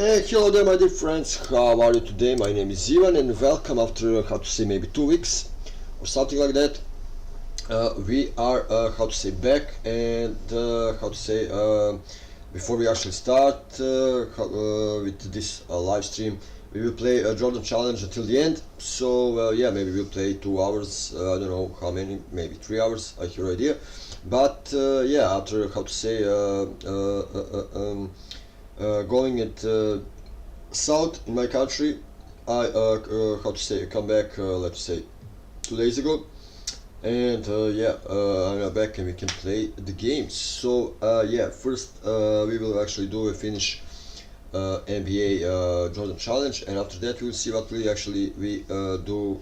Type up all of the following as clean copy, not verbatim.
Hello there my dear friends, how are you today? My name is Ivan and welcome after, how to say, maybe 2 weeks or something like that. We are, how to say, back and, how to say, before we actually start with this live stream, we will play a Jordan Challenge until the end. So, yeah, maybe we'll play 2 hours, I don't know how many, maybe 3 hours, I have no idea. But, yeah, after, how to say, going at south in my country, I how to say, come back, let's say 2 days ago, and yeah, I'm now back and we can play the games. So yeah, first we will actually do a finish NBA Jordan Challenge, and after that we will see what we actually do,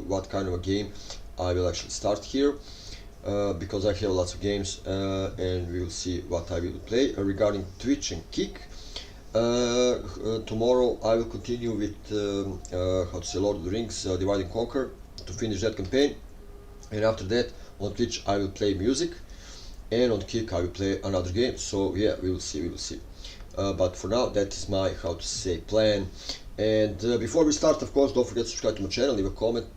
what kind of a game I will actually start here. Because I have lots of games, and we will see what I will play. Regarding Twitch and Kick, tomorrow I will continue with how to say, Lord of the Rings Divide and Conquer to finish that campaign, and after that on Twitch I will play music, and on Kick I will play another game. So yeah, we will see. But for now, that is my, how to say, plan. And before we start, of course, don't forget to subscribe to my channel, leave a comment,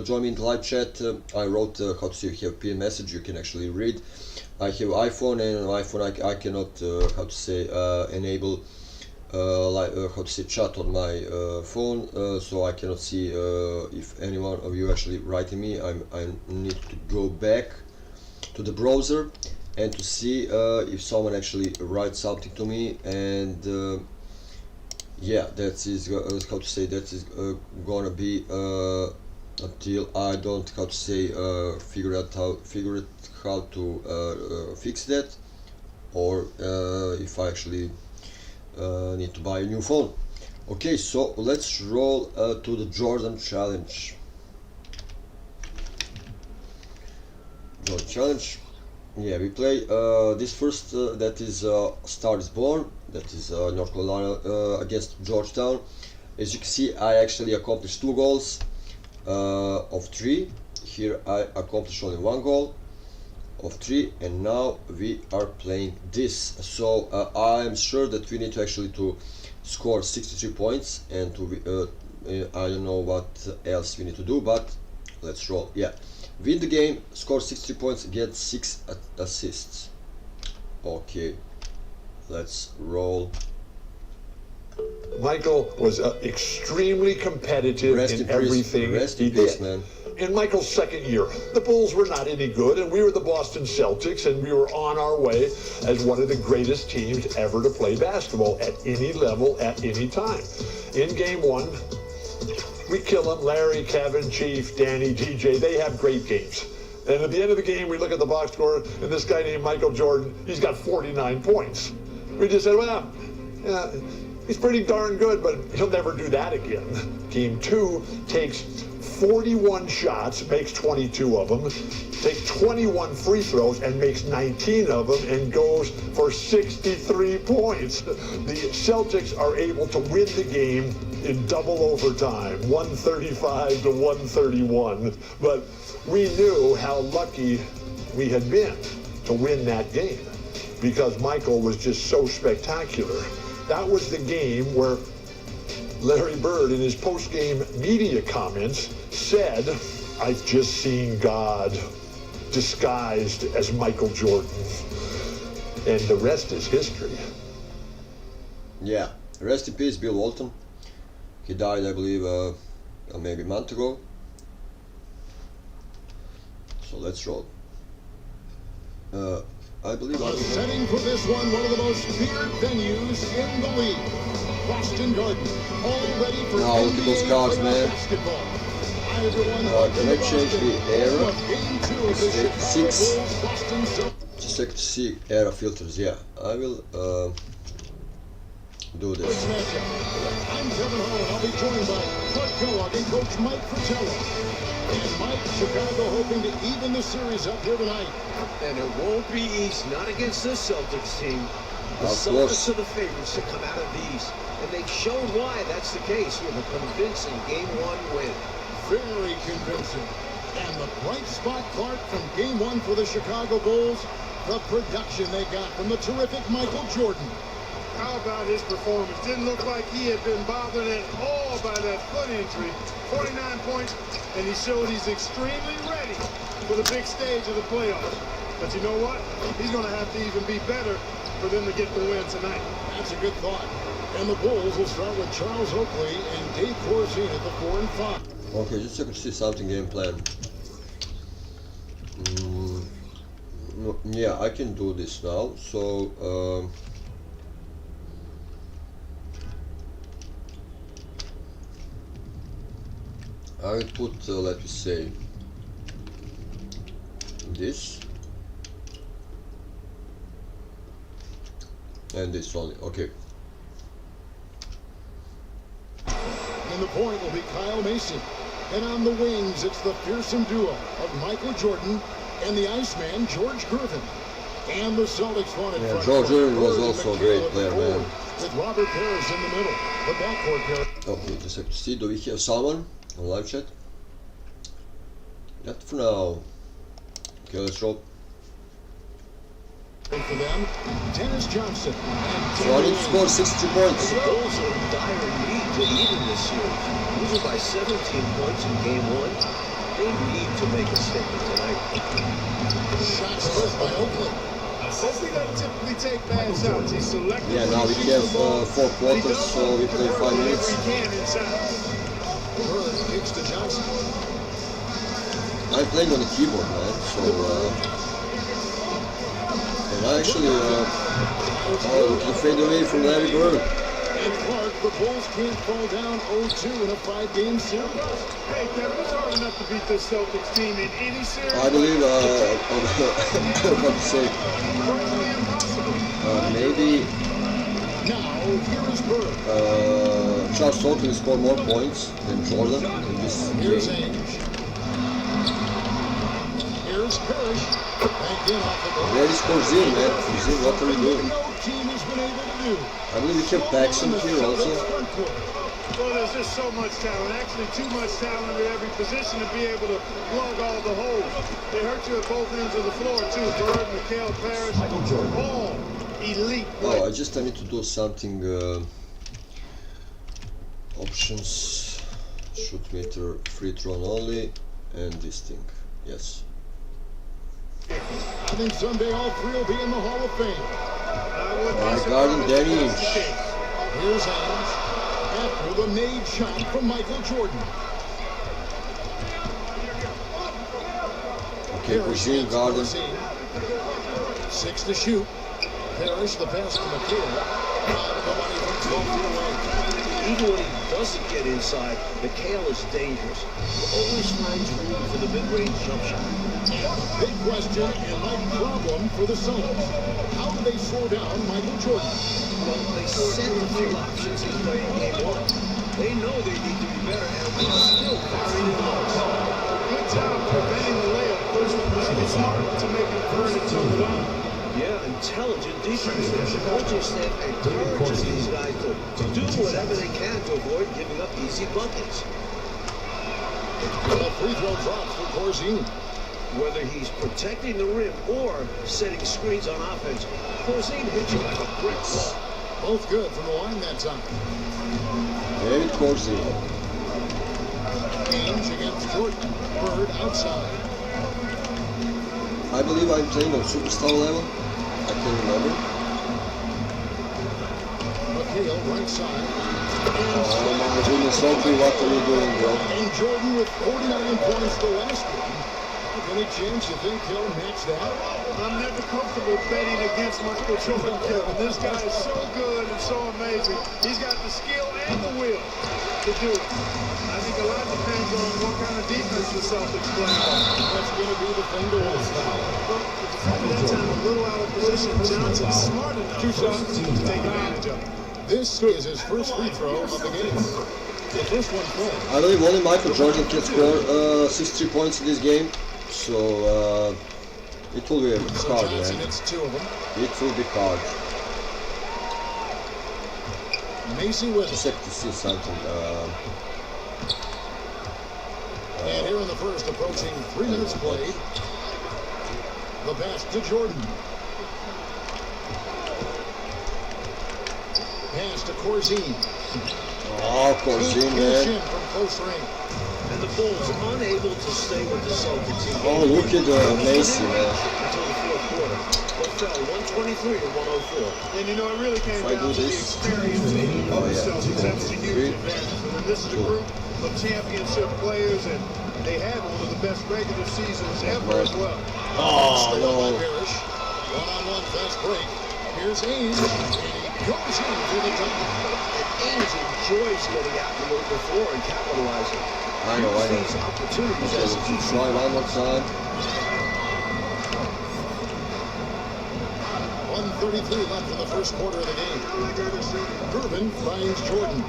join me in the live chat. I wrote, how to say, you have PN message, you can actually read. I have iPhone, and on iPhone I cannot, how to say, enable how to say, chat on my phone, so I cannot see if anyone of you actually writing me. I need to go back to the browser and to see if someone actually writes something to me, and yeah, that is how to say, that is gonna be until I don't, how to say, figure it how to fix that, or if I actually need to buy a new phone. Okay, so let's roll to the Jordan Challenge. Jordan Challenge. Yeah, we play this first, that is Star is Born, that is North Carolina against Georgetown. As you can see, I actually accomplished 2 goals of 3. Here I accomplished only 1 goal of 3, and now we are playing this. So I'm sure that we need to actually to score 63 points, and to I don't know what else we need to do, but let's roll. Yeah. Win the game, score 60 points, get 6 assists. Okay, let's roll. Michael was extremely competitive in everything he did. Man. In Michael's second year, the Bulls were not any good, and we were the Boston Celtics, and we were on our way as one of the greatest teams ever to play basketball at any level, at any time. In game 1, we kill them. Larry, Kevin, Chief, Danny, DJ, they have great games. And at the end of the game, we look at the box score, and this guy named Michael Jordan, he's got 49 points. We just said, well, yeah, he's pretty darn good, but he'll never do that again. Game 2 takes 41 shots, makes 22 of them, takes 21 free throws and makes 19 of them, and goes for 63 points. The Celtics are able to win the game in double overtime, 135 to 131. But we knew how lucky we had been to win that game, because Michael was just so spectacular. That was the game where Larry Bird, in his post-game media comments, said, "I've just seen God disguised as Michael Jordan." And the rest is history. Yeah, rest in peace, Bill Walton. He died, I believe, maybe a month ago. So let's roll. I believe the setting for this one of the most feared venues in the league. Boston Garden, all ready for look at those cards, man. basketball. Can I change the era? 6. Just check to see era filters. Yeah, I will do this. I'm Kevin Hall, and I'll be joined by Clark Kellogg and Coach Mike Fratello. And Mike, Chicago hoping to even the series up here tonight. And it won't be easy, not against this Celtics team. The Of Celtics course. are the favorites to come out of these, and they've shown why that's the case with a convincing Game 1 win. Very convincing. And the bright spot, Clark, from Game 1 for the Chicago Bulls, the production they got from the terrific Michael Jordan. How about his performance? Didn't look like he had been bothered at all by that foot injury. 49 points, and he showed he's extremely ready for the big stage of the playoffs. But you know what? He's going to have to even be better for them to get the win tonight. That's a good thought. And the Bulls will start with Charles Oakley and Dave Corzine at the 4 and 5. Okay, just so I can see something game plan. Yeah, I can do this now. So I will put, let me say, this and this only. Okay. And the point will be Kyle Mason. And on the wings, it's the fearsome duo of Michael Jordan and the Iceman, George Gervin. And the Celtics wanted Yeah, George Gervin was also a great player, man. With Robert Parrish in the middle. The backcourt pair. Okay, just have to see. Do we have someone on live chat? Not for now. Okay, let's roll. For them, Dennis Johnson. So I need to score 62 points. The Bulls are in dire need to even this series. Losing by 17 points in Game 1. They need to make a statement tonight. Shots missed by Oakley. Oakley doesn't typically take bad shots. He's selective. Yeah, now we have 4 quarters, so we play 5 minutes. Bird kicks to Johnson. I'm playing on the keyboard, man, so and I actually the fade away from Larry Bird. And Clark, the Bulls can't fall down 0-2 in a 5-game series. Hey, Kevin, it's hard enough to beat this Celtics team in any series. I believe what to say. Maybe Now, here is Bird. Charles Oakley scored more points than Jordan in this Here's game. Ainge. Here's Parrish. Back in off the ball. Where is Corzine, man? Corzine, what are we doing? No team has been able to do. I believe we have Paxson here also. Well, there's just so much talent, actually too much talent at every position to be able to plug all the holes. They hurt you at both ends of the floor, too. Bird, Mikal, Parrish, all elite players. Oh, I need to do something. Options, shoot meter, free throw only, and this thing. Yes. I think someday all three will be in the Hall of Fame. My garden, Danny Ainge. Here's Ainge. After the made shot from Michael Jordan. Okay, Corzine, garden. 6 to shoot. Parrish, the pass to McHale. Nobody from 12 feet away. Even when he doesn't get inside, Mikal is dangerous. He always finds room for the mid-range jump shot. Big question and my problem for the Celtics. How do they slow down Michael Jordan? Well, they set the few options he's playing Game 1. They know they need to be better, and we still firing in lows. Good job preventing the layup. It's hard to make it burn and tumble down. Yeah, intelligent defense. The coaching staff encourages these guys to do whatever they can to avoid giving up easy buckets. The free throw drops for Corzine. Whether he's protecting the rim or setting screens on offense, Corzine hits you like a brick wall. Both good from the line that time. David Corzine. Ainge against Jordan. Bird outside. I believe I'm playing on superstar level. I can remember. McHale right side. Oh my goodness, Oakley, what are you doing, bro? And Jordan with 49 points the last game. Any chance you think he'll match that? I'm never comfortable betting against Michael Jordan, Kevin. This guy is so good and so amazing. He's got the skill and the will to do it. I think a lot depends on what kind of defense the Celtics play. That's going to be the thing to watch. But that time, a little out of position. Johnson's smart enough to take advantage of it. This is his first free throw of the game. The first one falls. I believe only Michael Jordan can score 63 points in this game. So it will be hard, Johnson man. hits 2 of them. It will be hard. Macy with Just it. have to see something. And here in the first, approaching 3 minutes played. The pass to Jordan. Pass to Corzine. Oh, Corzine, man. From close range. And the Bulls unable to stay with the Celtics. Oh, look at Macy, man. Until the fourth quarter. They fell 123 to 104. And you know, it really came If I down do to the this- experience of Oh, the yeah. Celtics. That was a huge 3, advantage. And this is a 2. group of championship players, and they had one of the best regular seasons ever as well. Oh, no. Parrish. One-on-one fast break. Here's Ainge. And he goes in for the dunk. Ainge enjoys getting out in the middle of the floor and capitalizing. I know. These opportunities Okay, as let's try one more time. 1:33 left in the first quarter of the game. Gervin finds Jordan.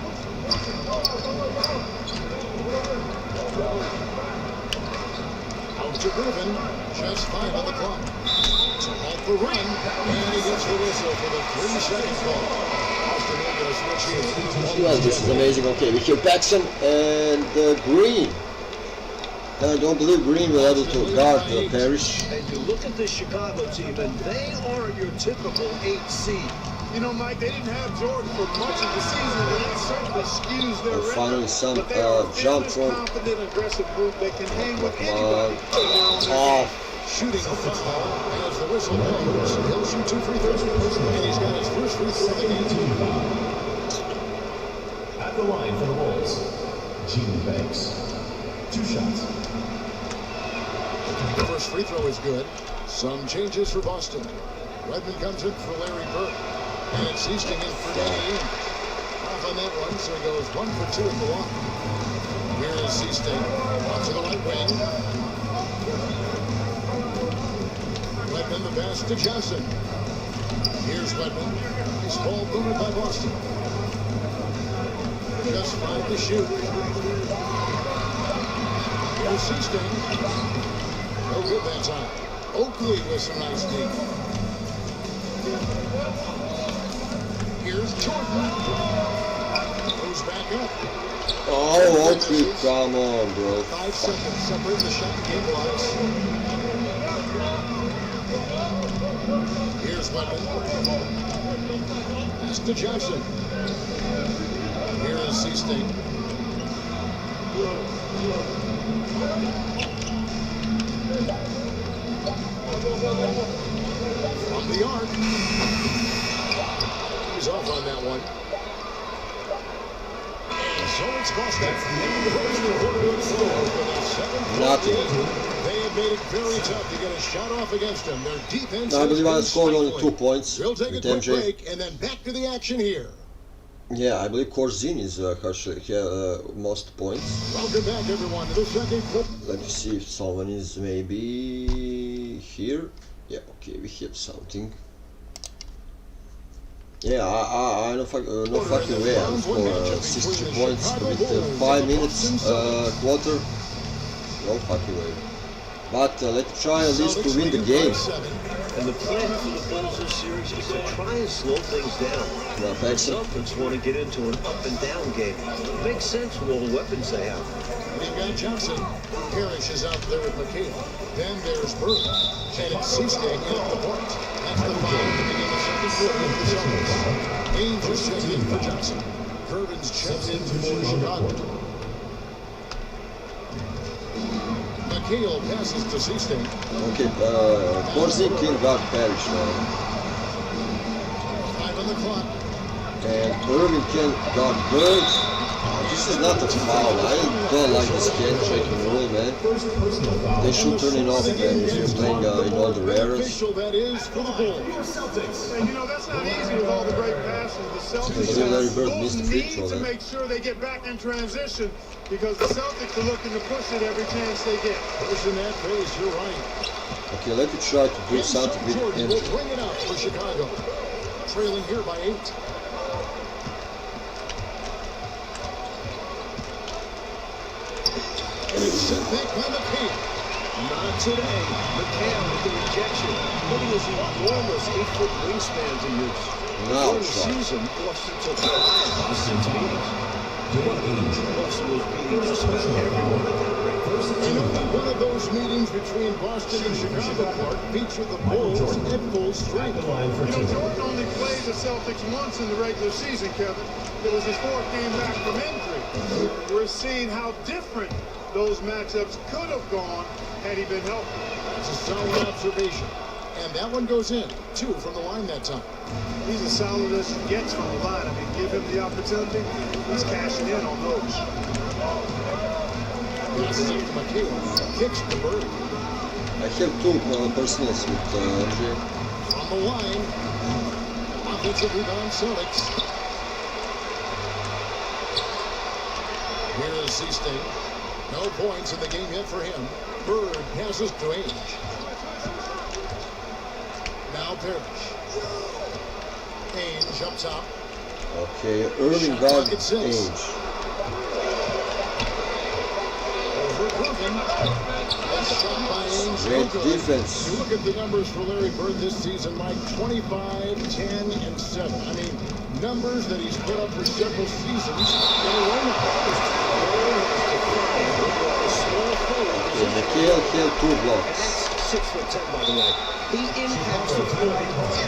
Out to Gervin. Just 5 on the clock. Off the run. And he gets the whistle for the 3-second call. Austin will get a switch here. Well, this is amazing. Okay, we have Paxson and Green. I don't believe Green will able to guard Parrish. And you look at this Chicago team, and they are your typical 8 seed. You know, Mike, they didn't have Jordan for much of the season, but that certainly skews their record. Finally, some But they are a jump fierce, from. confident, aggressive group that can hang with Come anybody. on. Oh, Shooting a foul as the whistle blows. He'll shoot 2 free throws. And he's got his first free throw of the game. At the line for the Bulls, Gene Banks. 2 shots. The first free throw is good. Some changes for Boston. Redmond comes in for Larry Bird. And it's Easting in for Danny Ainge. Off on that one, so he goes 1 for 2 at the line. Here is Easting. Out to the right wing. Redmond the pass to Johnson. Here's Redmond. He's ball booted by Boston. Just 5 to shoot. Here's Easting. No good that time. Oakley with some nice deep. Here's Jordan. Goes back up. oh, Oakley, come on, bro. 5 seconds separate the shot game clocks. Here's Weapon. Pass to Johnson. Here is C-State. From the arc. He's off on that one. And so it's Boston. Nothing. They have made it very tough to get a shot off against them. Their defense I believe I has been scored only 2 stifling. points We'll take a with quick MJ. break and then back to the action here. Yeah, I believe Corzine is actually most points. Welcome back, everyone, to the second quarter. Let me see if someone is maybe here. Yeah, okay, we have something. Yeah, I no fucking way I'll score 62 points with 5 minutes quarter. No fucking way. But let's try at least to win the game. And the plan for the Bulls this series is to try and slow things down. Yeah, The Paxson. Celtics want to get into an up and down game. Makes sense with all the weapons they have. We've got Johnson. Parrish is out there with McHale. Then there's Bird. And it's C-State in at the point. That's the foul to begin the second quarter of the Celtics. Ainge is checked in for Johnson. Gervin's checked in for Chicago. McHale passes to C-State. Okay, Corzine can guard Parrish now. 5 on the clock. And Irving can guard Bird. This is not a foul. I don't like this hand checking rule, man. They should turn it off, man, if you're playing in all the areas. Official that is for the Bulls. And you know, that's not easy with all the great passes. The Celtics Larry Bird missed the free need throw to there. make sure they get back in transition because the Celtics are looking to push it every chance they get. Pushing that pace, you're right. Okay, let me try to do something with Jordan will MJ. bring it out for Chicago. Trailing here by 8. And it's sent back by McHale. Not today. McHale with the rejection, putting his enormous 8-foot wingspan to use. Now During the try. season, Boston took 5 of the 6 meetings. Boston was beating just about everyone at that rate. And only one of those meetings between Boston and Chicago, Clark, featured the Bulls at full strength. Jordan only played the Celtics once in the regular season, Kevin. It was his fourth game back from injury. We're seeing how different those matchups could have gone had he been healthy. That's a solid observation. And that one goes in. 2 from the line that time. He's as solid as he gets from the line. I mean, give him the opportunity, he's cashing in on those. Passes it to McHale. Kicks to Bird. I have 2 personals with MJ. From the line. Offensive rebound, Cetics. Here's Seasting. No points in the game yet for him. Bird passes to Ainge. Now Parrish. Ainge up top. Okay, Irving Shot guard clock at 6. Ainge. Over Griffin. A shot by Ainge. Great No good. defense. You look at the numbers for Larry Bird this season, Mike, 25, 10, and 7. I mean, numbers that he's put up for several seasons in a row now. Okay, McHale had 2 blocks. 6'10", by the way. He impacts the floor in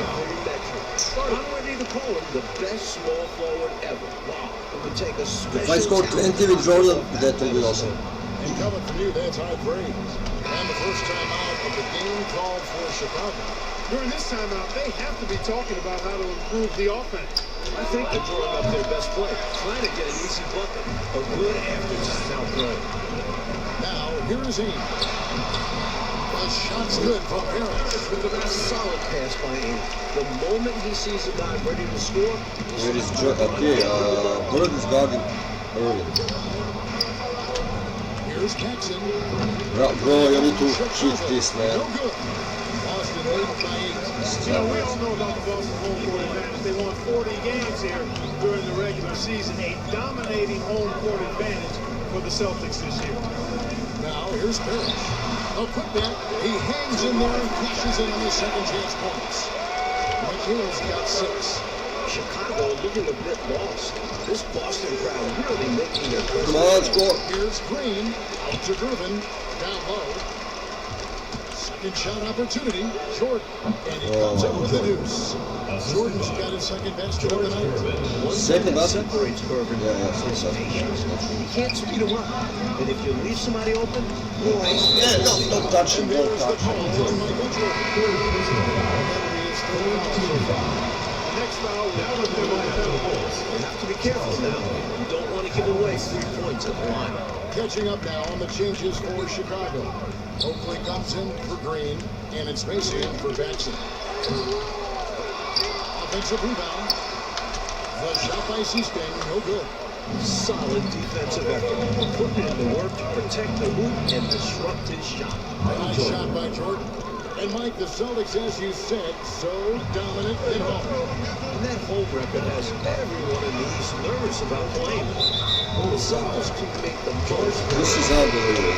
every metric. I'm ready to call him the best small forward ever. Wow. It would take a special If I score 20 with Jordan, that will be awesome. And coming from you, that's high praise. And the first time out of the game called for Chicago. During this timeout, they have to be talking about how to improve the offense. I think they're drawing up their best play, trying to get an easy bucket. A good after-timeout play. Now, here's Ainge. The shot's good from Parrish. A solid pass by Ainge. The moment he sees a guy ready to score, Where is okay, Bird is guarding Irving. Here's Paxson. Bro, you need to hit this, man. No good. Boston leading by 8. You know, we all know about the Boston home court advantage. They won 40 games here during the regular season. A dominating home court advantage for the Celtics this year. Now, here's Parrish. A putback. He hangs in there and cashes in on the second chance points. McHale's got 6. Chicago looking a bit lost. This Boston crowd really making their Come on, score. Here's Green. Out to Griffin. Down low. Second shot opportunity. Jordan. And he comes up with the deuce. Jordan's got his second basket of the night. Second basket? separates Irvin. His patience. You can't speed him up. And if you leave somebody open, Yeah, don't touch him, don't There's the touch him. call on Michael Jordan. Next foul will put them on penalty. you have to be careful now. You don't want to give away 3 points at the line. Catching up now on the changes for Chicago. Oakley comes in for Green, and it's Mason in for Paxson. Offensive rebound. The shot by Seasting, no good. Solid defensive effort. Putting in the work to protect the hoop and disrupt his shot. A nice shot by Jordan. And Mike, the Celtics, as you said, so dominant at home. And that home record has everyone in the East nervous about playing. The Celtics can make the most. This is unbelievable.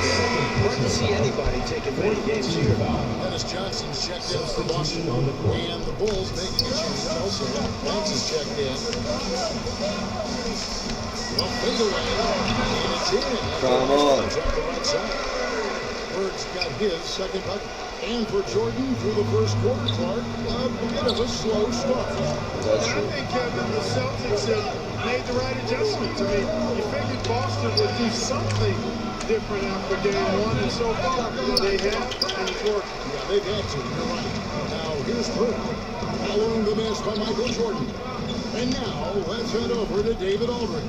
Hard to see anybody taking many games here. Dennis Johnson's checked in for Boston. And the Bulls making a change also. Banks is checked in. Well, fade away. And it's in. Come on. It's off the right side. Bird's got his second bucket. And for Jordan through the first quarter, Clark, a bit of a slow start. That's I true. think, Kevin, the Celtics have made the right adjustments. I mean, you figured Boston would do something different after game 1, and so far they have, and it's working. Yeah, they've had to. You're right. Now, here's Bird. Following the miss by Michael Jordan. And now, let's head over to David Aldridge.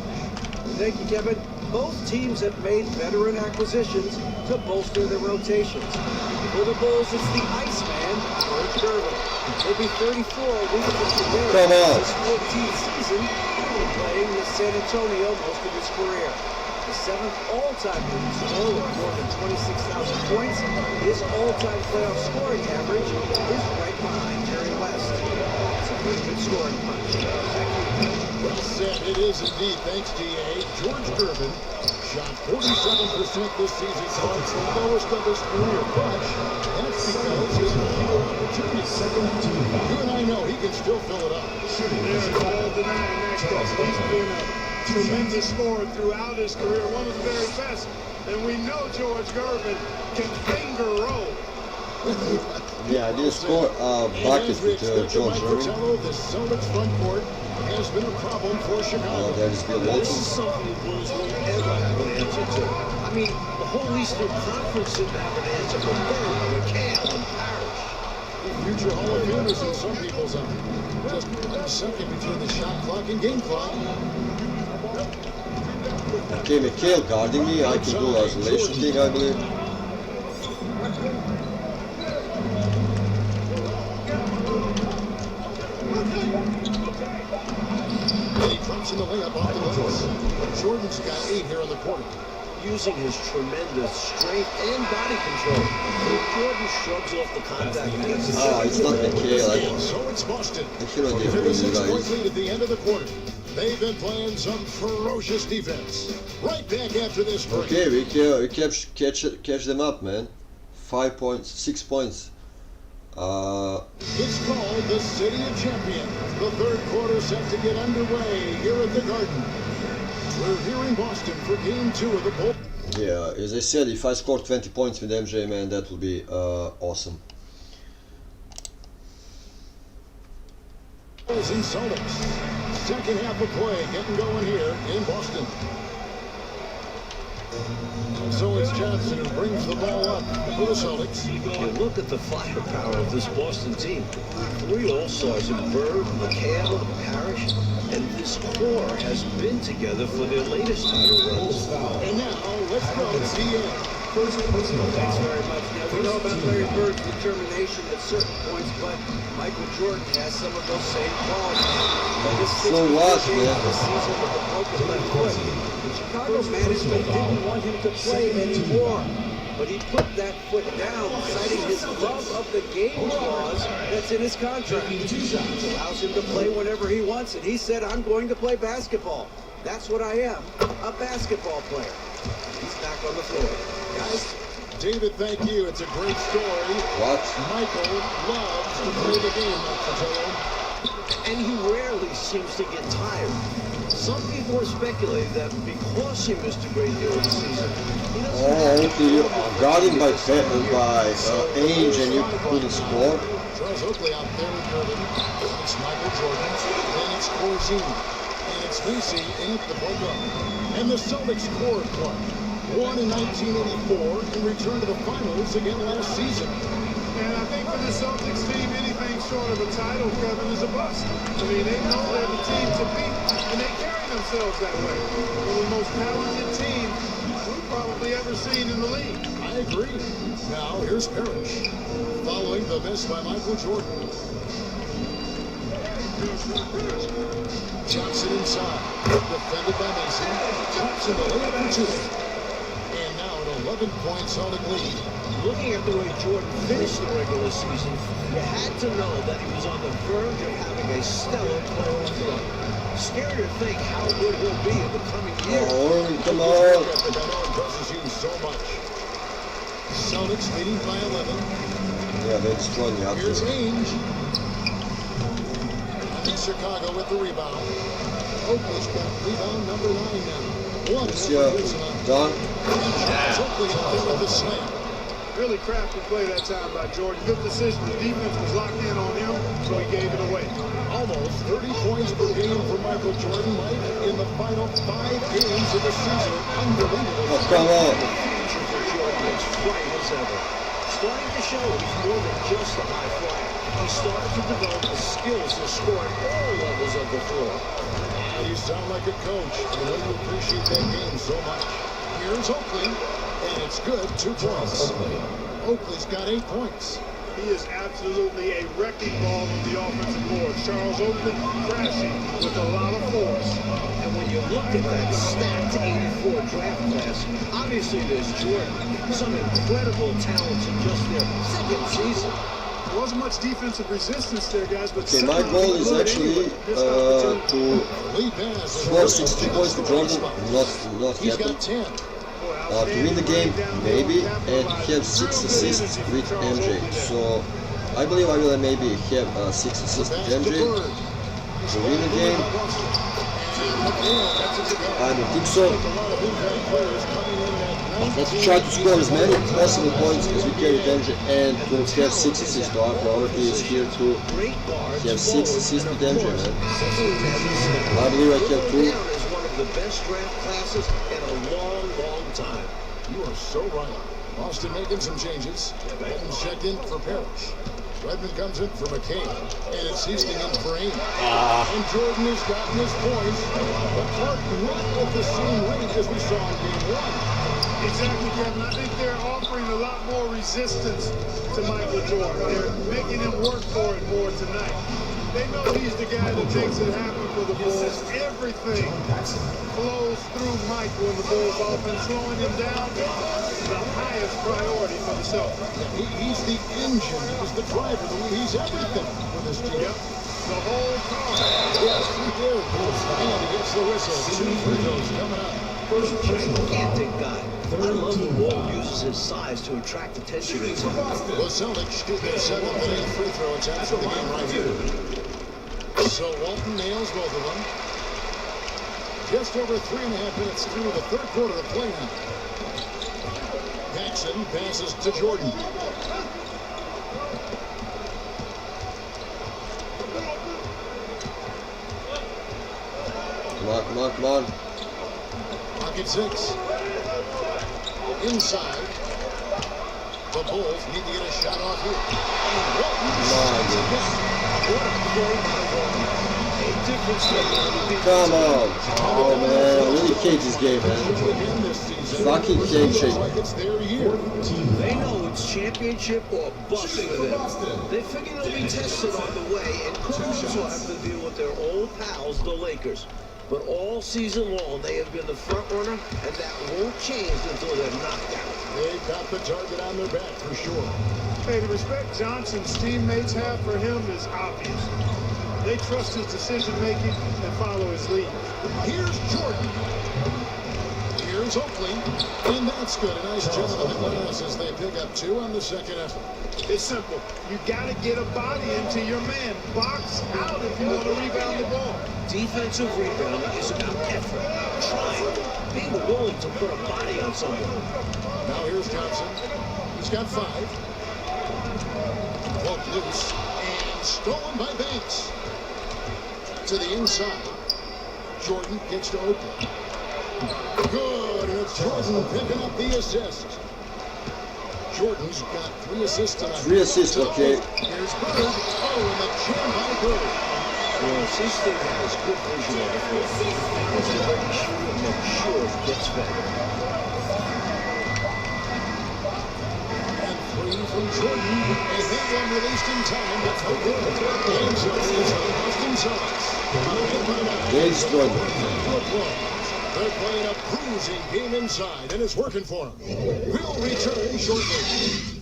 Thank you, Kevin. Both teams have made veteran acquisitions to bolster their rotations. For the Bulls, it's the Iceman, George Gervin. He'll be 34 a week from today. Come on. His 14th season, playing with San Antonio most of his career. The 7th all-time leading scorer with more than 26,000 points. His all-time playoff scoring average is right behind Jerry West. It's a pretty good scoring punch. Back to you. Well said, it is indeed. Thanks, D.A. George Gervin shot 47% this season, so it's the lowest of his career. But that's because he's a few opportunities. You and I know he can still fill it up. There's no denying that, Kevin. He's been a tremendous scorer throughout his career, one of the very best And we know George Gervin can finger roll. Yeah, I did score a bucket with George Irving. The Celtics front court has been a problem for Chicago. There is Bill This Walton. is something the Bulls won't ever have an answer to. I mean, the whole Eastern Conference didn't have an answer for Bird, McHale, and Parrish. Future Hall of Famers in some people's eyes. Just 1 second between the shot clock and game clock. Okay, McHale guarding me. I can do isolation thing, I believe. And he drops in the layup off the glass. Jordan's got 8 here in the quarter. Using his tremendous strength and body control, Jordan shrugs off the contact. Ah, it's not McHale. And so it's Boston. I cannot With get a rid of these 6-point guys. lead at the end of the quarter. They've been playing some ferocious defense. Right back after this break. Okay, we catch them up, man. 5 points, 6 points. It's called the City of Champions. The third quarter set to get underway here at the Garden. We're here in Boston for game 2 of the Bulls. Yeah, as I said, if I score 20 points with MJ, man, that would be awesome. Bulls and Celtics. Second half of play getting going here in Boston. And so it's Johnson who brings the ball up for the Celtics. You look at the firepower of this Boston team. 3 All-Stars in Bird, McHale, Parrish, and this core has been together for their latest title runs. And now let's go to CN. Thanks very much. Yeah, we know about Larry Bird's determination at certain points, but Michael Jordan has some of those same qualities. This So what, game man? of the season with a broken left foot. The Chicago management didn't want him to play anymore, but he put that foot down, citing his love of the game clause that's in his contract. It allows him to play whenever he wants, and he said, "I'm going to play basketball. That's what I am, a basketball player." He's back on the floor. Guys, David, thank you. It's a great story. What? Michael loves to play the game, Patillo. And he rarely seems to get tired. Some people are speculating that because he missed a great deal of the season, he doesn't Oh, have okay, you're guarding by Ainge and you couldn't score. Charles Oakley out there with Irvin. It's Michael Jordan. Then it's Corzine. And it's Lucy in at the point guard. And the Celtics scored one. Won in 1984 and returned to the finals again last season. And I think for the Celtics team, anything short of a title, Kevin, is a bust. I mean, they know they're the team to beat, and they carry themselves that way. One of the most talented teams we've probably ever seen in the league. I agree. Now here's Parrish, following the miss by Michael Jordan. Johnson inside, defended by Mason. Thompson the layup for 2. And now an 11-point Celtic lead. Looking at the way Jordan finished the regular season, you had to know that he was on the verge of having a stellar playoff run. Scary to think how good he'll be in the coming years. Oh, come on. I know impresses you so much. Celtics leading by 11. Yeah, they destroyed me after. Here's Ainge. In Chicago with the rebound. Oakley's got rebound number 9 now. One done. Oakley out there with the slam. Really crafty play that time by Jordan. Good decision. The defense was locked in on him, so he gave it away. Almost 30 points per game for Michael Jordan, Mike, in the final 5 games of the season. Unbelievable. Oh, come on. The future for Jordan is bright as ever. Starting to show he's more than just a high flyer. He started to develop the skills to score at all levels of the floor. You sound like a coach. I know you appreciate that game so much. Here's Oakley, and it's good, 2 points. Oakley's got 8 points. He is absolutely a wrecking ball on the offensive board. Charles Oakley crashing with a lot of force. And when you look at that stacked 84 draft class, obviously there's Jordan, some incredible talents in just their second season. There wasn't much defensive resistance there, guys, but Okay, my goal is actually to Lead pass. score 60 points with Jordan, not He's happen. got 10. To win the game, maybe, and have 6 assists with MJ. So I believe I will maybe have 6 assists with MJ to win the game. I don't think so. A lot of impact players coming in at Let's try to score as many possible points as we can with MJ and to have 6 assists. Our priority is here to have 6 assists with MJ, man. I believe I have 2. Is one of the best draft classes in a long, long time. You are so right. Boston making some changes. Redmond's checked in for Parrish. Redmond comes in for McCain. And it's Easting in for Ames. And Jordan has gotten his points. But Clark not at the same rate as we saw in game 1. Exactly, Kevin. I think they're offering a lot more resistance to Michael Jordan. They're making him work for it more tonight. They know he's the guy that makes it happen for the Bulls. Everything flows through Michael in the Bulls offense. Slowing him down, the highest priority for the Celtics. He's the engine. He's the driver. He's everything for this team. Yep. The whole car. Yes, he did. And he gets the whistle. 2 free throws coming up. Gigantic guy. I love the Wall uses his size to attract attention. The Celtics shoot their 7th and 8th free throw attempts of the game right here. So Walton nails both of them. Just over 3.5 minutes through the third quarter of play now. Paxson passes to Jordan. Come on. Pocket 6. Inside. The Bulls need to get a shot off here. What a play by Walton. A difference maker. Come on. Oh, man. I really hate this game, man. Fucking hate shit. It's their year. They know it's championship or bust for them. They figure they'll be tested on the way and could also have to deal with their old pals, the Lakers. But all season long, they have been the front runner, and that won't change until they're knocked out. They've got the target on their back for sure. Hey, the respect Johnson's teammates have for him is obvious. They trust his decision-making and follow his lead. Here's Jordan. Here's Oakley. And that's good. A nice job of the glass as they pick up 2 on the second effort. It's simple. You got to get a body into your man. Box out if you want to rebound the ball. Defensive rebounding is about effort, trying, being willing to put a body on someone. Now here's Johnson. He's got 5. Walked loose and stolen by Banks. To the inside. Jordan gets to Oakley. Good, and it's Jordan picking up the assist. Jordan's got 3 assists tonight. 3 assists, okay. Here's Bird. Oh, and the jam by Bird. Well, Sisting has good vision on the floor. He's a very shooter and make sure it gets better. And 3 from Jordan. And that one released in time. That's no good. Game zone is the Boston Celtics. There's Jordan. They're playing a bruising game inside, and it's working for them. We'll return shortly.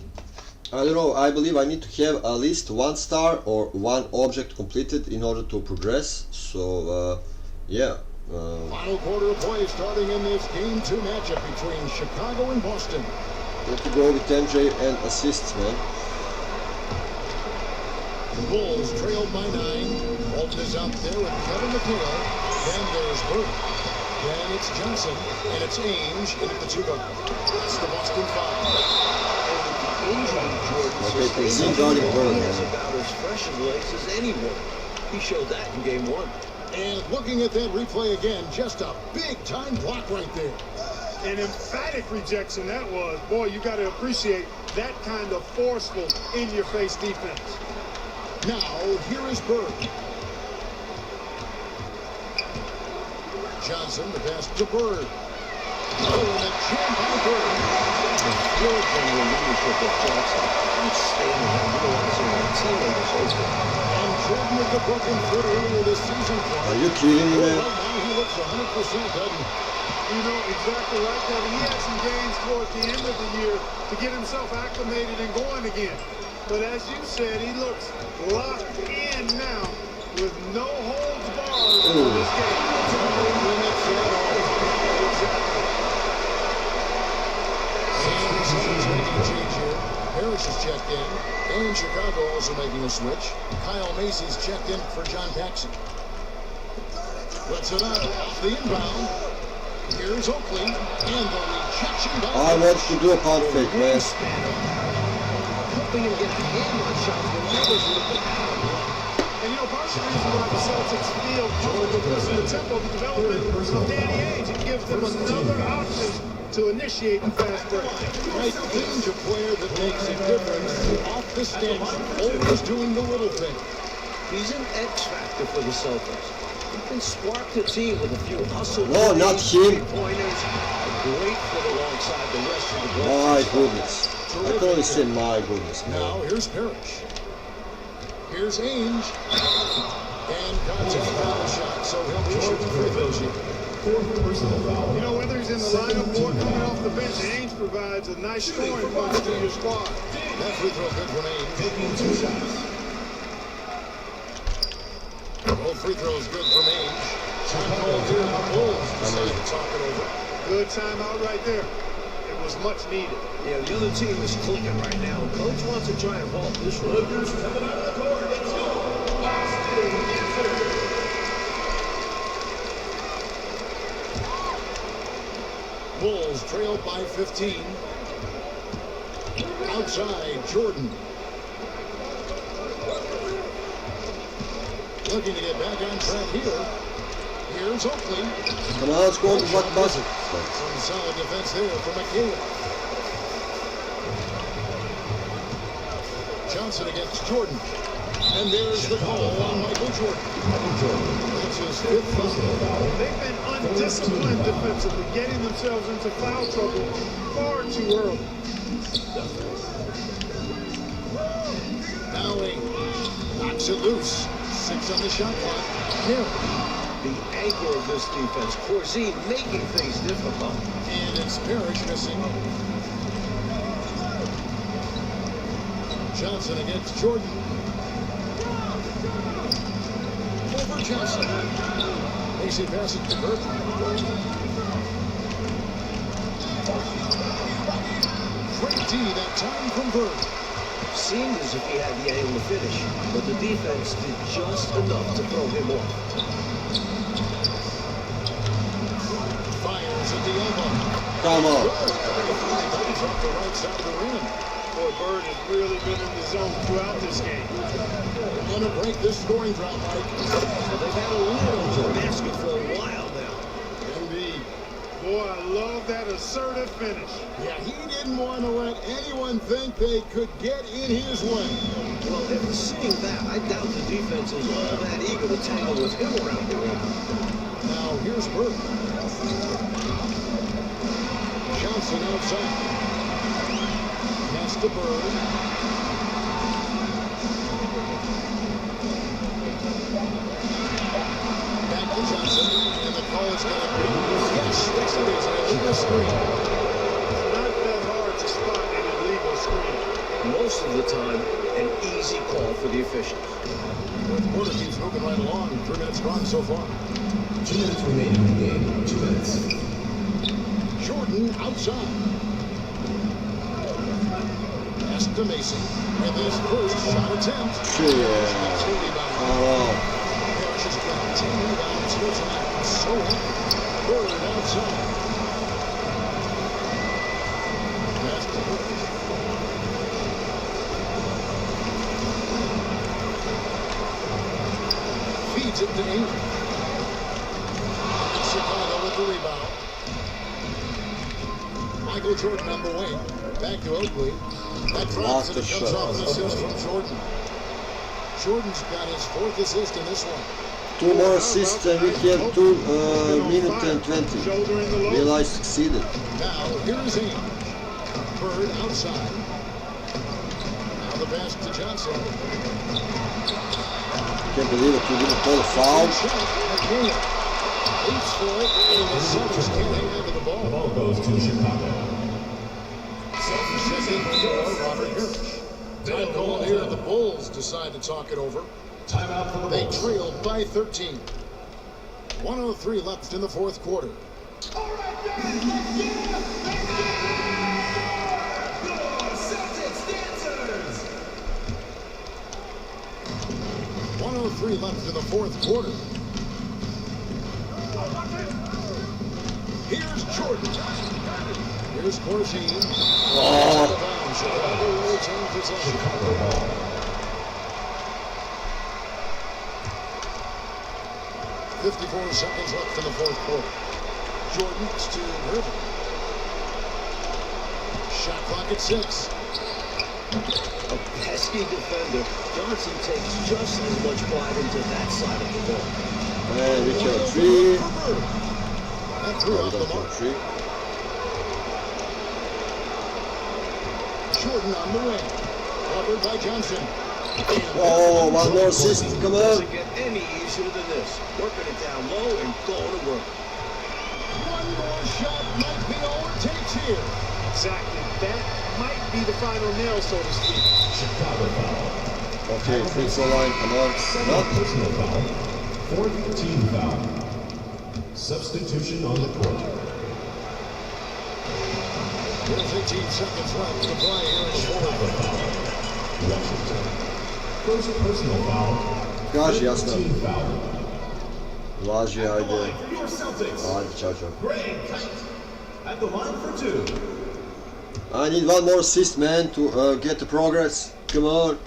I don't know, I believe I need to have at least 1 star or 1 object completed in order to progress. So, yeah. Final quarter of play starting in this Game 2 matchup between Chicago and Boston. Have to go with MJ and assists, man. The Bulls trailed by 9. Walton is out there with Kevin McHale. Then there's Bird. Then it's Johnson, and it's Ainge into the 2 guard. It's the Boston 5. Okay, Zeke Garden Bird, He's man. about as fresh in legs as anyone. He showed that in game 1. And looking at that replay again, just a big-time block right there. An emphatic rejection that was. Boy, you got to appreciate that kind of forceful, in-your-face defense. Now, here is Bird. Johnson, the pass to Bird. Oh, and a jam by Bird. The field general leadership of Johnson. Outstanding at realizing that teammate is open. And Jordan with the broken foot earlier this season. Are you kidding me, man? Right now he looks 100%, doesn't he? You know, exactly right, Kevin. He had some games towards the end of the year to get himself acclimated and going again. But as you said, he looks locked in now with no holds barred for this game. No limits at all. Exactly. Someone's making a change here. Parrish is checked in. And Chicago also making a switch. Kyle Macy's checked in for John Paxson. Let's it up. Off the inbound. Here's Oakley, and the rejection by I want to do a pump fake, man. Hoping to get a hand on shots when others would have been out of luck. And part of the reason why the Celtics feel comfortable pushing the tempo of the development of Danny Ainge, it gives them another option to initiate the fast break. Right, Ainge, a player that makes a difference off the stench, always doing the little thing. He's an X factor for the Celtics. He can spark the team with a few hustle. No, not him. Pointers. A great fit alongside the rest of the My goodness. I can only say my goodness, Now man. here's Parrish. Here's Ainge. And got to the foul shot, so he'll join the free throws here. Fourth personal foul. Whether he's in the lineup or coming off the bench, Ainge provides a nice scoring punch to your squad. That free throw good from Ainge. Taking 2 shots. Both free throws good from Ainge. Time called here. The Bulls decide to talk it over. Good timeout right there. It was much needed. Yeah, the other team is clicking right now. Coach wants to try and halt this run. Bulls trail by 15. Outside, Jordan. Looking to get back on track here. Here's Oakley. Come on, let's go on to what buzzer. Some solid defense there from McHale. Johnson against Jordan. And there's the call on Michael Jordan. That's his fifth foul. They've been undisciplined defensively, getting themselves into foul trouble far too early. Now Ainge knocks it loose. 6 on the shot clock. Hill. The anchor of this defense, Corzine, making things difficult. And it's Parrish missing. Johnson against Jordan. Over Johnson. Macy passes to Burke. Great D that time from Burke. Seemed as if he had the angle to finish, but the defense did just enough to throw him off. Fires at the elbow. Come on. Off the right side of the rim. Boy, Bird has really been in the zone throughout this game. And to break this scoring drought, Mike. They've had a little to the basket for a while now. Indeed. Boy, I love that assertive finish. Yeah, he didn't want to let anyone think they could get in his way. Well, after seeing that, I doubt the defense is all that eager to tangle with him around the rim. Now, here's Burke. Johnson outside. Pass to Bird. Back to Johnson. And the call is going to be, yes, it is an illegal screen. Not that hard to spot an illegal screen. Most of the time, an easy call for the officials. Fourth quarter keeps moving right along. 3 minutes gone so far. 2 minutes remaining in the game. 2 minutes. Jordan outside. Pass to Mason. With his first shot attempt. Yeah. Come on. Parrish has got 10 rebounds here tonight. So happy. Bird outside. Pass to Bird. Feeds it to Ingram. Chicago with the rebound. Michael Jordan on the wing. Back to Oakley. That drops and it comes off an assist from Jordan. Jordan's got his 4th assist in this one. 2 more assists and we have 2 minutes and 20. Will I succeeded? Now, here's Ainge. Bird outside. Now the pass to Johnson. Can't believe it, you didn't call a foul. Waits for it, and the Celtics can't hang on to the The ball. ball goes to Chicago. Check in for Robert Parrish. Time called here. The Bulls decide to talk it over. Timeout for the They Bulls. trail by 13. 1:03 left in the 4th quarter. All right, guys, let's get the Celtics dancers. 1:03 left in the 4th quarter. Here's Jordan. Here's Corzine. Chicago will retain possession. Chicago ball. 54 seconds left in the fourth quarter. Jordan's to Irving. Shot clock at 6. A pesky defender. Johnson takes just as much pride into that side of the ball. And Richard 3. That threw No, off the mark. 3. Jordan on the wing. Covered by Johnson. Oh, one more assist. Come on. Doesn't get any easier than this. Working it down low and going to work. One more shot might be all it takes here. Exactly. That might be the final nail, so to speak. Chicago foul. Okay, free throw line. Come on. Second No. personal foul. Fourth team foul. Substitution on the court. There's 18 seconds left to play here in the fourth. Washington. First personal foul. Kaži, jasno. Team foul. Važi, ajde. For your Celtics. Ajde, čao, čao. Greg Kite. At the line for 2. I need one more assist, man, to get the progress. Come on.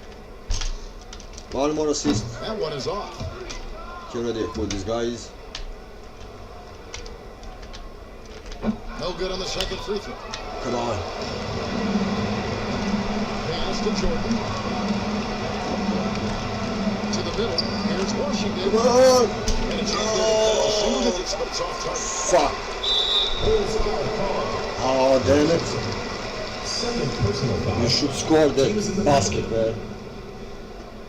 One more assist. That one is off. You already who this guy is. No good on the second free throw. Come on. Pass to Jordan. To the middle. Here's Washington. Come on. And it's single digits, but it's off target. Fuck. Oh, damn it. Second personal foul. You should score that basket, man.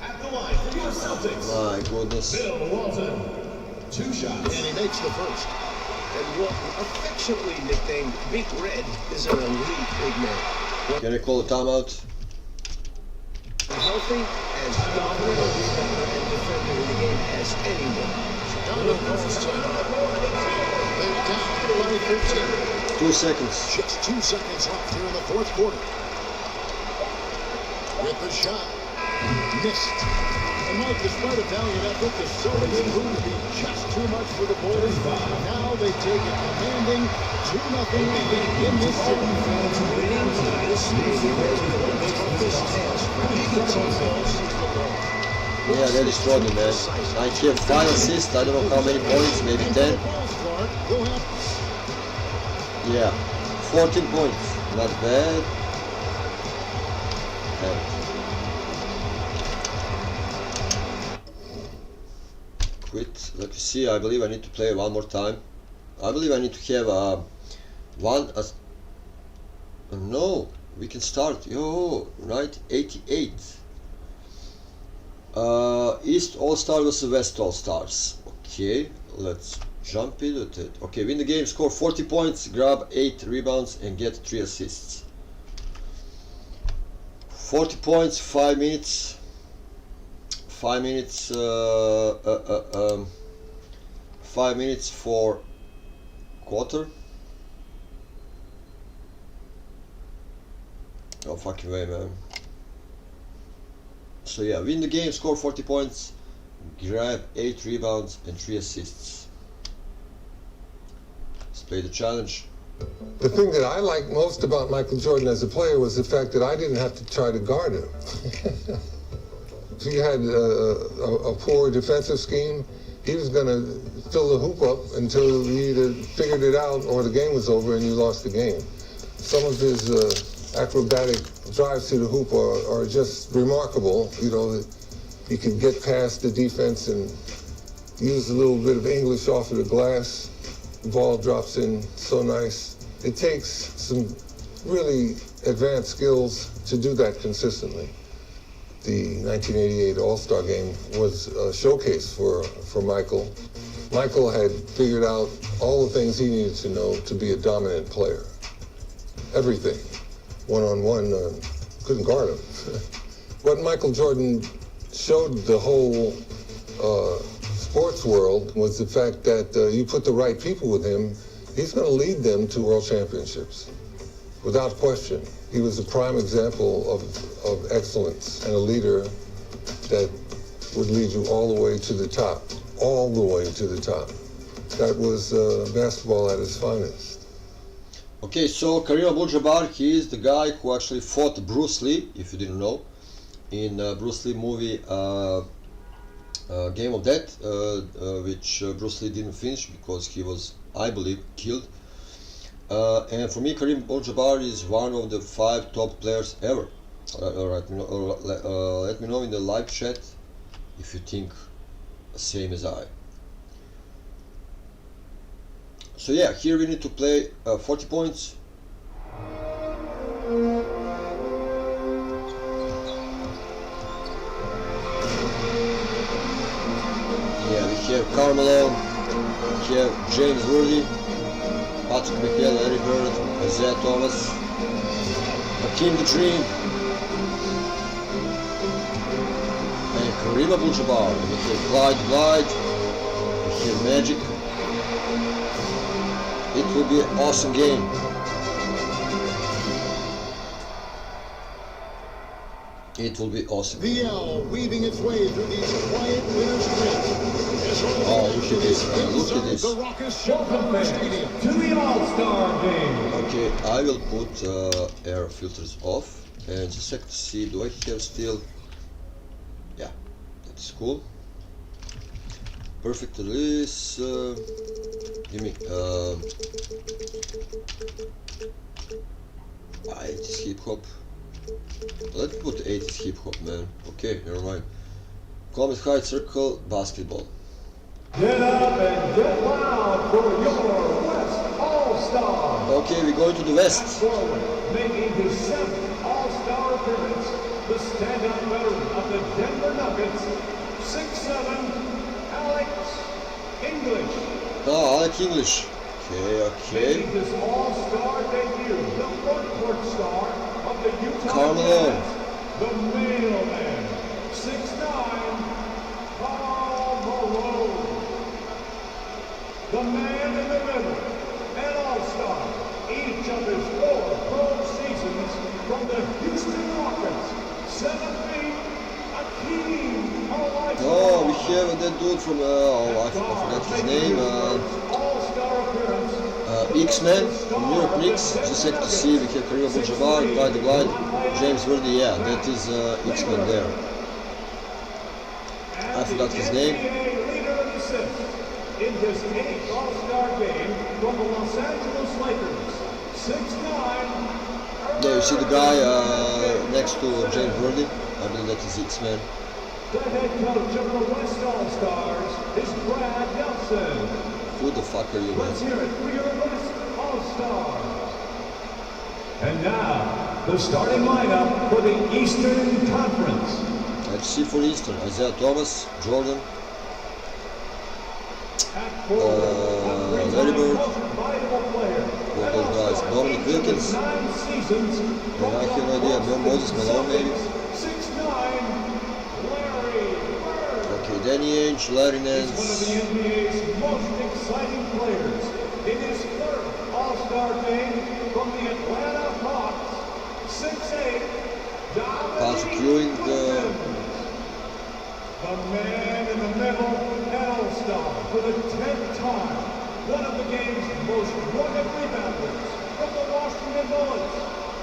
At the line for your Celtics. My goodness. Bill Walton. 2 shots. And he makes the first. And Walton, affectionately nicknamed Big Red, is an elite big man. Can I call a timeout? Healthy, as dominant a rebounder and defender in the game as anyone. Chicago calls timeout. They're down by 13. 2 seconds. Just 2 seconds left here in the fourth quarter. With the shot. Missed. And Mike, despite a valiant effort, the Celtics proved to be just too much for the boys. Now they take a commanding 2-0 lead in this series. Winning to this stadium has been the toughest task for any team all season long. Yeah, that is strong, man. I have 5 assists, I don't know how many points, maybe 10. Yeah, 14 points. Not bad. Quit. Let me see. I believe I need to play one more time. I believe I need to have no, we can start. Yo, right? 88. East All-Star versus West All-Stars. Okay, let's jump into it. Okay, win the game, score 40 points, grab 8 rebounds and get 3 assists. 40 points, 5 minutes. 5 minutes 5 minutes for quarter. No fucking way, man. So yeah, win the game, score 40 points, grab 8 rebounds and 3 assists. Let's play the challenge. The thing that I liked most about Michael Jordan as a player was the fact that I didn't have to try to guard him. If you had a poor defensive scheme, he was going to fill the hoop up until you either figured it out or the game was over and you lost the game. Some of his acrobatic drives to the hoop are just remarkable. You know, he can get past the defense and use a little bit of English off of the glass. The ball drops in so nice. It takes some really advanced skills to do that consistently. The 1988 All-Star Game was a showcase for Michael. Michael had figured out all the things he needed to know to be a dominant player. Everything. One-on-one, couldn't guard him. What Michael Jordan showed the whole sports world was the fact that you put the right people with him, he's going to lead them to world championships, without question. He was a prime example of excellence and a leader that would lead you all the way to the top, all the way to the top. That was basketball at its finest. Okay, so Kareem Abdul-Jabbar, he is the guy who actually fought Bruce Lee, if you didn't know, in Bruce Lee movie Game of Death, which Bruce Lee didn't finish because he was, I believe, killed. And for me, Kareem Abdul-Jabbar is one of the 5 top players ever. Let me know in the live chat if you think the same as I. So yeah, here we need to play 40 points. Yeah, we have Carmelo, we have James Worthy, Patrick McHale, Larry Bird, Isaiah Thomas, Hakeem the Dream, and Kareem Abdul-Jabbar. We have Glide, we have Magic. It will be an awesome game. It will be awesome. The L weaving its way through these quiet winter streets. Oh, look at this, man. Look at this. The raucous Welcome Stadium to the All-Star Game. Okay, I will put air filters off. And just a sec to see, do I have still... Yeah, that's cool. Perfect release. Give me 80s hip hop. Let me put 80s hip hop, man. Okay, never mind. Comet High Circle Basketball. Get up and get loud for your West All-Star. Okay, we're going to the West. Forward, making his 7th All-Star appearance, the stand-up veteran of the Denver Nuggets, 6'7", Alex English. Oh, Alec English. Okay. Making his All-Star debut, the front-court star of the Utah Carmelo. Jazz, the mailman, 6'9", Karl Malone. The man in the middle, an all-star, each of his 4 pro seasons from the Houston Rockets, 7 feet, Hakeem Olajuwon. Oh, we have that dude from, I forgot his name, X-Men from New York Knicks. Just a sec to see, we have Kareem Abdul-Jabbar, Glide, James Worthy, yeah, that is X-Men there. I forgot his name. In his 8th All-Star game from the Los Angeles Lakers, 6'9". Yeah, you see the guy next to James Worthy? I believe that is X-Men. The head coach of the West All-Stars is Brad Nelson. Who the fuck are you, Let's man? hear it for your West All-Stars. And now, the starting lineup for the Eastern Conference. Let's see for Eastern. Isaiah Thomas, Jordan, Larry Bird, what those guys, Dominic Wilkins, and I have no idea, Moses Malone maybe? 6'9", Larry Bird. Okay, Danny Ainge, Larry He's one of Nance, the NBA's most exciting players. In his 3rd All-Star game from the Atlanta Hawks, 6'8", Patrick Ewing, the man in the middle, an all-star for the 10th time. One of the game's most rugged rebounders from the Washington Bullets,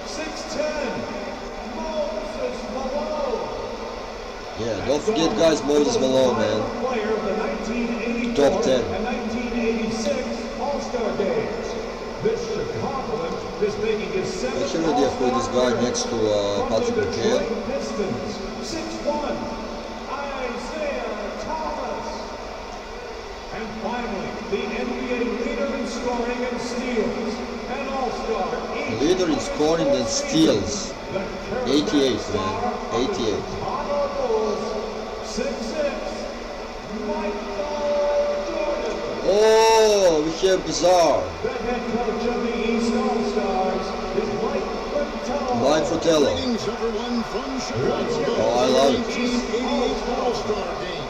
6'10", Moses Malone. yeah, don't forget guys, Moses Malone, man. Player of the 1984 Top 10. and 1986 All-Star games. This Chicagoan is making his 7th I have no idea who this guy next to Patrick McHale. Pistons, 6'1", Isaiah Thomas. And finally, the NBA leader in scoring and steals, an all-star. Leader in scoring and steals. 88, man. 88. Chicago Bulls, 6'6", Michael Jordan. Oh, we have Bizarre. The head coach of the East All-Stars is Mike Fratello. Greetings, everyone, from Chicago. Oh, I love it. 1988 All-Star Game.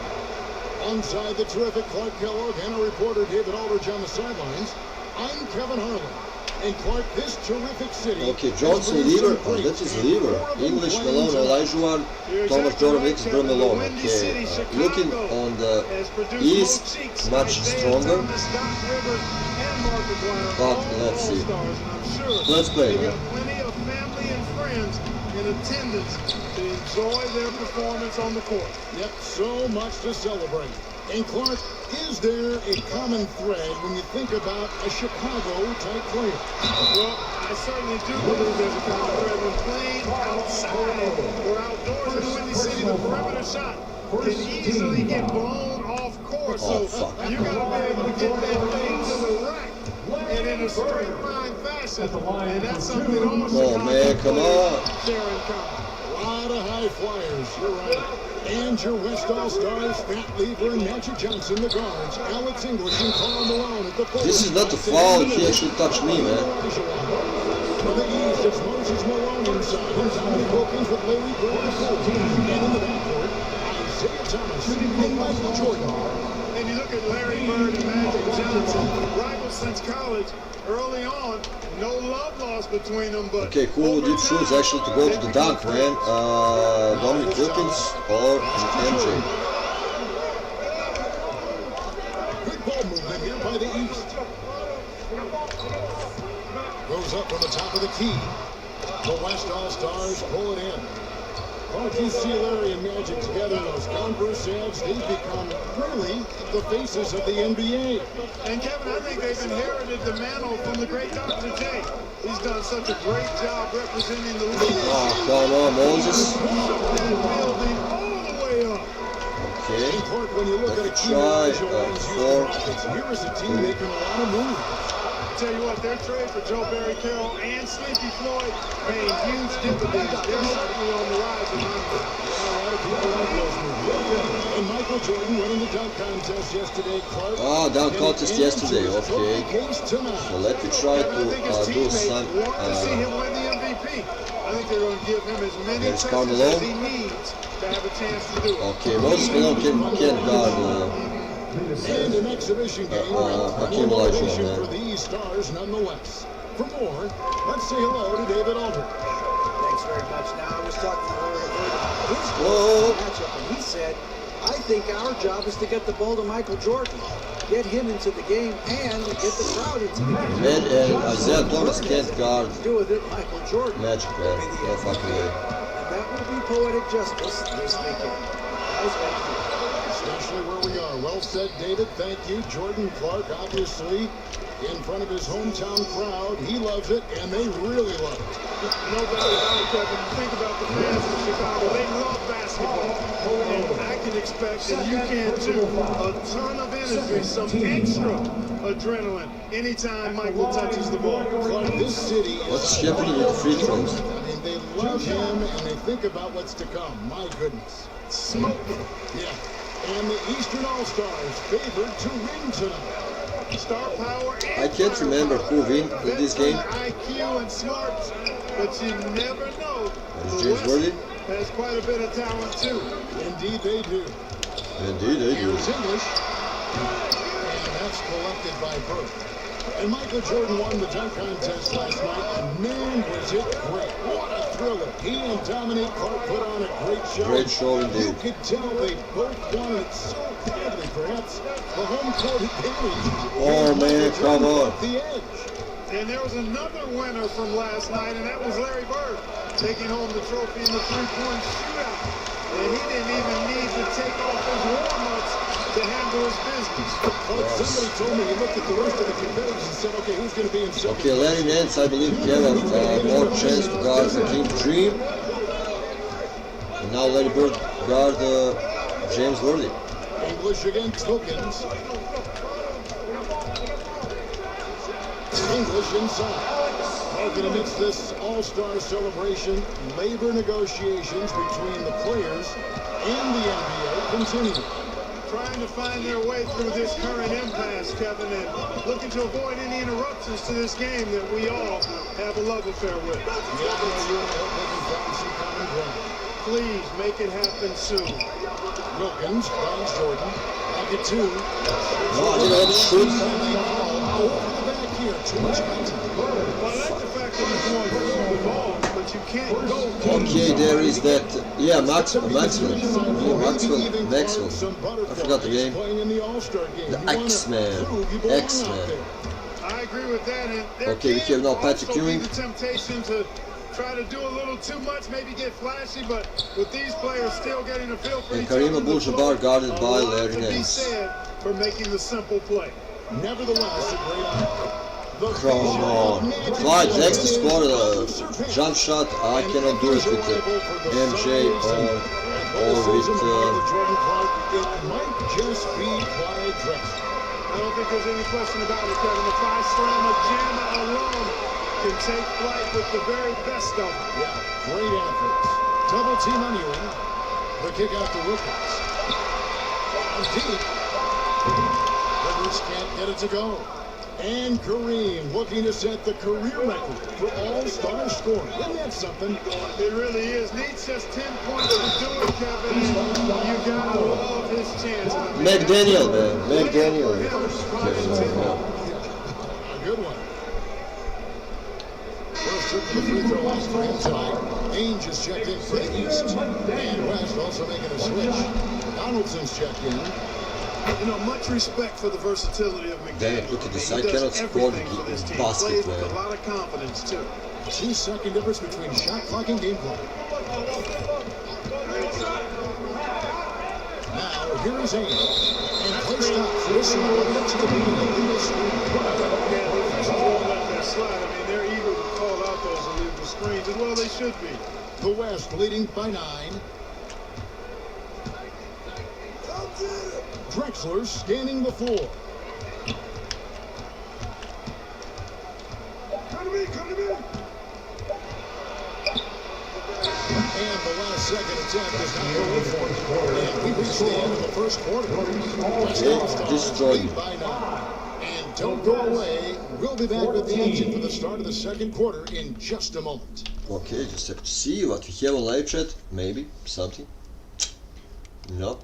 Alongside the terrific Clark Kellogg and our reporter David Aldridge on the sidelines, I'm Kevin Harlan. And Clark, this terrific city. Okay, Johnson, Lever, that is Lever. English, Malone, Olajuwon, Thomas Jordan, Mix, Bro Malone. Okay, looking on the East, much stronger. But let's see. Let's play, man. Plenty of family and friends in attendance to enjoy their performance on the court. Yep, so much to celebrate. And Clark, is there a common thread when you think about a Chicago-type player? Well, I certainly do believe there's a common thread when playing outside or outdoors in the Windy City. The perimeter shot can easily get blown off course, so you got to be able to get that thing to the rack and in a straight line fashion, and that's something all Chicago players share in common. A lot of high flyers, you're right. And your West All-Stars, Fat Lever and Magic Johnson, the guards, Alex English and Karl Malone at the forward. This is not a foul, he actually touched me, man. For the East, it's Moses Malone inside, and Tommy Wilkins with Larry Bird at 14. And in the backcourt, Isaiah Thomas and Michael Jordan. And you look at Larry Bird and Magic Johnson, rivals since college, early on, no love lost between them, but okay, who did choose actually to go to the dunk, man? Dominic Wilkins or MJ? Good ball movement here by the East. Goes up from the top of the key. The West All-Stars pull it in. Clark, you see Larry and Magic together in those Converse ads. They've become really the faces of the NBA. And Kevin, I think they've inherited the mantle from the great Dr. J. He's done such a great job representing the league. Oh, come on, Moses. Building all the way up. Okay, And Clark, when you look at a team try here is a team making a lot of moves. Tell you what, their trade for Joe Barry Carroll and Sleepy Floyd paying huge dividends. They're certainly on the rise in my mind. A lot of people like those moves. And Michael Jordan winning the dunk contest yesterday, Clark. Oh, dunk contest yesterday, okay. So let me try Kevin, I think his to do teammates some... want to see him win the MVP. I think they're going to give him as many There's touches Carmelo. as he needs to have a chance to do it. Okay, Moses Malone can't guard... And an exhibition game Hakeem Olajuwon, for these stars nonetheless. For more, let's say hello to David Aldridge. Thanks very much. Now, I was talking to Larry Bird about his Whoa. matchup, and he said, I think our job is to get the ball to Michael Jordan, get him into the game, and get the crowd into the game. Man, and Isaiah Thomas can't guard Do with it, Michael Jordan. Magic, man. No fucking way. And that will be poetic justice this weekend. Guys, thank you. Especially where we are. Well said, David. Thank you. Jordan Clark, obviously, in front of his hometown crowd. He loves it, and they really love it. No doubt about it, Kevin. Think about the fans in Chicago. They love basketball. And I can expect, and you can too, a ton of energy, some extra adrenaline anytime Michael touches the ball. Clark, this city is... What's happening with the free throws? I mean, they love him, and they think about what's to come. My goodness. Smoking. Yeah. And the Eastern All-Stars favored to win tonight. Star power and I can't remember who win in this game. IQ and smarts, but you never know. Is The James West Worthy? has quite a bit of talent too. Indeed they do. Indeed, they do. Here's English. And that's collected by Burke. And Michael Jordan won the dunk contest last night, and man, was it great. What a thriller. He and Dominic Clark put on a great show. Great show indeed. You could tell they both wanted it so badly, perhaps the home court advantage. Oh, man, come on. The edge. And there was another winner from last night, and that was Larry Bird, taking home the trophy in the three-point shootout. And he didn't even need to take off his warm-ups to handle his business. Somebody told me he looked at the rest of the competitors and said, okay, who's going to be in second? Okay, Larry Nance, I believe, have a more chance to guard Hakeem Dream. And now Larry Bird guard James Worthy. English against Wilkins. English inside. Welcome amidst this all-star celebration. Labor negotiations between the players and the NBA continue. Trying to find their way through this current impasse, Kevin, and looking to avoid any interruptions to this game that we all have a love affair with. Yeah, you and I hope they can find some common ground. Please make it happen soon. Wilkins finds Jordan. Back at two. Oh, I didn't have to shoot. Over the back here. too much contact. Well, I like the fact that he's going through the ball, but you can't go. Okay, there is that. Yeah, Maxwell. Yeah, Maxwell. I forgot the name. The X-Man. X-Man. I agree with that. And there Okay, we have now Patrick also be Ewing. the temptation to try to do a little too much, maybe get flashy, but with these players still getting a feel for And each other, Kareem Abdul-Jabbar guarded by Larry to be Nance. said for making the simple play. Nevertheless, a great eye. Come on. Clyde Drexler scored a jump shot. I cannot do it with MJ or with... Jordan Clark, it might just be Clyde Drexler. I don't think there's any question about it, Kevin. The five-slammer jammer alone can take flight with the very best of them. Yeah, great athletes. Double team on Ewing. The kick out to Wilkins. Deep. Rivers can't get it to go. And Kareem looking to set the career record for all-star scoring. Isn't that something? It really is. Needs just 10 points to do it, Kevin. You gotta love his chances. McDaniel, man. McDaniel. A good one. First trip to the free throw line for him tonight. Ainge is checked in for the East. And West also making a switch. Donaldson's checked in. You know, much respect for the versatility of McDaniel. Damn, look at this. I He cannot does score everything for this the team. basket, Plays with man. a lot of confidence, too. 2-second difference between shot clock and game clock. Now, here is Ainge. And play stops. This one will get to the beginning in this Yeah, the officials won't let that slide. I mean, they're eager to call out those illegal screens, and well, they should be. The West leading by 9. Drexler scanning the floor. Come to me. And the last second attempt does not go in for it. And we reach the end of the first quarter. West destroyed. lead by 9. And don't go away. We'll be back with the action for the start of the second quarter in just a moment. Okay, just have to see what we have on live chat. Maybe something. Nope.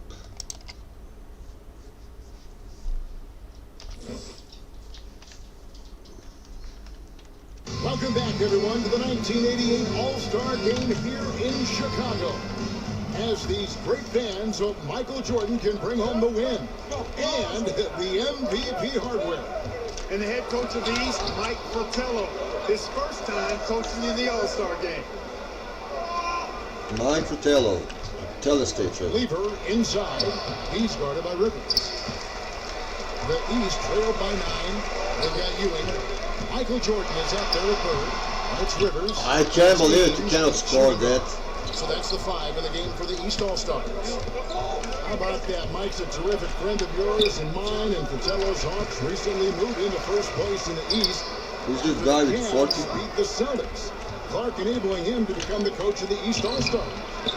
Welcome back, everyone, to the 1988 All-Star Game here in Chicago. As these great fans of Michael Jordan can bring home the win and the MVP hardware. And the head coach of the East, Mike Fratello, his first time coaching in the All-Star Game. Mike Fratello, telestation. Lever inside. He's guarded by Rivers. The East trailed by 9. They've got Ewing. Michael Jordan is out there at third. It's Rivers. I can't believe it. You cannot score that. So that's the 5 in the game for the East All-Stars. How about that? Mike's a terrific friend of yours and mine, and Fratello's Hawks recently moved into first place in the East. Who's this guy with 40? Beat the Cetics. Clark enabling him to become the coach of the East All-Stars.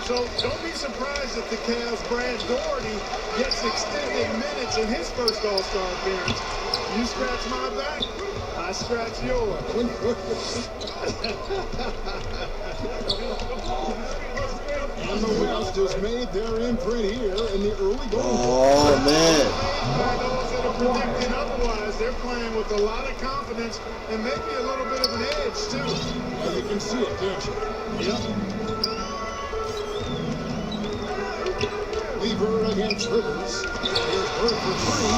So don't be surprised if the Cavs' Brad Doherty gets extended minutes in his first All-Star appearance. You scratch my back, I scratch yours. And the West has made their imprint here in the early going. Oh, man. By those that are predicting otherwise, they're playing with a lot of confidence and maybe a little bit of an edge, too. Well, you can see it, can't you? Yep. Lever against Rivers. Here's Bird for 3.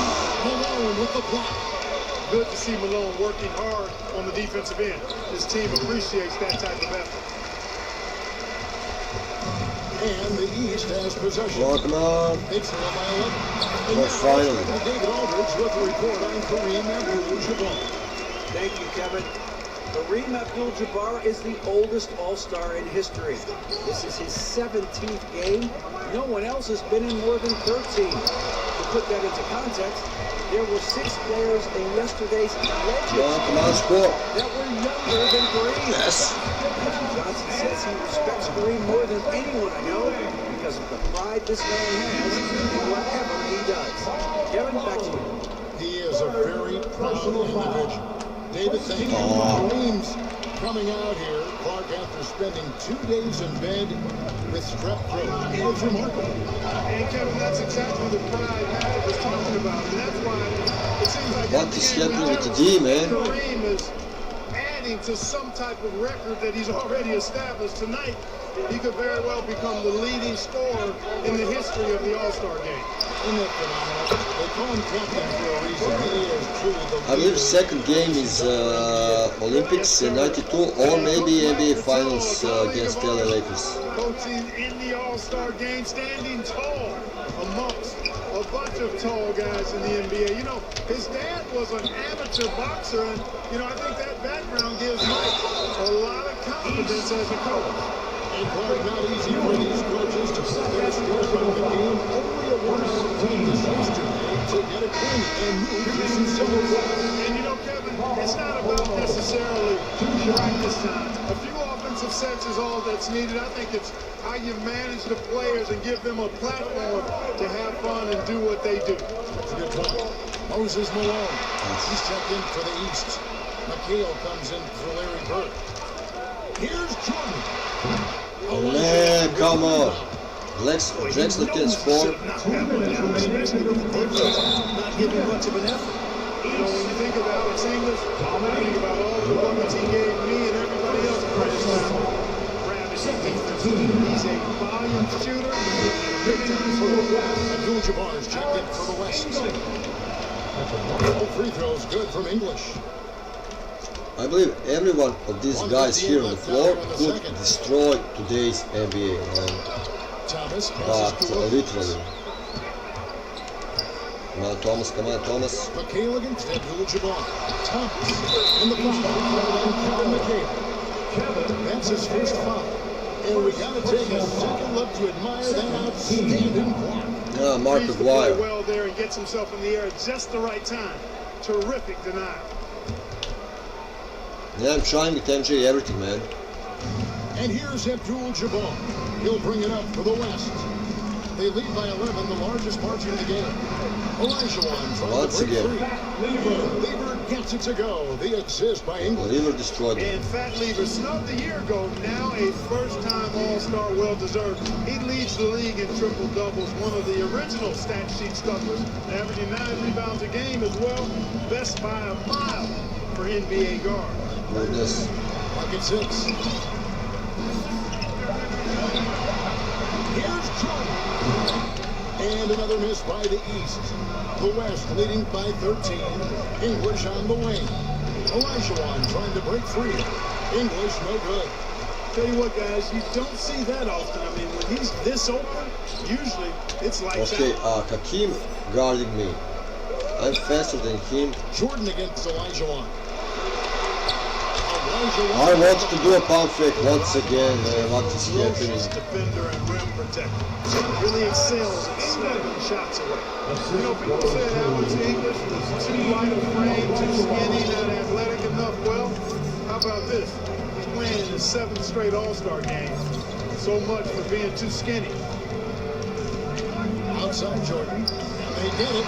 Malone with the block. Good to see Malone working hard on the defensive end. His team appreciates that type of effort. And the East has possession. Oh, come on. It's led by 11. And Oh, now, finally. David Aldridge with a report on Kareem Abdul-Jabbar. Thank you, Kevin. Kareem Abdul-Jabbar is the oldest All-Star in history. This is his 17th game. No one else has been in more than 13. To put that into context, there were 6 players in yesterday's Come on, score. that were younger than Kareem. Yes. Johnson says he respects Kareem more than anyone I know because of the pride this man has in whatever he does. Kevin, back to you. He is a very proud individual. David, thank you. Kareem's coming out here, Clark, after spending 2 days in bed with strep throat. It's remarkable. And Kevin, that's exactly the pride Matt was talking about, and that's why it seems like What is happening with the D, man? Kareem is adding to some type of record that he's already established tonight. He could very well become the leading scorer in the history of the All-Star game. Isn't that phenomenal? They call him captain for a reason. He is truly the I believe second game is Olympics in '92 or maybe NBA Finals against the LA Lakers. Coaching in the All-Star game, standing tall amongst a bunch of tall guys in the NBA. You know, his dad was an amateur boxer, and, you know, I think that background gives Mike a lot of confidence as a coach. And Clark, not easy for these coaches to put their stroke on the game. Only a one-team yesterday to get a win and move to some silverware. And you know, Kevin, it's not about necessarily practice time. A few offensive sets is all that's needed. I think it's how you manage the players and give them a platform to have fun and do what they do. That's a good point. Moses Malone, he's checked in for the East. McHale comes in for Larry Bird. Here's Jordan. Man, come on. Drexler can score. Not giving much of an effort. You know, when you think of Alex English, I think about all the buckets he gave me and everybody else precious time. He's a volume shooter. Big time scorer. Abdul-Jabbar is checked in for the West. All free throws good from English. I believe every one of these guys here on the floor could destroy today's NBA, Thomas but passes to literally. Come on, Thomas, come on, Thomas. McHale against Abdul-Jabbar. Thomas in the foul. Kevin McHale. That's his first foul. And we got to take a second look to admire that outstanding block. Yeah, Mark He's McGuire. well there and gets himself in the air at just the right time. Terrific denial. Yeah, I'm trying with MJ everything, man. And here's Abdul-Jabbar. He'll bring it up for the West. They lead by 11, the largest margin in the game. Olajuwon trying Once to break again. free. Lever gets it to go. The assist by England. Lever destroyed him. And Fat Lever snubbed a year ago, now a first-time All-Star, well-deserved. He leads the league in triple-doubles, one of the original stat sheet stuffers, averaging 9 rebounds a game as well. Best by a mile for NBA guard. Goodness. Pocket 6. Here's Jordan. And another miss by the East. The West leading by 13. English on the wing. Olajuwon trying to break free. English no good. Tell you what, guys, you don't see that often. I mean, when he's this open, usually it's lights Okay, out. Hakeem guarding me. I'm faster than him. Jordan against Olajuwon. I want to do a pump fake once again. What is Ferocious happening? defender and rim protector. Really excels at snapping shots away. You know, people say Alex English was too light of frame, too skinny, not athletic enough. Well, how about this? He's playing in his 7th straight All-Star game. So much for being too skinny. Outside Jordan. They get it.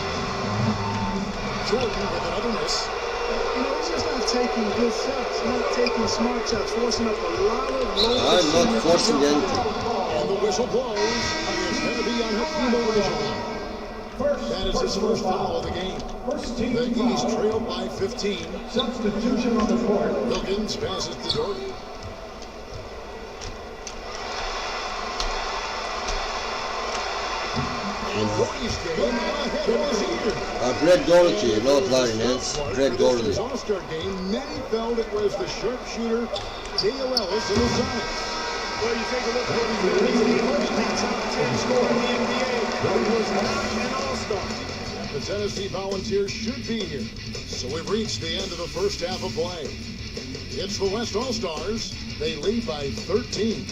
Jordan with another miss. You know, he's just not taking good shots, not taking smart shots, forcing up a lot of low. I'm not forcing anything. And the whistle blows. It's going to be on Hakeem Olajuwon. That is his first foul of the game. The East trailed by 15. Substitution on the court. Wilkins passes to Jordan. And Roy's game ahead of his ear. Greg Doherty, not Larry Nance. Greg Doherty. This All-Star game, many felt it was the sharpshooter Dale Ellis and the Sonics. Well, you take a look at what he's done. He's the only top 10 scorer in the NBA who was not an All-Star. The Tennessee Volunteers should be here. So we've reached the end of the first half of play. It's the West All-Stars. They lead by 13.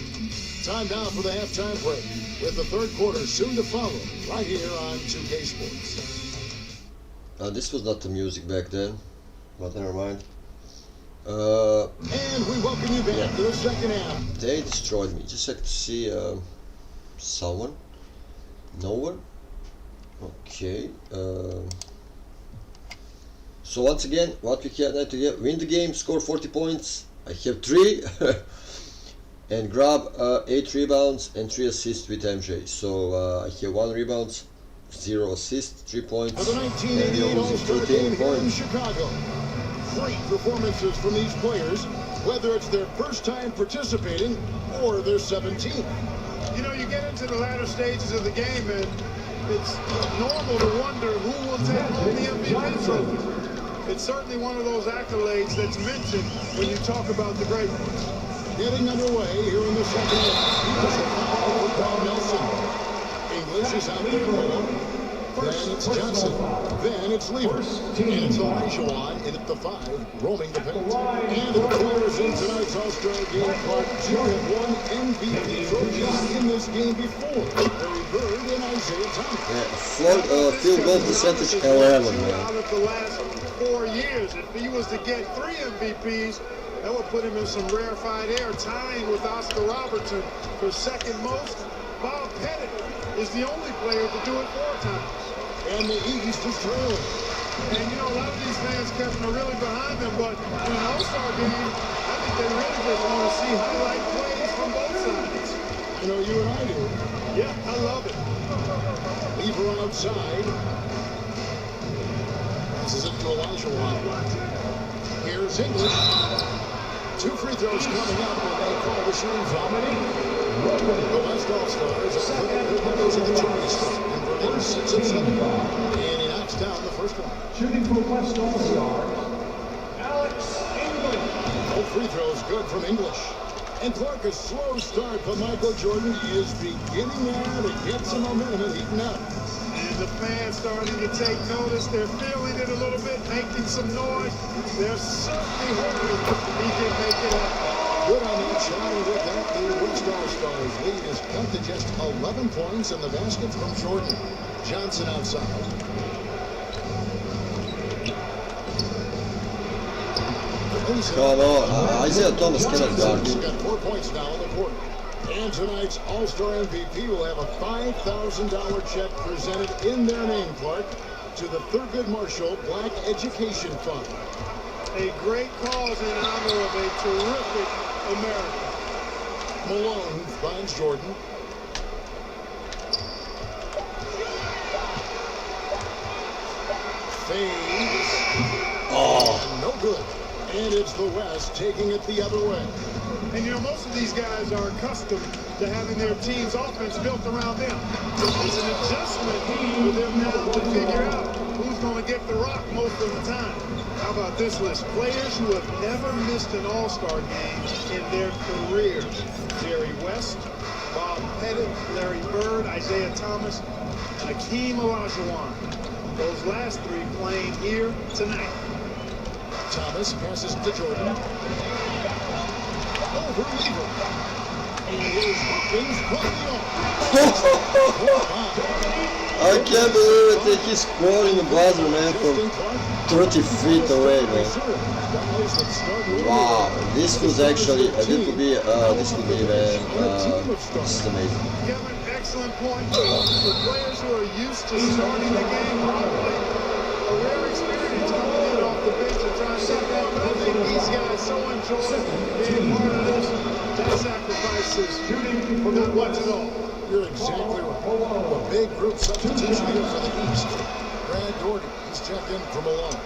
Time now for the halftime break, with the third quarter soon to follow, right here on 2K Sports. This was not the music back then, but never mind. And we welcome you back to the second half. They destroyed me. Just like to see someone. No one. Okay. So once again, what we had to get: win the game, score 40 points, I have 3 and grab 8 rebounds and 3 assists with MJ. So I have 1 rebounds, 0 assists, 3 points, For the and 1988 we are losing All-Star 13 Game here in points. Chicago. Great performances from these players, whether it's their first time participating or their 17th. You know, you get into the latter stages of the game, and it's normal to wonder who will take home the MVP trophy. It's certainly one of those accolades that's mentioned when you talk about the great ones. Getting underway here in the second half. Brown Nelson. English is out there alone. Then it's Johnson. Then it's Levers. And it's Olajuwon in at the 5, roaming the paint. And the players in tonight's All-Star game, Clark, 2 have won MVP trophies in this game before. Larry Bird and Isaiah Thomas. Field goal percentage 11, man. Out of the last 4 years, if he was to get 3 MVPs, that would put him in some rarefied air, tying with Oscar Robertson for second most. Bob Pettit is the only player to do it 4 times. And the East is trailing. And you know, a lot of these fans, Kevin, are really behind them, but in an All-Star game, I think they really just want to see highlight plays from both sides. I know you and I do. Yeah, I love it. Lever outside. Passes it to Olajuwon. Here's English. 2 free throws coming up, and they call the shooting foul. The West All-Stars are members of the charity spot. And Berlin sits at 7. And he knocks down the first one. Shooting for West All-Star, Alex English. No free throws good from English. And Clark, a slow start, but Michael Jordan is beginning now to get some momentum and heating up. And the fans starting to take notice. They're feeling it a little bit, making some noise. They're certainly hoping he can make it happen. Good on that shot, and with that, the West All-Stars lead is cut to just 11 points, and the basket from Jordan. Johnson outside. Come on, Isaiah Thomas cannot guard. He's got 4 points now in the quarter. And tonight's All-Star MVP will have a $5,000 check presented in their name, Clark, to the Thurgood Marshall Black Education Fund. A great cause in honor of a terrific American. Malone finds Jordan. Fades. Oh. No good. And it's the West taking it the other way. And you know, most of these guys are accustomed to having their team's offense built around them. It's an adjustment for them now to figure out who's going to get the rock most of the time. How about this list? Players who have never missed an All-Star game in their careers. Jerry West, Bob Pettit, Larry Bird, Isaiah Thomas, and Hakeem Olajuwon. Those last 3 playing here tonight. Thomas passes to Jordan. Over Lever. And here's Hopkins from the arm. I can't believe it. He's scoring the buzzer, man, from 30 feet away, man. Wow, this was actually, this could be, man, this is amazing. Kevin, excellent point. For players who are used to starting the game properly, a rare experience coming in off the bench and trying to get that. But I think these guys so enjoy being part of this. That sacrifices for not much at all. You're exactly right. A big group substitution here for the East. Brad Doherty is checked in for Malone.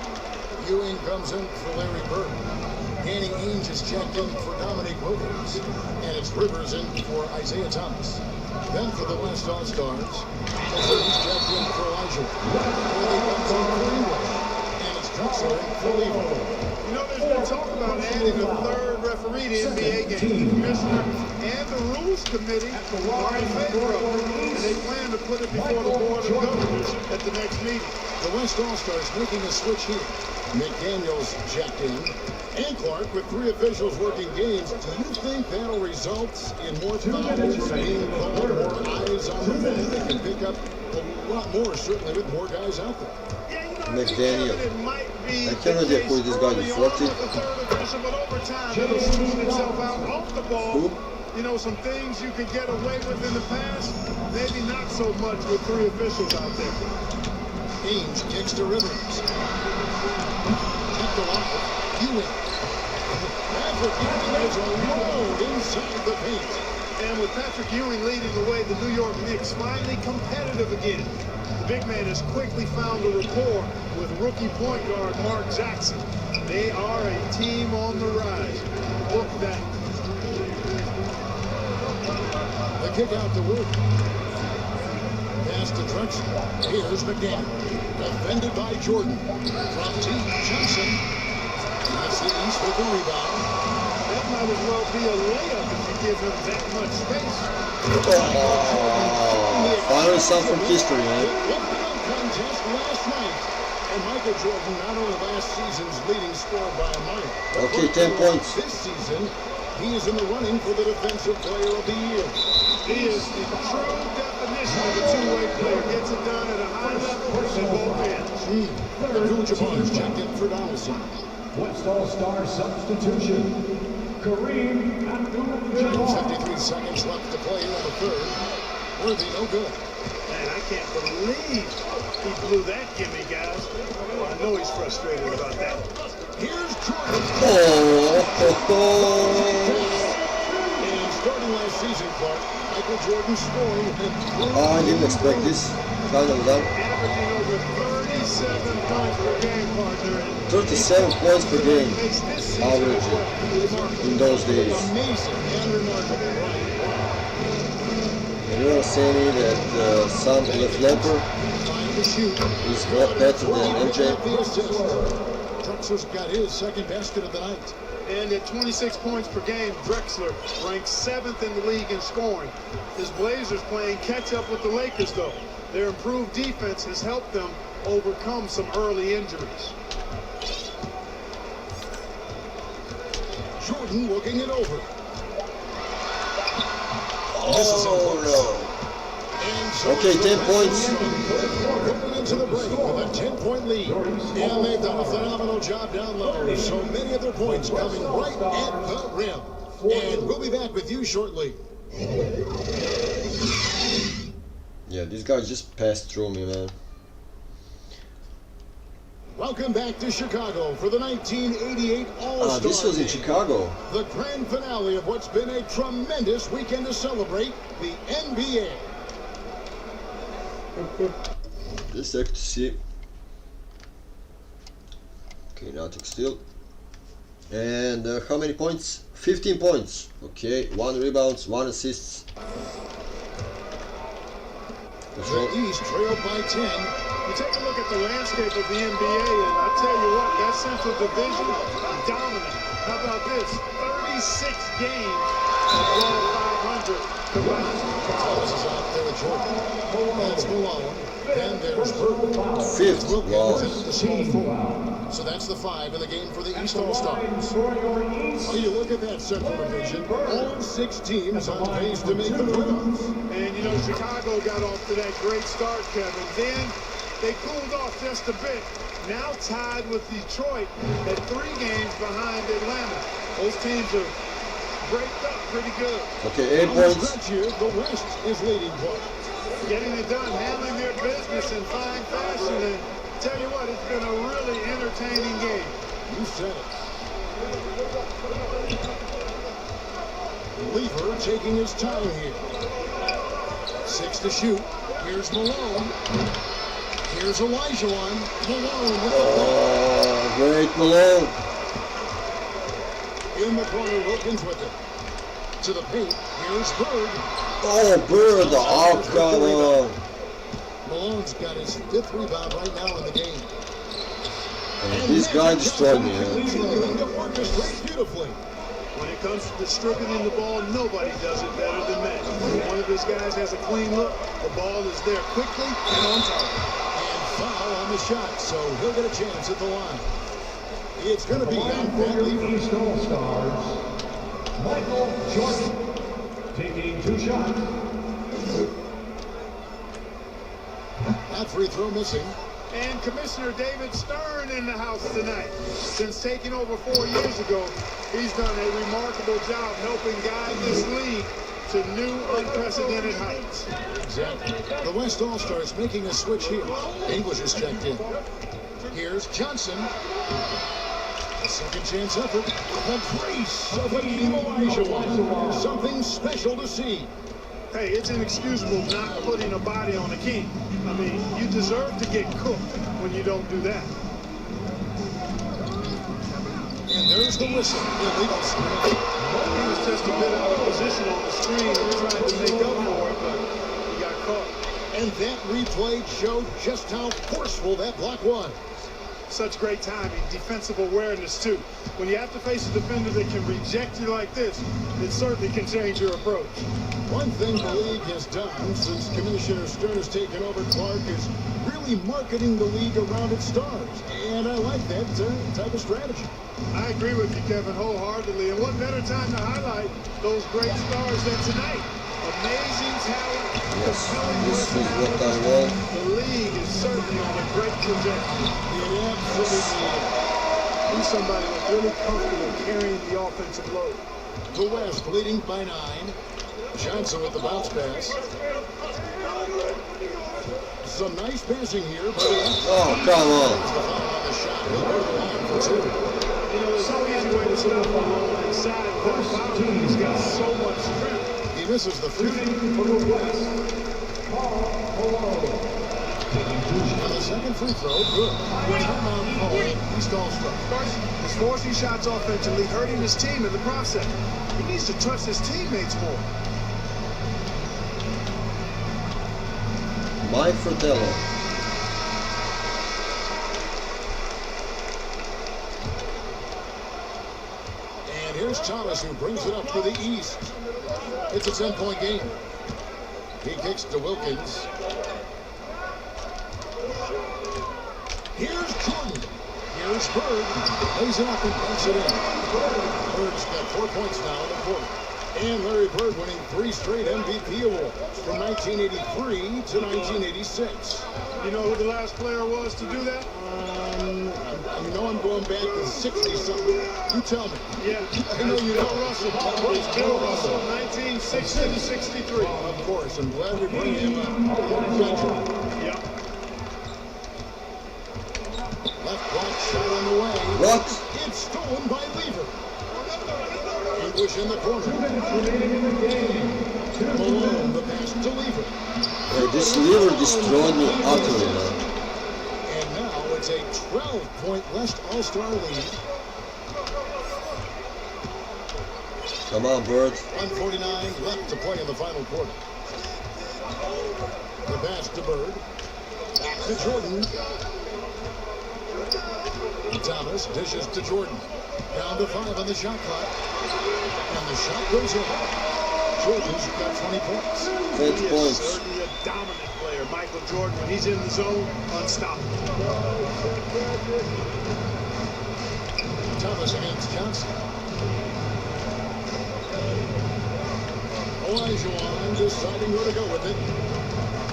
Ewing comes in for Larry Bird. Danny Ainge is checked in for Dominique Wilkins. And it's Rivers in for Isaiah Thomas. Then for the West All-Stars, he's checked in for Elijah. He comes in for English. And it's Drexler in for Lever. You know, there's been talk about adding a 3rd referee to NBA games. The commissioner and the rules committee are in favor of it, and they plan to put it before the board of governors at the next meeting. The West All-Stars making a switch here. McDaniels checked in. And Clark, with 3 officials working games, do you think that'll result in more fouls being called, more eyes on the ball? They can pick up a lot more, certainly with more guys out there. Yeah, you know, McDaniel. it might be I can't really put this guy in 40. But over time, it'll smooth itself out off the ball. Who? You know, some things you could get away with in the past, maybe not so much with 3 officials out there. Ainge kicks to Rivers. Kept alive. Ewing. Patrick Ewing is alone inside the paint. And with Patrick Ewing leading the way, the New York Knicks finally competitive again. The big man has quickly found a rapport with rookie point guard Mark Jackson. They are a team on the rise. Look at that. The kick out to Wood. Pass to Drexler. Here's McDaniel. Defended by Jordan. From deep, Johnson. That's the East with the rebound. That might as well be a layup if you give him that much space. Finally some from history, man. Contest last night. And Michael Jordan, not only last season's leading scorer by a mile. Okay, 10 points. This season, he is in the running for the Defensive Player of the Year. He is the true definition of a two-way player. Gets it done at a high level in both ends. Abdul-Jabbar's checked in for Donaldson. West All-Star substitution. Kareem Abdul-Jabbar. 53 seconds left to play in the third. Worthy, no good. Man, I can't believe he blew that gimme, guys. Well, I know he's frustrated about that. Here's Jordan. And starting last season, Clark, Michael Jordan scoring. I didn't expect this. Kind of done. Averaging over 37 points per game, partner. 37 points per game, Makes this season average in those days. Amazing and remarkable, right? And you want to say me that Sam LeFleur Trying to shoot. is not better than MJ? The assist. Drexler's got his second basket of the night. And at 26 points per game, Drexler ranks 7th in the league in scoring. His Blazers playing catch-up with the Lakers, though. Their improved defense has helped them overcome some early injuries. Jordan looking it over. Oh, no. Okay, 10 points. Going into the break with a 10-point lead. And they've done a phenomenal job down low. So many of their points coming right at the rim. And we'll be back with you shortly. Yeah, this guy just passed through me, man. Welcome back to Chicago for the 1988 All-Star This was in Game. Chicago. The grand finale of what's been a tremendous weekend to celebrate the NBA. This is to see. Okay, nothing still. And how many points? 15 points. Okay, 1 rebounds, 1 assists. The East trailed by 10. You take a look at the landscape of the NBA, and I tell you what, that Central Division, dominant. How about this? 36 games above 500 combined. This is out there with Jordan. That's Malone. Then there's Burton. Fifth. Wow. The small four. So that's the 5 in the game for the East All-Stars. Oh, you look at that Central Division. All 6 teams on pace to make the playoffs. And, you know, Chicago got off to that great start, Kevin. Then they cooled off just a bit. Now tied with Detroit at 3 games behind Atlanta. Those teams are breaked up pretty good. Okay, 8 On the points. stretch here, the West is leading Clark. Getting it done, handling their business in fine fashion. And tell you what, it's been a really entertaining game. You said it. Lever taking his time here. 6 to shoot. Here's Malone. Here's Elijah one. Malone with the Oh, great Malone. in the corner. Wilkins with it. To the paint. Here's Bird. Oh, Bird. Oh, come on. Malone's got his 5th rebound right now in the game. And this guy destroyed me, man. Continuing to orchestrate beautifully. When it comes to distributing the ball, nobody does it better than Matt. When one of his guys has a clean look, the ball is there quickly and on target. And foul on the shot, so he'll get a chance at the line. It's going to be on that lever. East All-Stars, Michael Jordan, taking 2 shots. That free throw missing. And Commissioner David Stern in the house tonight. Since taking over 4 years ago, he's done a remarkable job helping guide this league to new unprecedented heights. Exactly. The West All-Stars making a switch here. English is checked in. Here's Johnson. Second chance effort. The brace of Hakeem Olajuwon. Something special to see. Hey, it's inexcusable not putting a body on a king. I mean, you deserve to get cooked when you don't do that. And there's the whistle. Illegal screen. He was just a bit out of position on the screen. We're trying to make up for it, but he got caught. And that replay showed just how forceful that block was. Such great timing, defensive awareness too. When you have to face a defender that can reject you like this, it certainly can change your approach. One thing the league has done since Commissioner Stern has taken over, Clark, is really marketing the league around its stars. And I like that type of strategy. I agree with you, Kevin, wholeheartedly. And what better time to highlight those great stars than tonight? Amazing talent. Yes, this is what I want. The league is certainly on a great trajectory. It absolutely is. He's somebody that's really comfortable carrying the offensive load. The West leading by 9. Johnson with the bounce pass. Some nice passing here. Oh, come on. The shot. He'll go to the line for 2. You know, it's so easy way to set up on that side, but he's got so much strength. He misses the free throw. For the West, And the second free throw, good. Timeout call. He stalls strike. He's forcing shots offensively, hurting his team in the process. He needs to trust his teammates more. Mike Fratello. And here's Thomas, who brings it up for the East. It's a 10-point game. He kicks to Wilkins. Here's Jordan. Here's Bird. Lays it up and banks it in. Bird's got 4 points now in the quarter. And Larry Bird winning 3 straight MVP awards from 1983 to 1986. You know who the last player was to do that? I know I'm going back to 60-something. You tell me. Yeah, I know you Bill know. Russell. It's Bill Russell, 1960 to 63. Of course, I'm glad we bring him up. Yeah. Left block shot on the way. What? It's stolen by Lever. English in the corner. 2 minutes remaining in the game. Malone, the pass to Lever. Hey, this liver destroyed me utterly, man. And now it's a 12-point West All-Star lead. Come on, Bird. 1:49 left to play in the final quarter. The pass to Bird. Back to Jordan. Thomas dishes to Jordan. Down to 5 on the shot clock. And the shot goes in. Jordan's got 20 points. 8 He is points. certainly a dominant player. Michael Jordan, when he's in the zone, unstoppable. Thomas against Johnson. Olajuwon deciding where to go with it.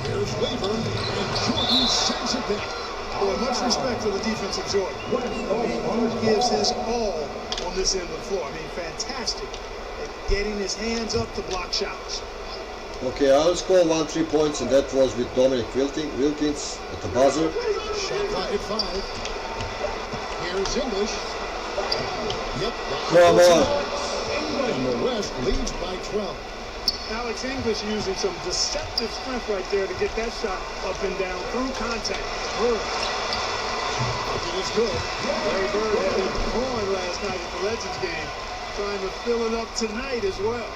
Here's Lever, and Jordan sends it back. Boy, much respect for the defensive Jordan. He gives his all on this end of the floor. I mean, fantastic at getting his hands up to block shots. Okay, I'll score 1 3 points, and that was with Dominic Wilkins at the buzzer. Shot clock at 5. Here's English. Yep. Come on. And the West leads by 12. Alex English using some deceptive strength right there to get that shot up and down through contact. Bird. It is good. Larry Bird had it going last night at the Legends game, trying to fill it up tonight as well.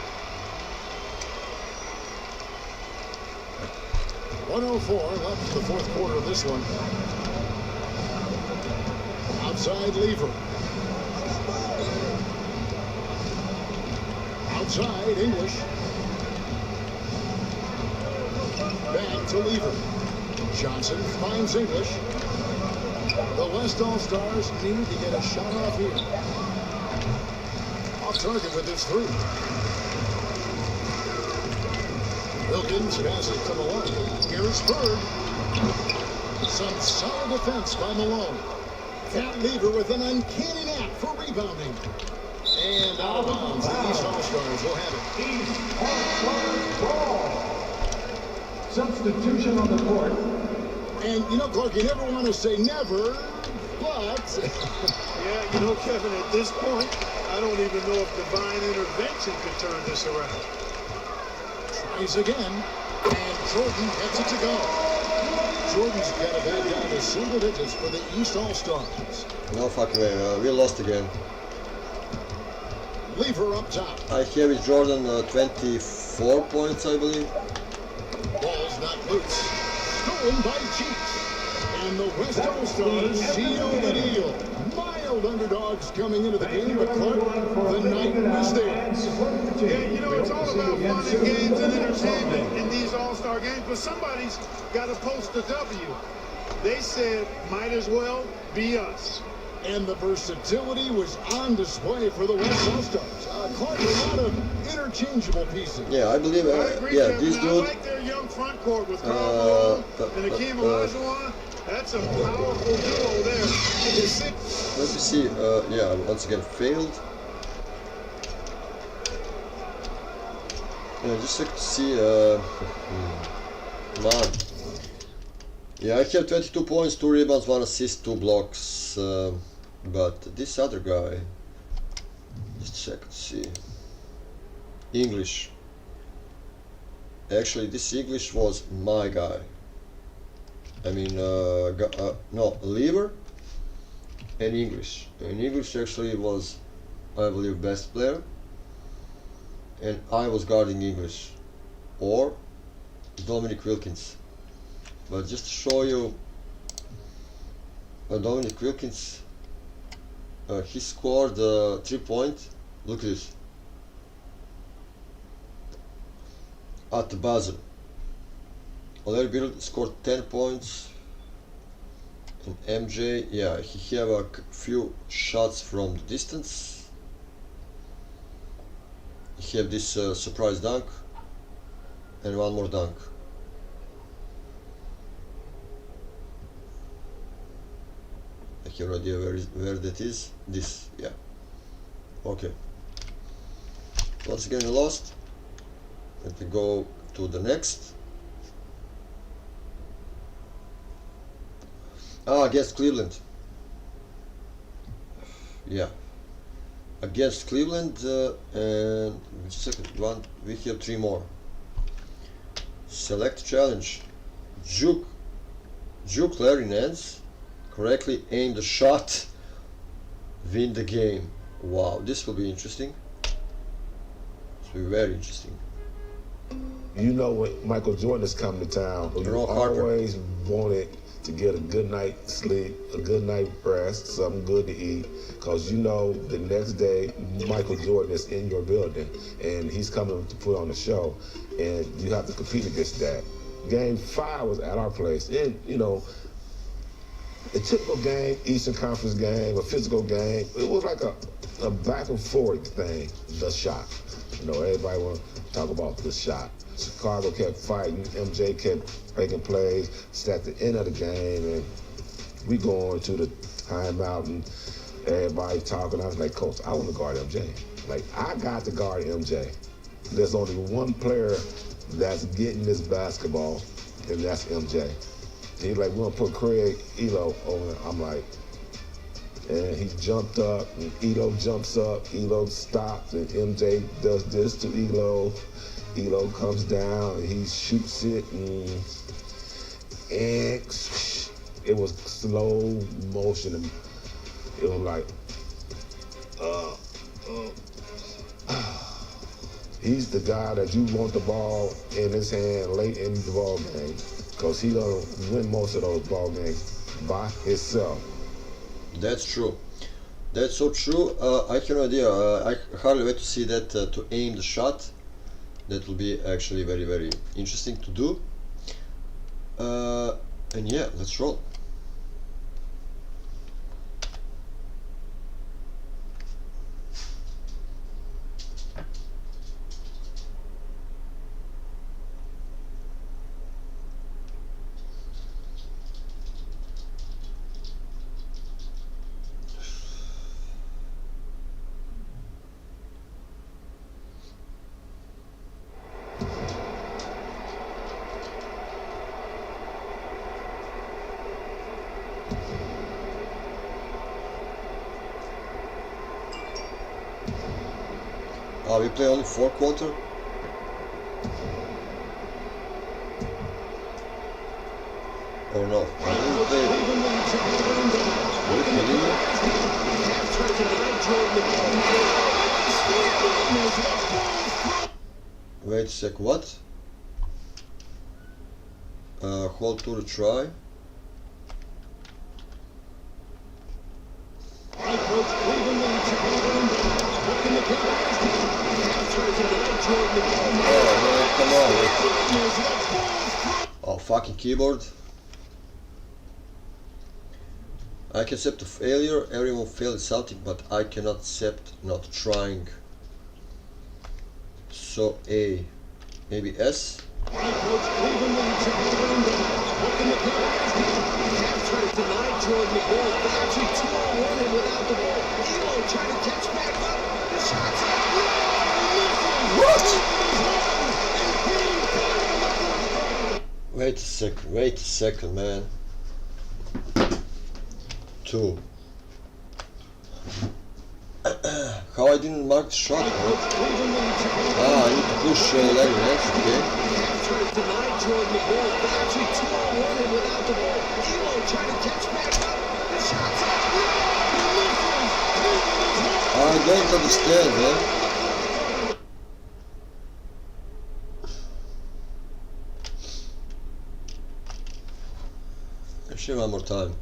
104 left in the fourth quarter of this one. Outside Lever. Outside English. Back to Lever. Johnson finds English. The West All-Stars need to get a shot off here. Off target with his 3. Wilkins passes to Malone. Here's Bird. Some solid defense by Malone. Cat Lever with an uncanny knack for rebounding. And out of bounds, the East All-Stars will have it. East All-Stars ball. Substitution on the court. And, you know, Clark, you never want to say never, but Yeah, you know, Kevin, at this point, I don't even know if divine intervention could turn this around. tries again, and Jordan gets it to go. Jordan's got it back down to single digits for the East All-Stars. No fucking way, we lost again. Lever up top. I have with Jordan 24 points, I believe. Ball's not loose. Stolen by Chiefs. And the West All-Stars seal the deal. Mild underdogs coming into the game, but Clark, the night was theirs. Yeah, you know, it's all about fun and games and entertainment in these All-Star games, but somebody's got to post a W. They said, might as well be us. And the versatility was on display for the West All-Stars. Clark, a lot of interchangeable pieces. Yeah, I believe, I agree, yeah, Kevin. this I dude, like their young front court with Karl Malone and Akeem Olajuwon. That's a powerful duo there. let me see, yeah, once again failed. Yeah, just like to see, come on. Yeah, I have 22 points, 2 rebounds, 1 assist, 2 blocks, but this other guy, just check to see. English. Actually, this English was my guy. I mean, no, Lever and English. And English actually was, I believe, best player. And I was guarding English. Or Dominic Wilkins. But just to show you, Dominic Wilkins, he scored 3 points. Look at this. At the buzzer. Larry Bird scored 10 points. And MJ, yeah, he have a few shots from the distance. He have this surprise dunk. And one more dunk. I have no idea where that is. This, yeah. Okay. Once again we lost. Let me go to the next. Against Cleveland. Yeah. Against Cleveland, and just a second, we have 3 more. Select challenge. Juke Larry Nance. Correctly aim the shot. Win the game. Wow, this will be interesting. This will be very interesting. You know, when Michael Jordan is coming to town, you always wanted to get a good night's sleep, a good night rest, something good to eat, because you know the next day Michael Jordan is in your building and he's coming to put on a show, and you have to compete against that. Game 5 was at our place, and you know, a typical game, Eastern Conference game, a physical game. It was like a back and forth thing, the shot. You know, everybody want to talk about the shot. Chicago kept fighting, MJ kept making plays. It's at the end of the game, and we going to the timeout, and everybody talking. I was like, Coach, I want to guard MJ. Like, I got to guard MJ. There's only one player that's getting this basketball, and that's MJ. He's like, we're going to put Craig Elo on it. I'm like, and he jumped up, and Elo jumps up. Elo stops, and MJ does this to Elo. Elo comes down, and he shoots it, and it was slow motion. And it was like, he's the guy that you want the ball in his hand late in the ball game, because he gonna win most of those ball games by himself. That's true. That's so true. I have no idea. I hardly wait to see that, to aim the shot. That will be actually very, very interesting to do. And yeah, let's roll. We play only 4 quarter. Or no? I didn't play. Are you kidding me? Wait a sec, what? Hold to try. Oh, fucking keyboard. I can accept a failure. Everyone failed something, but I cannot accept not trying. So A, maybe S. Wait a second, man. 2. How I didn't mark the shot, man? I need to push Larry Nance, okay? I don't understand, man. Actually, one more time.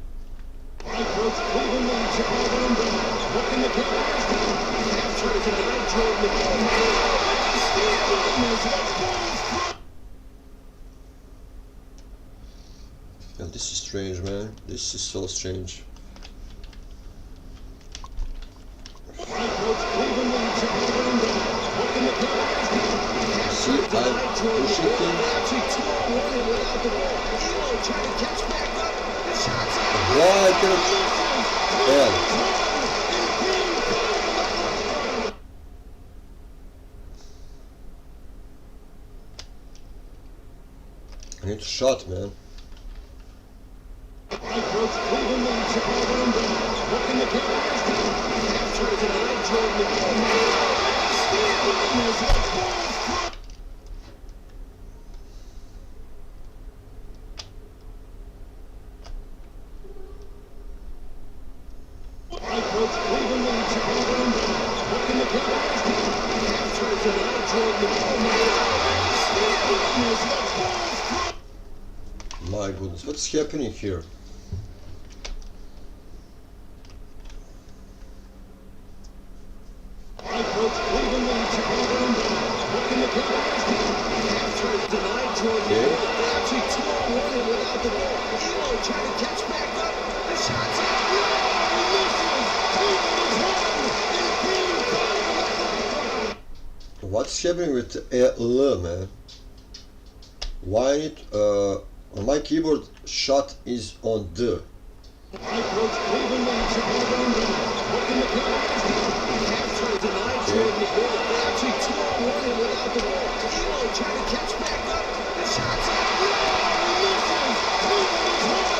Yeah, this is strange, man. This is so strange. See, I'm pushing him. Why I cannot? I need to shot, man. My goodness, what's happening here? What's happening with L, man? Why I need on my keyboard shot is on D.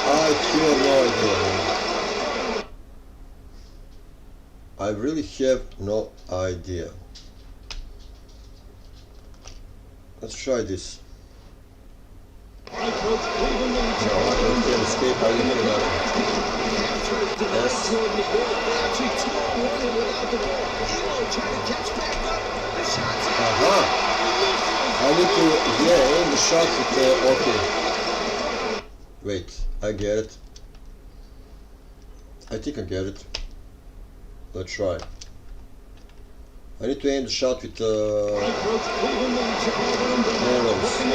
I have no idea. I really have no idea. Let's try this. No, I don't have escape, I don't have nothing. Yes. I need to, aim the shot with, okay. Wait, I get it. I think I get it. Let's try. I need to aim the shot with arrows.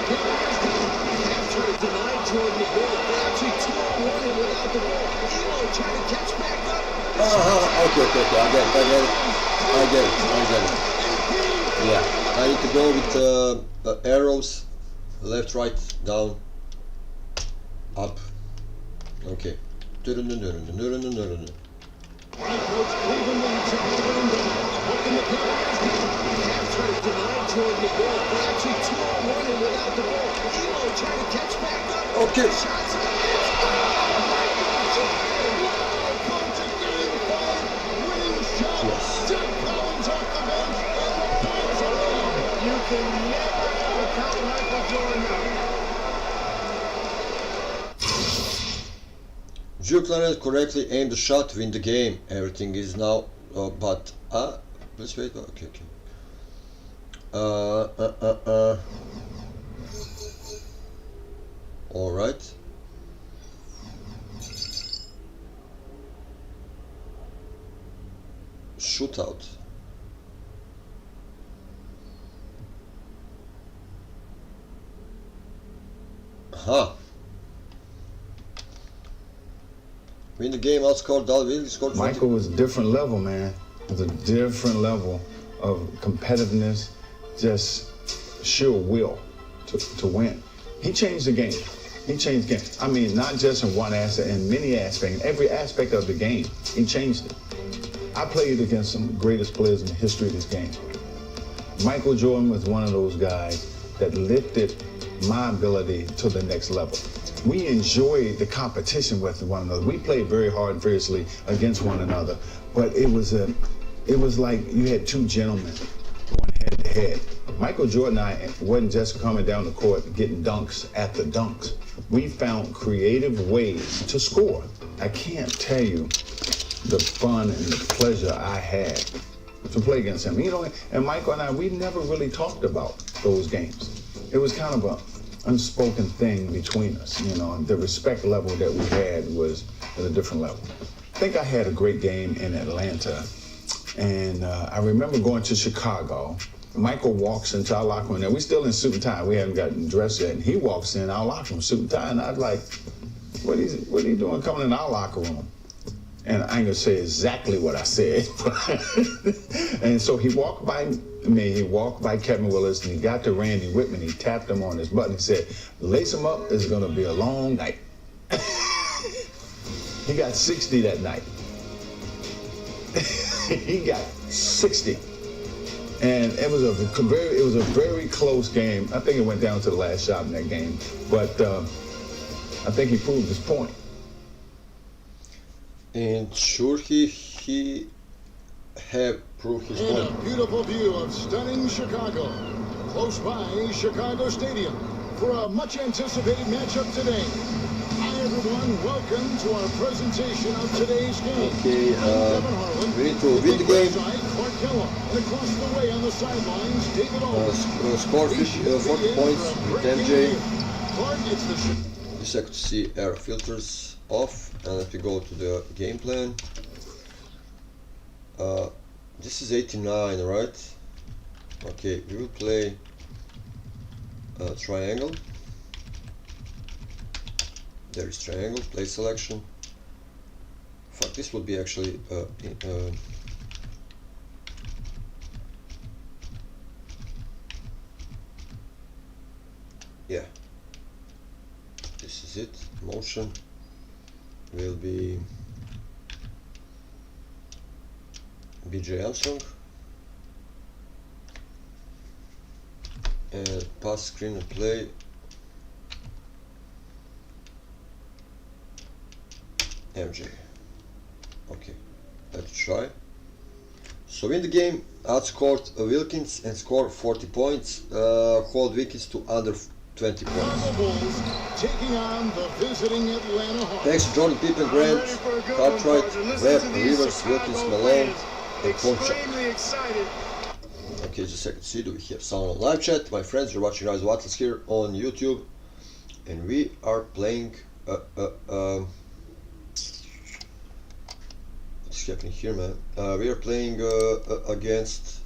Okay, I get it. Yeah, I need to go with arrows, left, right, down, up. Okay. Okay. Yes. Did you correctly aim the shot, win the game? Everything is now, but let's wait. Okay. All right. Shootout. Aha. Win the game, outscored Dalville, scored 40. Michael was a different level, man. It was a different level of competitiveness, just sheer will to win. He changed the game. He changed the game. I mean, not just in one aspect, in many aspects, in every aspect of the game, he changed it. I played against some of the greatest players in the history of this game. Michael Jordan was one of those guys that lifted my ability to the next level. We enjoyed the competition with one another. We played very hard and fiercely against one another, but it was like you had two gentlemen going head to head. Michael Jordan and I wasn't just coming down the court getting dunks at the dunks. We found creative ways to score. I can't tell you the fun and the pleasure I had to play against him. You know, and Michael and I, we never really talked about those games. It was kind of a unspoken thing between us, you know, and the respect level that we had was at a different level. I think I had a great game in Atlanta, and I remember going to Chicago. Michael walks into our locker room, and we're still in suit and tie. We haven't gotten dressed yet, and he walks in our locker room, suit and tie, and I was like, what are you doing coming in our locker room? And I ain't gonna say exactly what I said. And so he walked by me, he walked by Kevin Willis, and he got to Randy Whitman, he tapped him on his butt and he said, lace him up, it's gonna be a long night. He got 60 that night. He got 60. And it was a very close game. I think it went down to the last shot in that game, but I think he proved his point. And sure, he have proved his And point. a beautiful view of stunning Chicago, close by Chicago Stadium, for a much anticipated matchup today. Hi everyone, welcome to our presentation of today's game. Okay, Kevin Harlan, we need to win the game. Clark Keller, and across the way on the sidelines, David Owens. Score 40 points with MJ. Clark, it's the This I could see air filters off, and let me go to the game plan. This is 89, right? Okay, we will play triangle. There is triangle, play selection. Fuck, this would be actually yeah, this is it. Motion will be BJ Armstrong, and pass, screen and play MJ. Okay, let's try. So in the game, outscored Wilkins and scored 40 points. Hold Wilkins to under 20 points. Bulls taking on the visiting Atlanta Hawks. Thanks to Jordan, Pippen, Grant, Cartwright, Webb, Rivers, Wilkins, Malone, and Ponchak. Okay, just a second. See, do we have sound on live chat? My friends, you're watching Rise of Atlas here on YouTube, and we are playing. What's happening here, man? We are playing against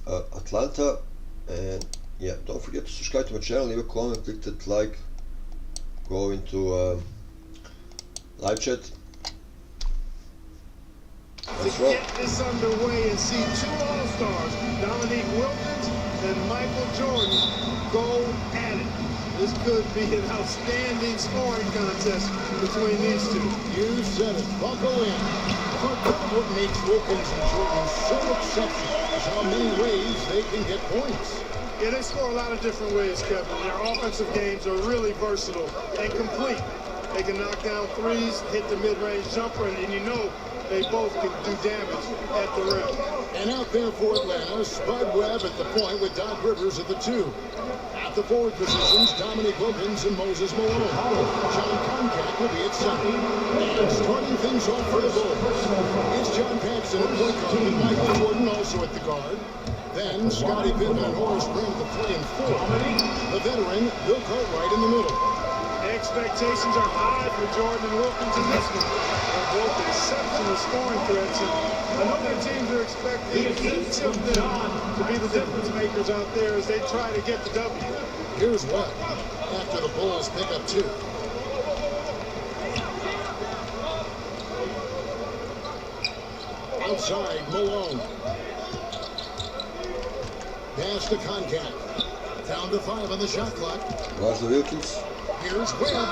Atlanta, and yeah, don't forget to subscribe to my channel, leave a comment, click that like, go into live chat. To get this underway and see two All-Stars, Dominique Wilkins and Michael Jordan, go at it. This could be an outstanding scoring contest between these two. You said it. Buckle in. What makes Wilkins and Jordan so exceptional is how many ways they can get points. Yeah, they score a lot of different ways, Kevin. Their offensive games are really versatile and complete. They can knock down threes, hit the mid-range jumper, and you know they both can do damage at the rim. And out there for Atlanta, Spud Webb at the point with Doc Rivers at the 2. At the forward positions, Dominique Wilkins and Moses Malone. John Concat will be at center. And starting things off for the Bulls, it's John Paxson at point guard with Michael Jordan also at the guard. Then Scottie Pippen and Horace Grant at the 3 and 4. The veteran, Bill Cartwright in the middle. Expectations are high for Jordan and Wilkins in this one. They're both exceptional scoring threats, and I know their teams are expecting each of them to be the difference makers out there as they try to get the W. Here's Webb after the Bulls pick up 2. Outside, Malone. Pass to Concat. Down to 5 on the shot clock. Where's the Wilkins? Here's Webb.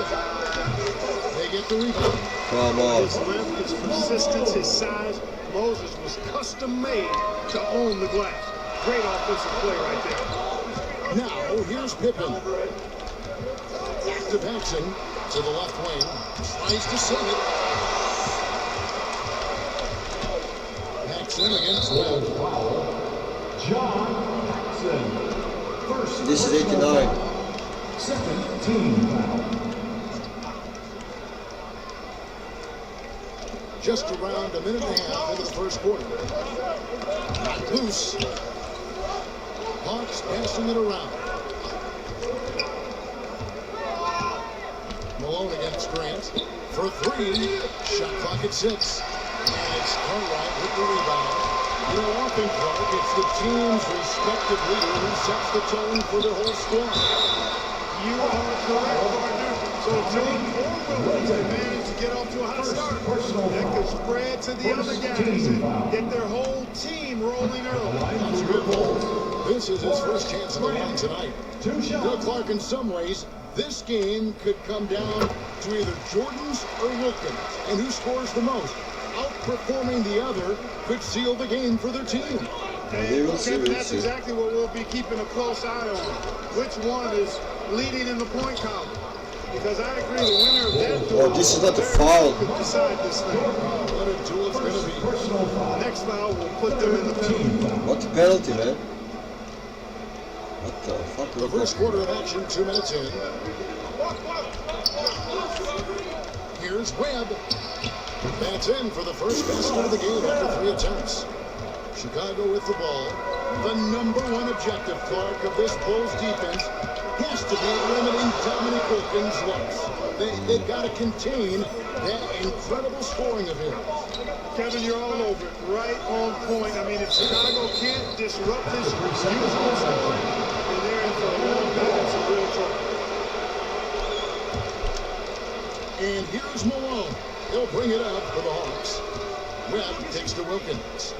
They get the rebound. Come on. His length, his persistence, his size. Moses was custom made to own the glass. Great offensive play right there. Now, here's Pippen. Back to Paxson. To the left wing. Tries to send it. Paxson against Webb. John Paxson. First. This is 89. Second team foul. Just around a minute and a half into the first quarter. Not loose. Hawks passing it around. Malone against Grant for 3. Shot clock at 6. And it's Cartwright with the rebound. You know, often, Clark, it's the team's respective leader who sets the tone for the whole squad. You are correct, partner. So Jordan or Wilkins can manage to get off to a hot start. That could spread to the other guys and get their whole team rolling early. That's a good ball. This is his first chance of the line tonight. Now, Clark, in some ways, this game could come down to either Jordan's or Wilkins. And who scores the most? Outperforming the other could seal the game for their team. And Kevin, that's exactly what we'll be keeping a close eye on. Which one is leading in the point column? Because I agree, the winner of that duel, this is not a foul. could decide this thing. What a duel it's going to be. The next foul will put them in the penalty. What a penalty, man. What the fuck? The first quarter of action, 2 minutes in. Here's Webb. That's in for the first basket of the game after 3 attempts. Chicago with the ball. The #1 objective, Clark, of this Bulls defense has to be limiting Dominique Wilkins' looks. They've got to contain that incredible scoring of his. Kevin, you're all over it. Right on point. I mean, if Chicago can't disrupt his usual scoring, then they're in for a long night and some real trouble. And here's Malone. He'll bring it up for the Hawks. Webb takes to Wilkins.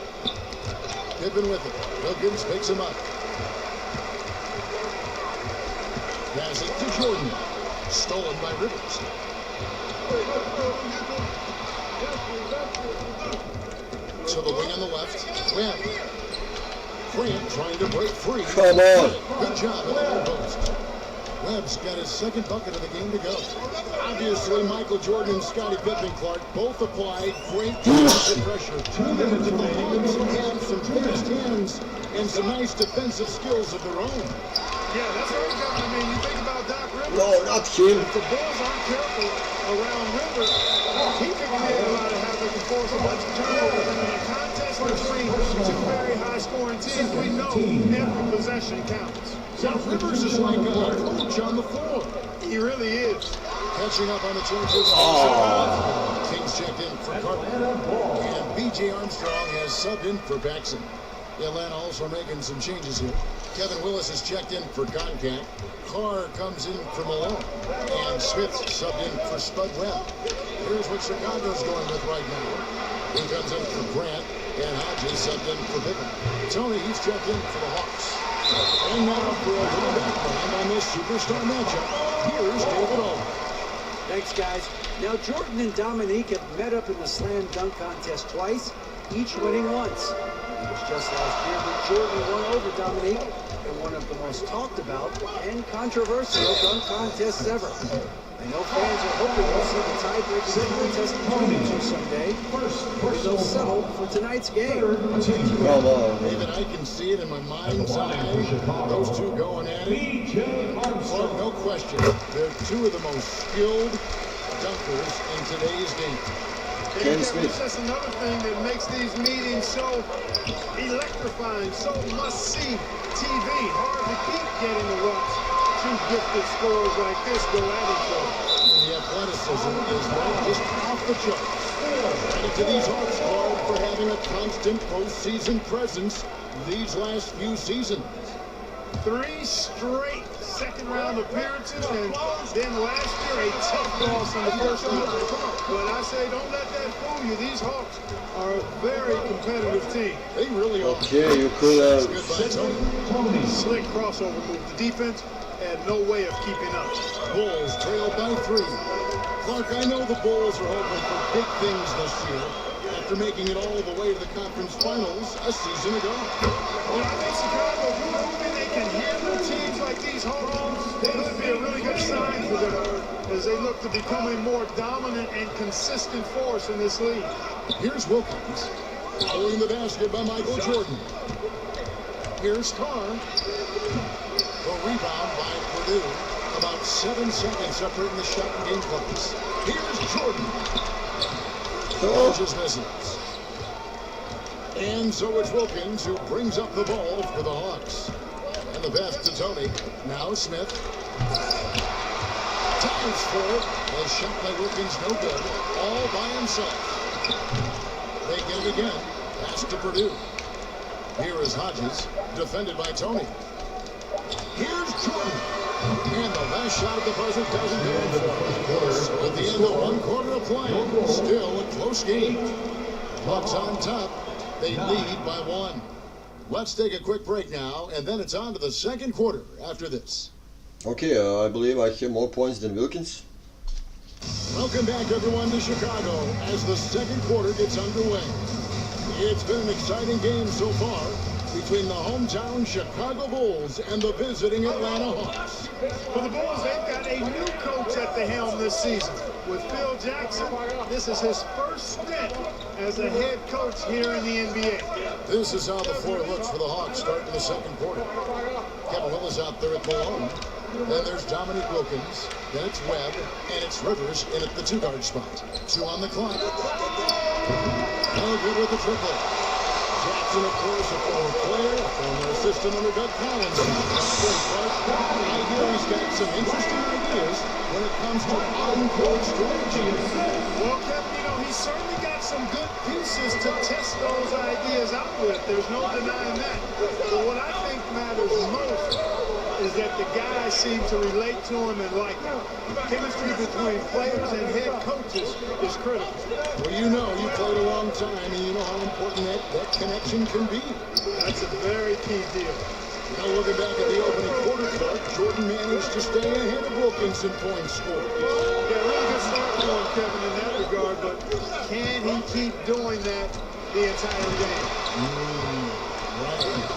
Pippen with it. Wilkins picks him up. Pass it to Jordan. Stolen by Rivers. To the wing on the left. Webb. Grant trying to break free. Come on. Good job at the low post. Webb's got his second bucket of the game to go. Obviously, Michael Jordan and Scottie Pippen, Clark, both applied great defensive pressure. The Hawks have some fast hands and some nice defensive skills of their own. Yeah, that's what we got. I mean, you think about Doc Rivers. No, not him. If the Bulls aren't careful around Rivers, he could create a lot of havoc and force a bunch of turnovers. And in a contest between two very high-scoring teams, we know every possession counts. Now, Rivers is like a coach on the floor. He really is. Catching up on the changes. Kings checked in for Carter. And B.J. Armstrong has subbed in for Paxson. Atlanta also making some changes here. Kevin Willis has checked in for Concat. Carr comes in for Malone. And Smith subbed in for Spud Webb. Here's what Chicago's going with right now. He comes in for Grant. And Hodges subbed in for Pippen. Tony, he's checked in for the Hawks. And now for a little background on this superstar matchup, here's David Allman. Thanks, guys. Now, Jordan and Dominique have met up in the slam dunk contest twice, each winning once. It was just last year that Jordan won over Dominique. and one of the most talked about and controversial dunk contests ever. I know fans are hoping we'll see the tie-breaking contest between the two someday. Maybe they'll settle for tonight's game. Come on. Even I can see it in my mind's eye. Those two going at it. Well, no question, they're two of the most skilled dunkers in today's game. Ken Smith. That's another thing that makes these meetings so electrifying, so must-see TV. Hard to keep getting the runs. Two gifted scorers like this go at each other. And the athleticism is right just off the charts. Credit to these Hawks squad for having a constant postseason presence these last few seasons. 3 straight second-round appearances, and then last year a tough loss in the first round. But I say don't let that fool you. These Hawks are a very competitive team. They really are. Okay, you could Slick crossover move. The defense had no way of keeping up. Bulls trail by 3. Clark, I know the Bulls are hoping for big things this year after making it all the way to the conference finals a season ago. Well, I think Chicago, hoping they can handle teams like these Hawks, it would be a really good sign for them as they look to become a more dominant and consistent force in this league. Here's Wilkins, following the basket by Michael Jordan. Here's Carr. The rebound by Purdue. About 7 seconds separating the shot and game clocks. Here's Jordan. Just misses. And so it's Wilkins who brings up the ball for the Hawks. And the pass to Tony. Now Smith. Dives for it. A shot by Wilkins, no good. All by himself. They get it again. Pass to Purdue. Here is Hodges, defended by Tony. Here's Jordan. And the last shot of the buzzer doesn't go in for him. So at the end of 1 quarter of play, still a close game. Bucks on top. They lead by 1. Let's take a quick break now, and then it's on to the second quarter after this. Okay, I believe I have more points than Wilkins. Welcome back, everyone, to Chicago as the second quarter gets underway. It's been an exciting game so far between the hometown Chicago Bulls and the visiting Atlanta Hawks. For the Bulls, they've got a new coach at the helm this season. With Phil Jackson, this is his first stint as a head coach here in the NBA. This is how the floor looks for the Hawks starting the second quarter. Kevin Willis out there at Malone. Then there's Dominique Wilkins. Then it's Webb. And it's Rivers in at the 2-guard spot. 2 on the clock. No good with the triple. Jackson, of course, a former player, a former assistant under Doug Collins. I hear he's got some interesting ideas when it comes to on-court strategy. Well, Kevin, he's certainly got some good pieces to test those ideas out with. There's no denying that. But what I think matters most is that the guys seem to relate to him and like him. Chemistry between players and head coaches is critical. Well, you played a long time, and you know how important that connection can be. That's a very key deal. Now looking back at the opening quarter, Clark, Jordan managed to stay ahead of Wilkins in points scored. Yeah, really good start for him, Kevin, in that regard, but can he keep doing that the entire game? Right.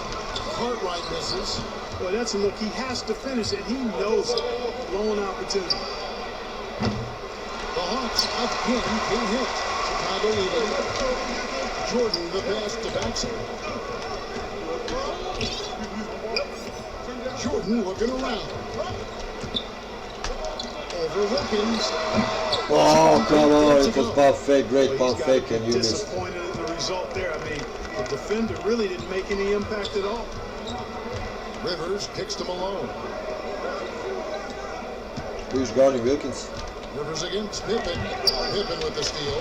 Cartwright misses. Well, that's a look. He has to finish it. He knows it. Blown opportunity. The Hawks again can't hit. Chicago leading. Jordan the pass to Baxter. Jordan looking around. Over Wilkins. Oh, come on. It was pump fake. Great pump fake, and you missed. Disappointed in the result there. I mean, the defender really didn't make any impact at all. Rivers kicks to Malone. Who's guarding Wilkins? Rivers against Pippen. Pippen with the steal.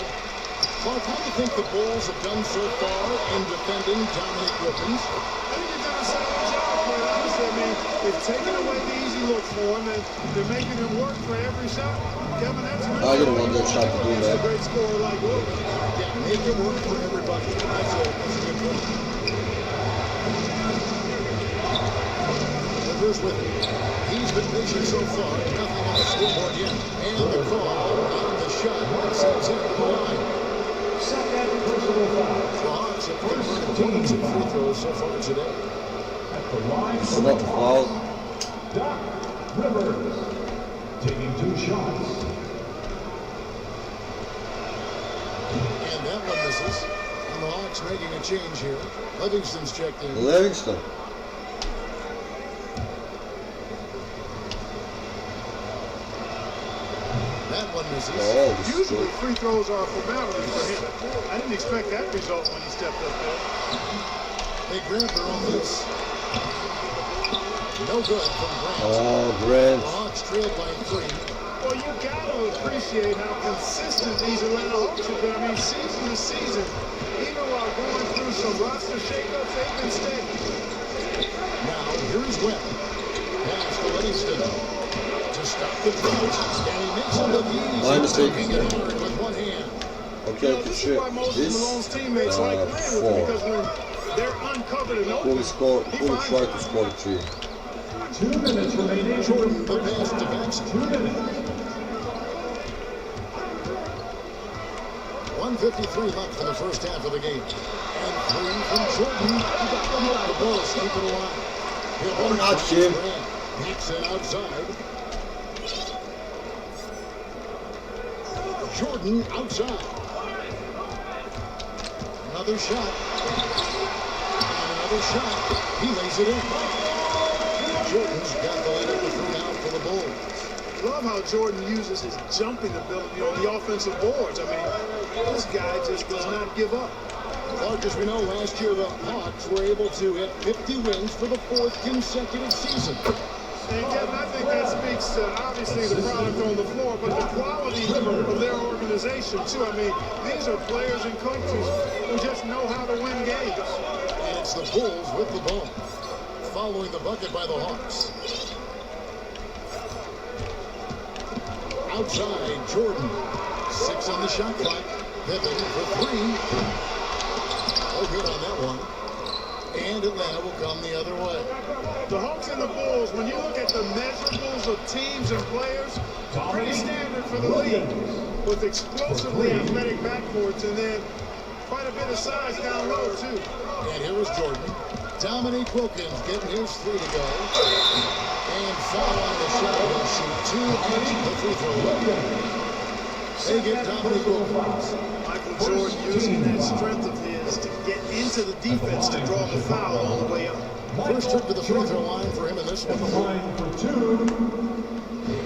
Clark, how do you think the Bulls have done so far in defending Dominique Wilkins? I think they've done a solid job, quite honestly. I mean, they've taken away the easy looks for him, and they're making him work for every shot. Kevin, that's really I didn't want that shot to do against that. a great scorer like Wilkins. Yeah, make him work for everybody. That's a good point. Rivers with it. He's been patient so far. Nothing on the scoreboard yet. And the call on the shot that sends him to the line. Second personal foul. The Hawks have converted 22 free throws so far today. This is not a foul. Doc Rivers taking 2 shots. And that one misses. And the Hawks making a change here. Livingston's checked in. Livingston. That one misses. Oh, this is Usually good. free throws are a formality for him. I didn't expect that result when he stepped up there. They grab their own miss. No good from Grant. Oh, Grant. The Hawks trailed by 3. Well, you got to appreciate how consistent these Atlanta Hawks have been. I mean, season to season, even while going through some roster shakeups, they've been steady. Now, here's Webb. Pass to Livingston. To stop the drought. And he makes it look easy. My mistake. Taking it hard with one hand. Okay, This is why most of Malone's teammates like playing with him, because when they're uncovered and open, Who will try to score 3? 2 minutes remaining. Jordan, the pass to Baxter. 2 minutes. 1:53 left in the first half of the game. And 3 from Jordan. The Bulls keep it alive. He'll Not him. Knocks it outside. Jordan outside. Another shot. And another shot. He lays it in. Jordan's got the lead at the 3 out for the Bulls. love how Jordan uses his jumping ability on the offensive boards. I mean, this guy just does not give up. Clark, as we know, last year the Hawks were able to hit 50 wins for the 4th consecutive season. And again, I think that speaks to, obviously, the product on the floor, but the quality of their organization, too. I mean, these are players and coaches who just know how to win games. And it's the Bulls with the ball, following the bucket by the Hawks. Outside, Jordan. 6 on the shot clock. Pippen for 3. Oh, good on that one. And Atlanta will come the other way. The Hawks and the Bulls, when you look at the measurables of teams and players, pretty standard for the league, with explosively athletic backcourts and then quite a bit of size down low, too. And here is Jordan. Dominique Wilkins getting his 3 to go. And foul on the shot. He'll shoot 2 and the free throw line. They get Dominique Wilkins. Michael Jordan using that strength of his to get into the defense to draw the foul all the way up. First trip to the free throw line for him in this one. Line for 2.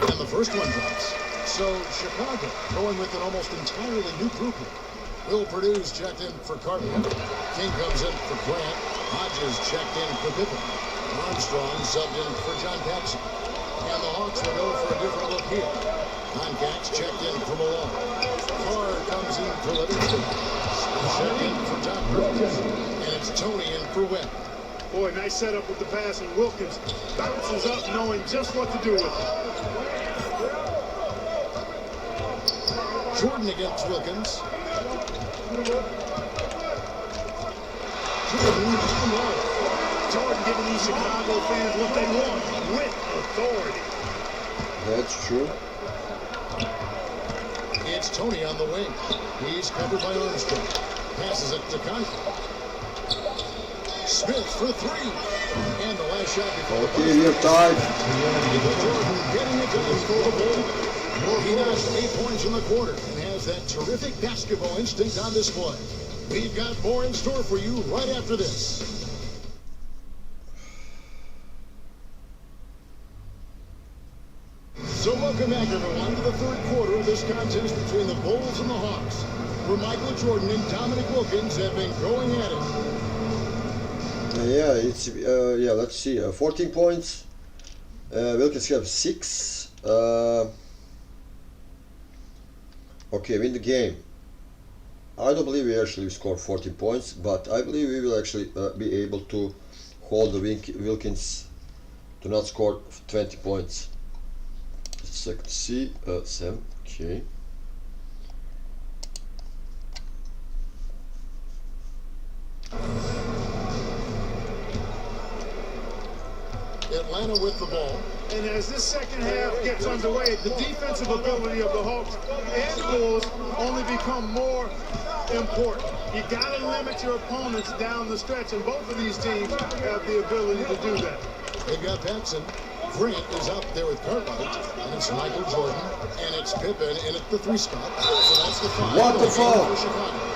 And the first one drops. So Chicago going with an almost entirely new grouping. Will Purdue's checked in for Carter. King comes in for Grant. Hodges checked in for Pippen. Armstrong subbed in for John Paxson. And the Hawks will go for a different look here. Concax checked in for Malone. Carr comes in for Livingston. Checked in for Doc Rivers. And it's Tony in for Webb. Boy, nice setup with the pass, and Wilkins bounces up knowing just what to do with it. Jordan against Wilkins. Jordan giving these Chicago fans what they want with authority. That's true. It's Tony on the wing. He's covered by Armstrong. Passes it to Conklin. Smith for 3. And the last shot before Okay, you're tied. Jordan getting it done for the Bulls. He notched 8 points in the quarter and has that terrific basketball instinct on display. We've got more in store for you right after this. So welcome back, everyone, to the third quarter of this contest between the Bulls and the Hawks, where Michael Jordan and Dominique Wilkins have been going at it. Yeah, it's let's see. 14 points. Wilkins have 6. Okay, win the game. I don't believe we actually scored 14 points, but I believe we will actually be able to hold the Wilkins to not score 20 points. Let's see, 7. Okay. Atlanta with the ball. And as this second half gets underway, the defensive ability of the Hawks and Bulls only become more important. You got to limit your opponents down the stretch, and both of these teams have the ability to do that. They've got Paxson. Grant is out there with Cartwright, and it's Michael Jordan, and it's Pippen in at the 3 spot. So that's the 5. What the fuck? For Chicago.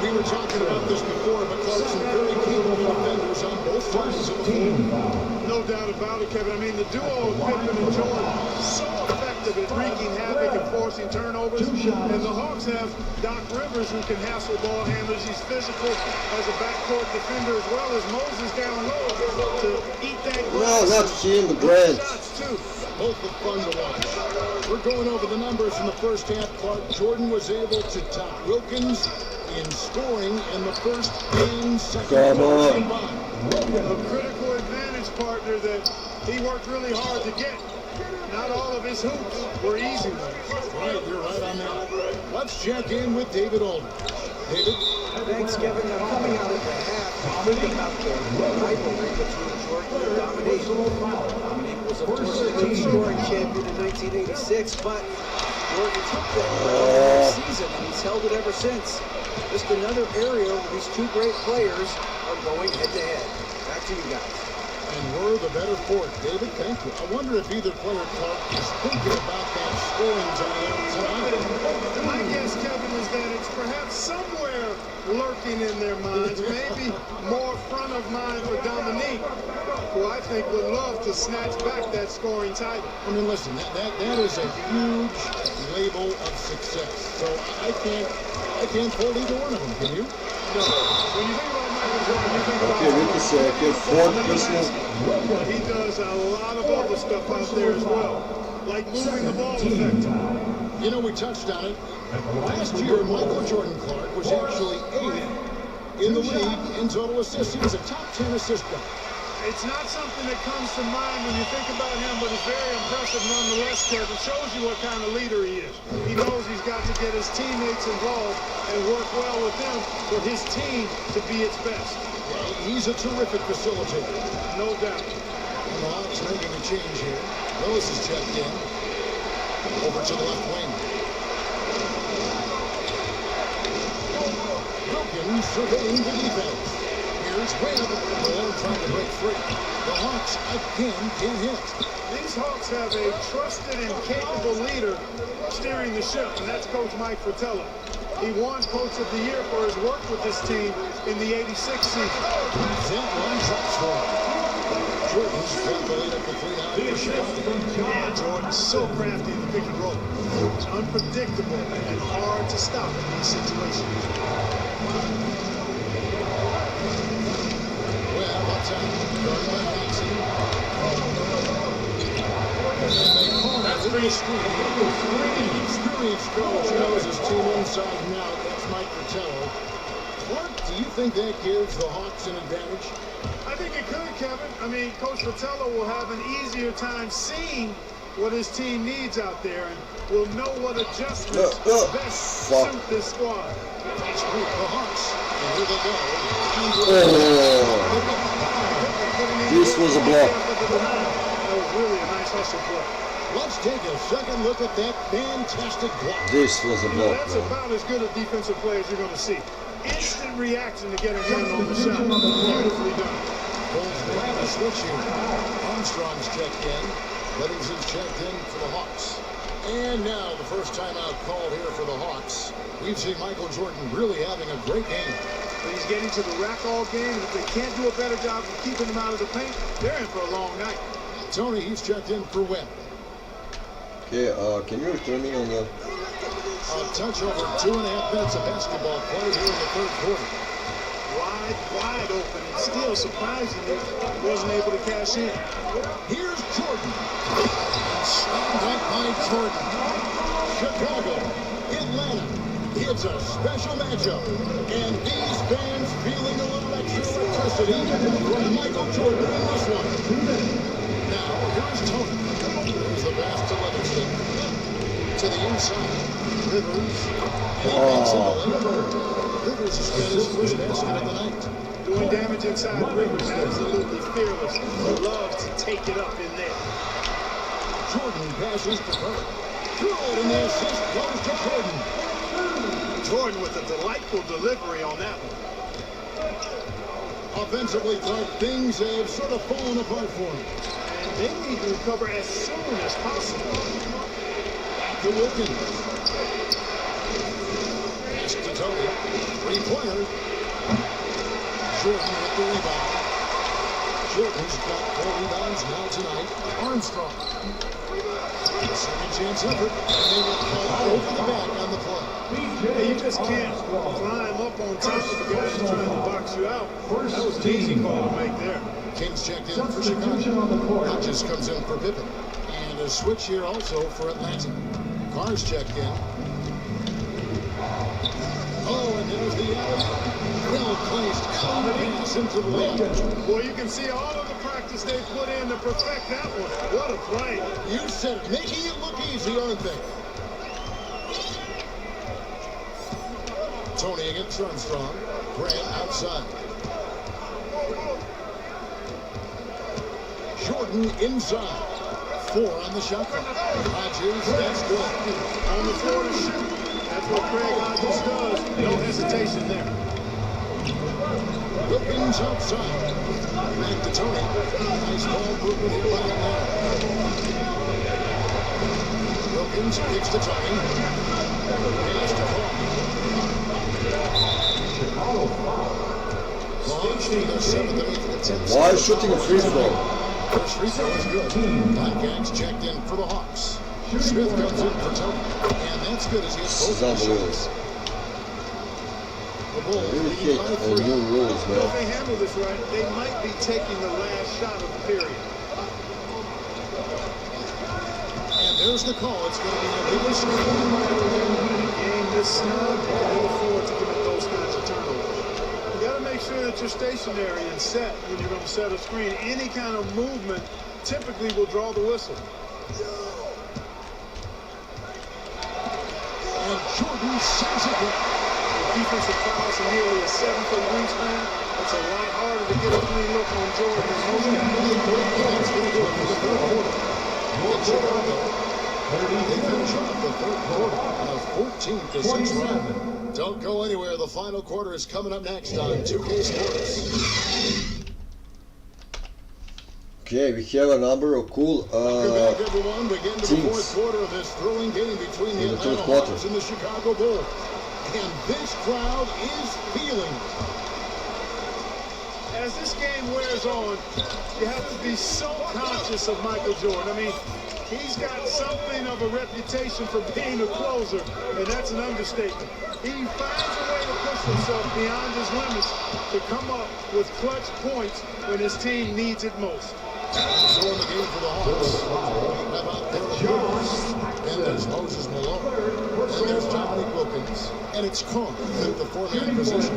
We were talking about this before, but Clarkson very capable defenders on both sides of the floor. No doubt about it, Kevin. I mean, the duo of Pippen and Jordan, so effective at wreaking havoc and forcing turnovers. And the Hawks have Doc Rivers, who can hassle ball handlers. He's physical as a backcourt defender, as well as Moses down low to eat that glass. No, not him, Grant. Shots, too. Both are fun to watch. We're going over the numbers in the first half. Clark Jordan was able to top Wilkins in scoring in the first and second quarters combined. A critical advantage partner that he worked really hard to get. Not all of his hoops were easy ones. Right, you're right on that. Let's check in with David Aldridge. David? Thanks, Kevin. Now, coming out of the half, think about the rivalry between Jordan and Dominique. Dominique was, of course, the team scoring champion in 1986, but Jordan took that last season, and he's held it ever since. Just another area where these two great players are going head-to-head. Back to you guys. And we're the better for it. David, thank you. I wonder if either player, Clark, is thinking about that scoring tonight. My guess, Kevin, is that it's perhaps somewhere lurking in their minds, maybe more front of mind for Dominique, who I think would love to snatch back that scoring title. I mean, listen, that is a huge label of success. So I can't hold either one of them, can you? No. When you think about Michael Jordan, you think about... Okay, Ricky said, fourth personal. He does a lot of other stuff out there as well, like moving the ball effectively. You know, we touched on it. Last year, Michael Jordan Clark was actually 8th in the league in total assists. He was a top 10 assist guy. It's not something that comes to mind when you think about him, but it's very impressive nonetheless, Kev. It shows you what kind of leader he is. He knows he's got to get his teammates involved and work well with them for his team to be its best. He's a terrific facilitator. No doubt. And the Hawks making a change here. Willis is checked in. Over to the left wing. Wilkins surveying the defense. Here's Webb. Malone trying to break free. The Hawks again can't hit. These Hawks have a trusted and capable leader steering the ship, and that's Coach Mike Fratello. He won Coach of the Year for his work with this team in the '86 season. That one's up strong. Jordan's got the lead up to 3 now for Chicago. Yeah, Jordan's so crafty in the pick and roll. It's unpredictable and hard to stop in these situations. Well, up top, guarded by Paxson. That's pretty screen. Experienced coach knows his team inside and out. That's Mike Fratello. Clark, do you think that gives the Hawks an advantage? I think it could, Kevin. I mean, Coach Fratello will have an easier time seeing what his team needs out there and will know what adjustments best suit this squad. It's great for the Hawks. And here they go. This was a block. That was really a nice hustle play. Let's take a second look at that fantastic block. This was a block, That's man. about as good a defensive play as you're going to see. Instant reaction to get a hand on the shot. Beautifully done. Bulls making a switch here. Armstrong's checked in. Livingston's checked in for the Hawks. And now the first timeout called here for the Hawks. We've seen Michael Jordan really having a great game. He's getting to the rack all game. If they can't do a better job of keeping him out of the paint, they're in for a long night. Tony, he's checked in for Webb. Okay, can you return me on the... A touch over 2.5 minutes of basketball play here in the third quarter. Wide open, and still surprisingly wasn't able to cash in. Here's Jordan. Slammed up by Jordan. Chicago, Atlanta. It's a special matchup. And these fans feeling a little extra electricity from Michael Jordan in this one. Now, here's Tony. Here's the pass to Livingston. To the inside. Rivers. And he makes it a lane. Rivers has got his first basket of the night. Doing damage inside Rivers, absolutely fearless. Loves to take it up in there. Jordan passes to Bird. Good, and the assist goes to Jordan. Jordan with a delightful delivery on that one. Offensively, Clark, things have sort of fallen apart for him. And they need to recover as soon as possible. Back to Wilkins. Pass to Tony. Three-pointer. Jordan with the rebound. Jordan's got 4 rebounds now tonight. Armstrong. Second chance effort. And they will call over the back on the play. Hey, you just can't climb up on top of the guy who's trying to box you out. That was an easy call to make there. Kings checked in for Chicago. Hodges comes in for Pippen. And a switch here also for Atlanta. Carr's checked in. Oh, and there's the alley. Well-placed pass into the lane. Boy, you can see all of the practice they put in to perfect that one. What a play. You said it. Making it look easy, aren't they? Tony against Armstrong. Grant outside. Jordan inside. 4 on the shot clock. Hodges, that's good. On the floor to shoot. That's what Craig Hodges does. No hesitation there. Wilkins outside. Back to Tony. Nice ball movement here by Atlanta. Wilkins kicks to Tony. Pass to Paul. Launch to the 7th and 8th attempts. Why shooting a free throw? First free throw is good. Ticats checked in for the Hawks. Smith comes in for Tony. And that's good as he hits both the shots. The Bulls Really lead hate by 3. new rules, If man. they handle this right, they might be taking the last shot of the period. And there's the call. It's going to be a big screen. Game this snug, you can look forward to commit those kinds of turnovers. You got to make sure that you're stationary and set when you're going to set a screen. Any kind of movement typically will draw the whistle. And Jordan sends it in. Defensive fouls and nearly a 7-foot wingspan. It's a lot harder to get a clean look on Jordan than most guys. That's going to do it for the third quarter. In Chicago, they finish off the third quarter on a 14-6 run. Don't go anywhere. The final quarter is coming up next on 2K Sports. Okay, we have a number of cool Welcome back, everyone. Begin to the teams. fourth quarter of this thrilling game between the In the third Atlanta quarter. Hawks and the Chicago Bulls. And this crowd is feeling it. As this game wears on, you have to be so conscious of Michael Jordan. I mean, he's got something of a reputation for being a closer, and that's an understatement. He finds a way to push himself beyond his limits to come up with clutch points when his team needs it most. So in the game for the Hawks, how about and there's Moses Malone, and there's Dominique Wilkins, and it's Carr at the 4-man position.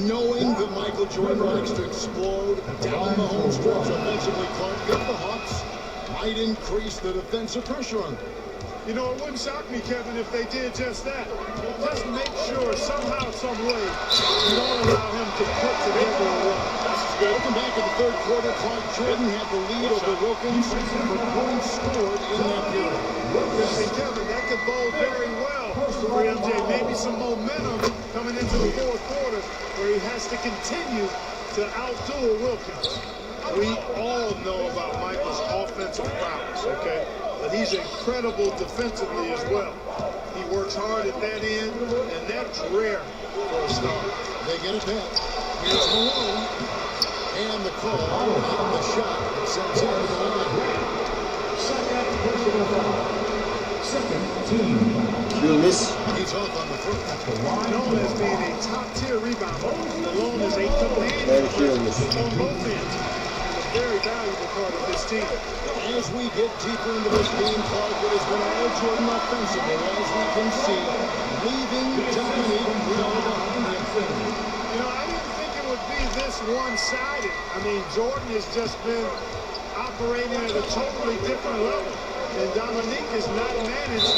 Knowing that Michael Jordan likes to explode down the home stretch offensively, Clark, if the Hawks might increase the defensive pressure on them. You know, it wouldn't shock me, Kevin, if they did just that. Just make sure somehow, some way, you don't allow him to put together a run. Welcome back in the third quarter. Clark Jordan had the lead over Wilkins for points scored in that period. And Kevin, that could bode very well for MJ. Maybe some momentum coming into the fourth quarter where he has to continue to outduel Wilkins. We all know about Michael's offensive prowess, okay? But he's incredible defensively as well. He works hard at that end, and that's rare for a star. They get it back. Here's Malone. And the call on the shot that sends him to the line. Second team. You'll miss. He's off on the first. Known as being a top-tier rebounder, Malone is a commanding Very curious. presence on both ends. A very valuable part of this team. As we get deeper into this game, Clark, it has been all Jordan offensively, as we can see, leaving Dominique well behind. You know, I didn't think it would be this one-sided. I mean, Jordan has just been operating at a totally different level. And Dominique has not managed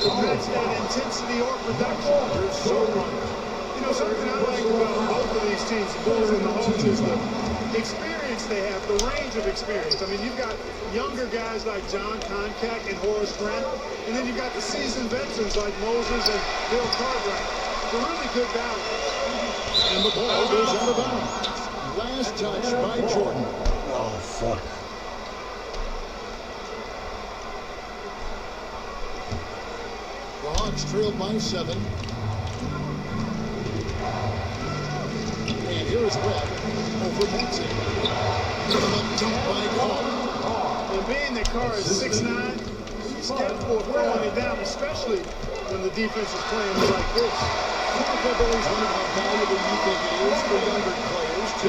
to match that intensity or production. You're so right. You know, something I like about both of these teams, the Bulls and the Hawks, is the experience they have, the range of experience. I mean, you've got younger guys like John Koncak and Horace Grant, and then you've got the seasoned veterans like Moses and Bill Cartwright. a really good balance. And the ball goes out of bounds. Last touch by Jordan. Oh, fuck. The Hawks trailed by 7. And here's Webb over Maxey. Dump by Carr. And being that Carr is 6'9", he's capable of throwing it down, especially when the defense is playing like this. I've always wondered how valuable you think it is for younger players to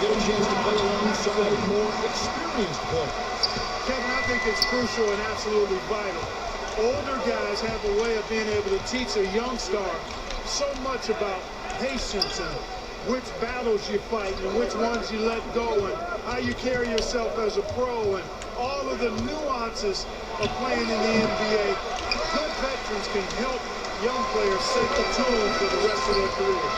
get a chance to play alongside more experienced players. Kevin, I think it's crucial and absolutely vital. Older guys have a way of being able to teach a young star so much about patience and which battles you fight and which ones you let go and how you carry yourself as a pro and all of the nuances of playing in the NBA. Good veterans can help young players set the tone for the rest of their career.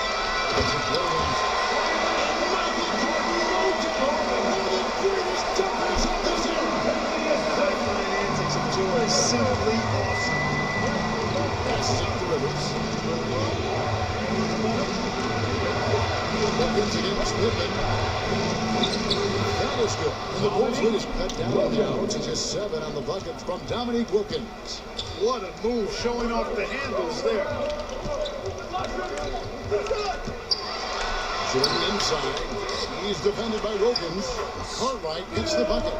Is simply awesome. Passes out to Rivers. Wilkins against Pippen. That was good. And the Bulls lead is cut down now to just 7 on the bucket from Dominique Wilkins. What a move, showing off the handles there. Jordan inside. He's defended by Wilkins. Cartwright gets the bucket.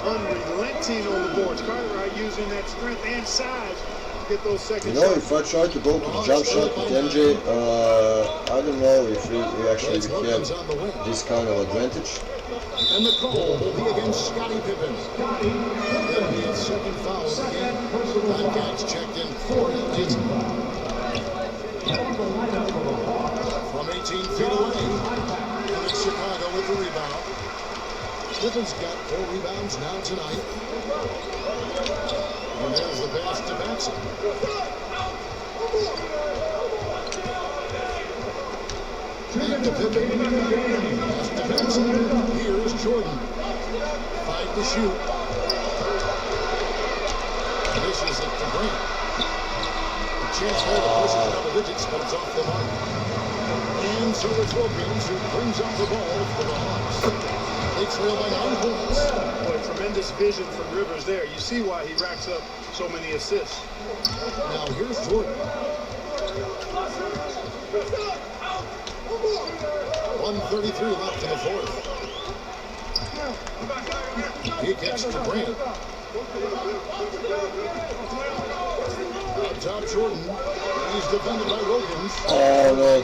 Unrelenting on the boards. Cartwright using that strength and size to get those second shots. If I try to go to the jump shot with MJ, I don't know if we actually would have this kind of advantage. And the call will be against Scottie Pippen. That'll be his second foul of the game. Contacts checked in 4-8. From 18 feet away. Chicago with the rebound. Pippen's got 4 rebounds now tonight. And there's the pass to Maxey. Back to Pippen. Pass to Maxey. Here's Jordan. 5 to shoot. Dishes it to Grant. A chance there to push it to double digits, but it's off the mark. And so it's Wilkins who brings up the ball for the Hawks. They trail by 9 points. Boy, tremendous vision from Rivers there. You see why he racks up so many assists. Now here's Jordan. 1:33 left in the fourth. He kicks to Grant. Top Jordan. He's defended by Wilkins. Oh, no.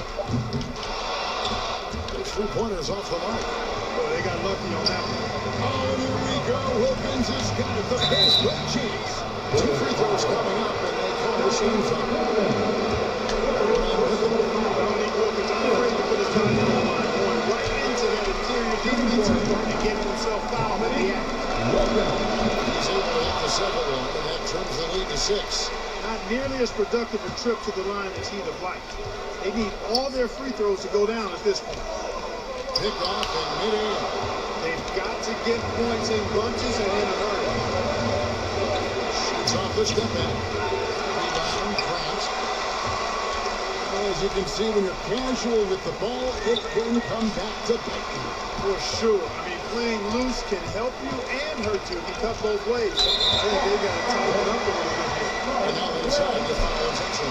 3-pointers off the mark. Boy, they got lucky on that one. Oh, here we go. Wilkins has got it. The best great chance. 2 free throws coming up, and they call machines up. Dominique Wilkins, I'm afraid to put his time on the line, going right into that interior defense and getting himself fouled in the act. He's able to hit the second one, and that turns the lead to 6. Not nearly as productive a trip to the line as he'd have liked. They need all their free throws to go down at this point. Picked off in mid-air. They've got to get points in bunches and in a hurry. Shoots off the step back. Rebound, Grant. As you can see, when you're casual with the ball, it can come back to bite you. For sure. I mean, playing loose can help you and hurt you. It can cut both ways. I think they got to tighten it up a little bit here. And now inside the foul attention.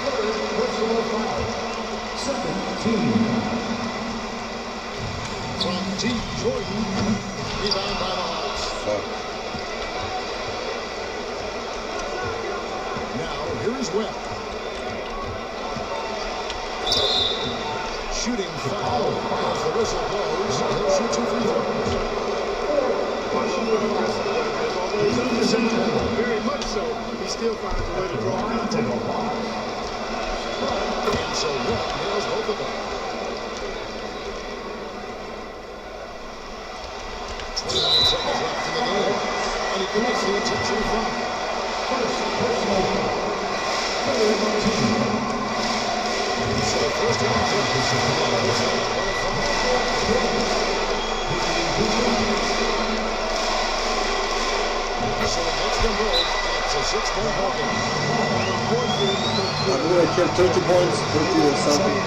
From deep, Jordan. Rebound by the Hawks. Now, here is Webb. Shooting foul as the whistle blows. He'll shoot 2 free throws. Although he's undersized, very much so, he still finds a way to draw contact. And so Webb nails both of them. 29 seconds left in the game. And he commits the intentional foul. So the first one so it hits them both, and it's a 6-point ball game. I'm gonna keep 30 points, 30 or something.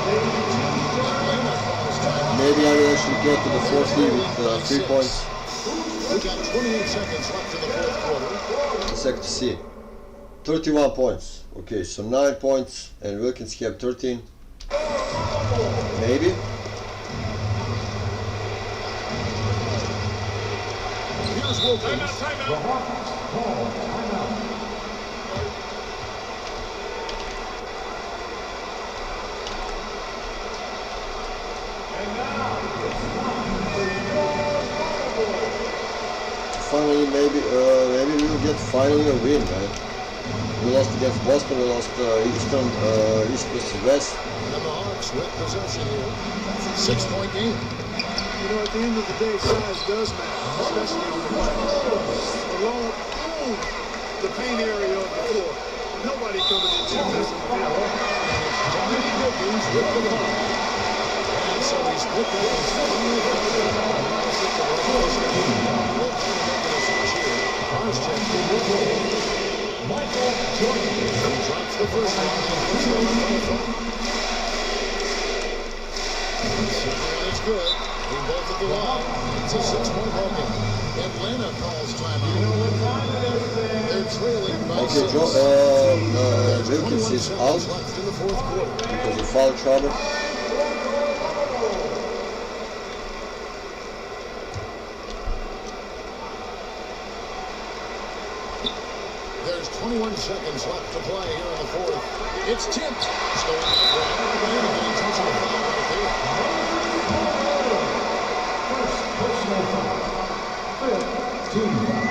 Maybe I will actually get to the 40 with 3 points. We got 28 seconds left in the fourth quarter. Let's have to see. 31 points. Okay, so 9 points and Wilkins have 13. Maybe. Here's Wilkins. Finally, maybe we'll get finally a win, man. We lost against Boston, we lost East versus West. And the Hawks with possession here. 6-point game. You know, at the end of the day, size does matter, especially on the glass. Along, boom, the paint area of the floor. Nobody coming in there messing with him. Dominique Wilkins with the ball. And so he's put that in finally Michael Jordan. he drops the first one. It's good. They both at the line. It's a 6-point ball game. Atlanta calls timeout. You know what time it is there? They're trailing by Okay, 6. Wilkins is out Left in the fourth quarter. because of foul trouble. There's 21 seconds left to play here in the fourth. It's tipped. Stolen by Brown. Intentional foul right there. First personal foul. Fifth team foul.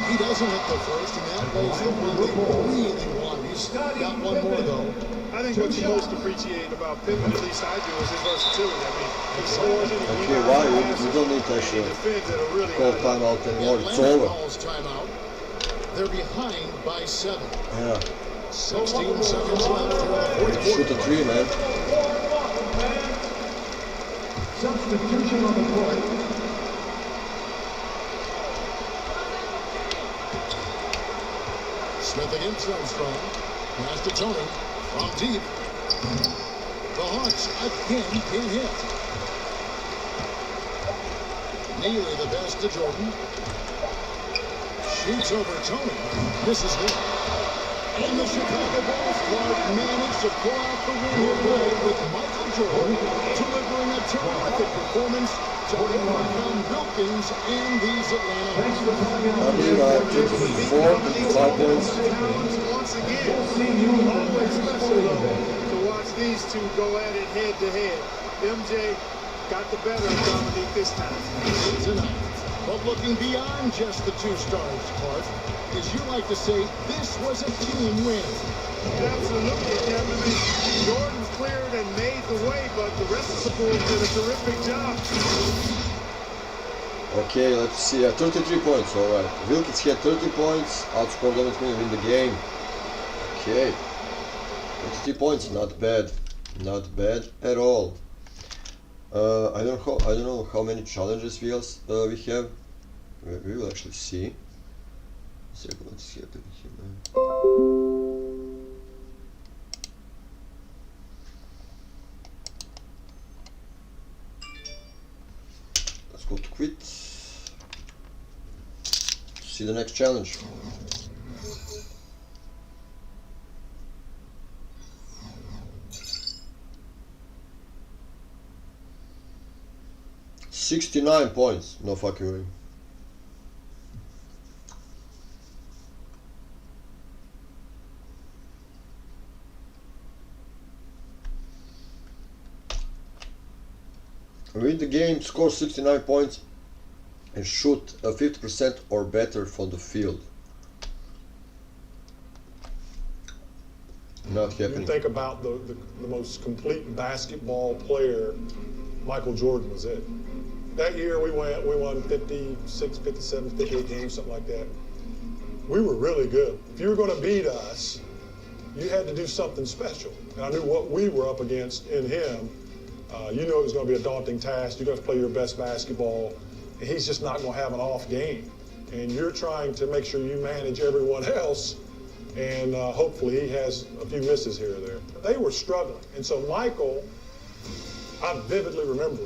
He doesn't hit the first, and that was the one they really want. He's got one more, though. I think what you most appreciate about Pippen, at least I do, is his versatility. I mean, he scores and he Okay, why? You don't need to he actually defends at a really call high level. timeout anymore. It's Atlanta over. calls timeout. They're behind by 7. Yeah. 16 seconds left here in the fourth Shoot quarter. a 3, man. Substitution on the court. Smith against Armstrong. Pass to Tony. From deep. The Hawks again can't hit. Neely the best to Jordan. Shoots over Tony. Misses him. And the Chicago Bulls Clark managed to pull out the win here tonight with Michael Jordan delivering a terrific performance to overcome Wilkins and these Atlanta Hawks. 4 5 points. Once again, always special though to watch these two go at it head to head. MJ got the better of Dominique this time. Tonight. But looking beyond just the 2 stars, Clark, as you like to say, this was a team win. Absolutely, Kevin. I mean, Jordan cleared and made the way, but the rest of the Bulls did a terrific job. Okay, let's see. 33 points, alright. Wilkins had 30 points, outscored Dominic Miller in the game. Okay. 33 points, not bad. Not bad at all. I don't know how many challenges we have. We will actually see. So let's see what we have. Let's go to quit. See the next challenge. $69 points, no fucking way. Win the game, score 69 points, and shoot 50% or better from the field. Not happening. You think about the most complete basketball player, Michael Jordan was it. That year we won 56, 57, 58 games, something like that. We were really good. If you were going to beat us, you had to do something special. And I knew what we were up against in him. You knew it was going to be a daunting task. You're going to play your best basketball. And he's just not going to have an off game. And you're trying to make sure you manage everyone else and hopefully he has a few misses here or there. They were struggling, and so Michael, I vividly remember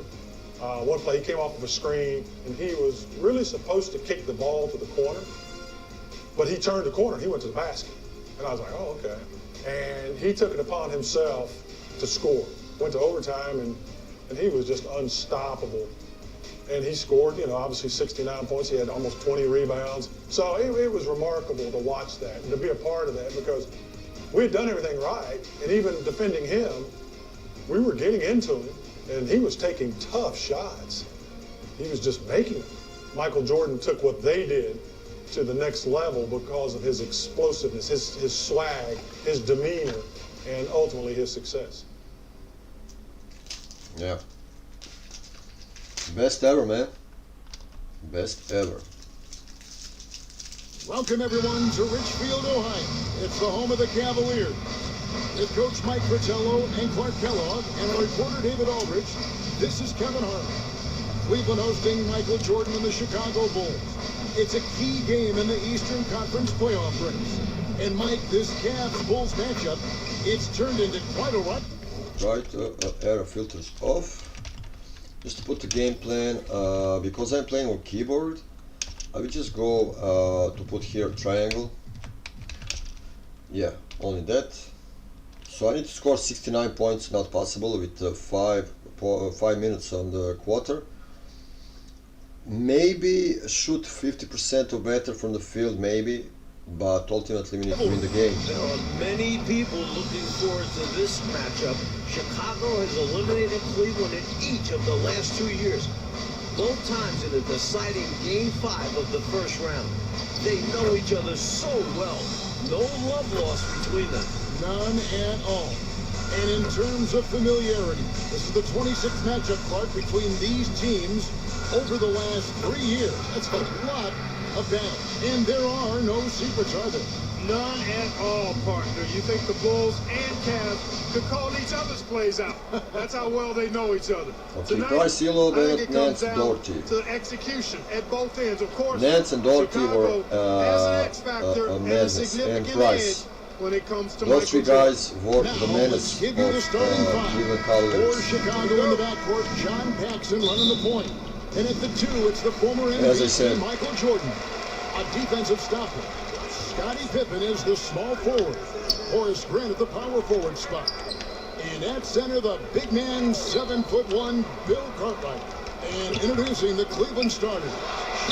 one play he came off of a screen, and he was really supposed to kick the ball to the corner, but he turned the corner, he went to the basket. And I was like, oh, okay. And he took it upon himself to score. Went to overtime, and he was just unstoppable. And he scored, you know, obviously 69 points. He had almost 20 rebounds. So it was remarkable to watch that and to be a part of that, because we had done everything right. And even defending him, we were getting into him, and he was taking tough shots. He was just making them. Michael Jordan took what they did to the next level because of his explosiveness, his swag, his demeanor, and ultimately his success. Yeah. Best ever, man. Best ever. Welcome everyone to Richfield, Ohio. It's the home of the Cavaliers. With Coach Mike Fratello and Clark Kellogg and our reporter David Aldrich, this is Kevin Harlan. Cleveland hosting Michael Jordan and the Chicago Bulls. It's a key game in the Eastern Conference playoff race. And Mike, this Cavs-Bulls matchup, it's turned into quite a run. Right, air filters off. Just to put the game plan, because I'm playing on keyboard, I will just go to put here triangle. Yeah, only that. So I need to score 69 points, not possible with 5 minutes on the quarter. Maybe shoot 50% or better from the field, maybe, but ultimately we need to win the game. There are many people looking forward to this matchup. Chicago has eliminated Cleveland in each of the last 2 years, both times in a deciding Game 5 of the first round. They know each other so well. No love lost between them. None at all. And in terms of familiarity, this is the 26th matchup, Clark, between these teams over the last 3 years. That's a lot of balance. And there are no secrets, are there? None at all, partner. You think the Bulls and Cavs could call each other's plays out. That's how well they know each other. Okay, Tonight, Bryce Hill, I think it comes Nance, down Doherty. to execution at both ends. Of course, Nance and Doherty Chicago were has an X factor and a madness, and significant Price. edge when it comes to Those three Michael Jordan. guys were the menace give you the of starting five. Cleveland For Cavaliers. Chicago in the backcourt, John Paxson running the point. And at the 2, it's the former As I said, MVP Michael Jordan. A defensive stopper. Scottie Pippen is the small forward. Horace Grant at the power forward spot. And at center, the big man, 7'1", Bill Cartwright. And introducing the Cleveland starters.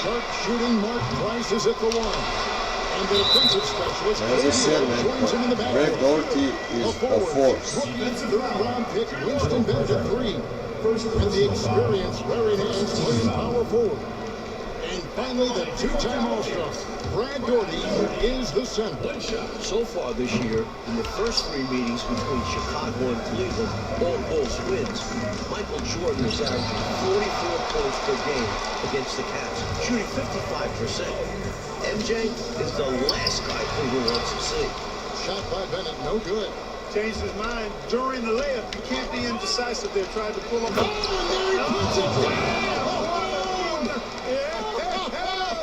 Sharp shooting Mark Price is at the 1. And the defensive specialist, as I said, joins him in the man, back. Greg Doherty is a force. Brooklyn's third-round pick, Winston Bennett at 3. And the experienced Larry Nance playing power forward. And finally, the two-time All-Star, Brad Daugherty, is the center. So far this year, in the first 3 meetings between Chicago and Cleveland, all Bulls wins. Michael Jordan is averaging 44 points per game against the Cavs, shooting 55%. MJ is the last guy Cleveland wants to see. Shot by Bennett, no good. Changed his mind during the layup. You can't be indecisive there. Tried to pull up. Oh, and there he puts it.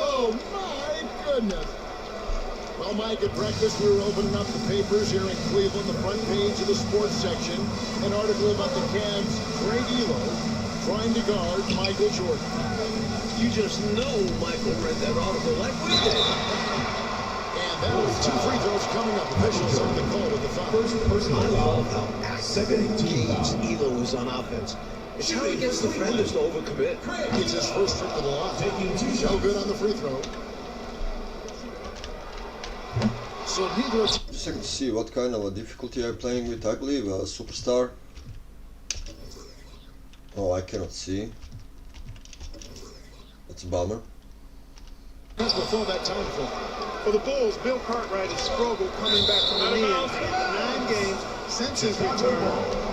Oh, my goodness. Well, Mike, at breakfast, we were opening up the papers here in Cleveland, the front page of the sports section, an article about the Cavs' Craig Elo trying to guard Michael Jordan. You just know Michael read that article like we did. And that was 2 free throws coming up. Officials have the call with the foul. I love how active and engaged Elo is on offense. It's how he gets defenders to overcommit. It's his first trip to the line. No good on the free throw. So neither of... Just a second to see what kind of a difficulty I'm playing with. I believe a superstar. Oh, I cannot see. That's a bummer. Before that time frame. For the Bulls, Bill Cartwright has struggled coming back from the knee injury. In 9 games since his return,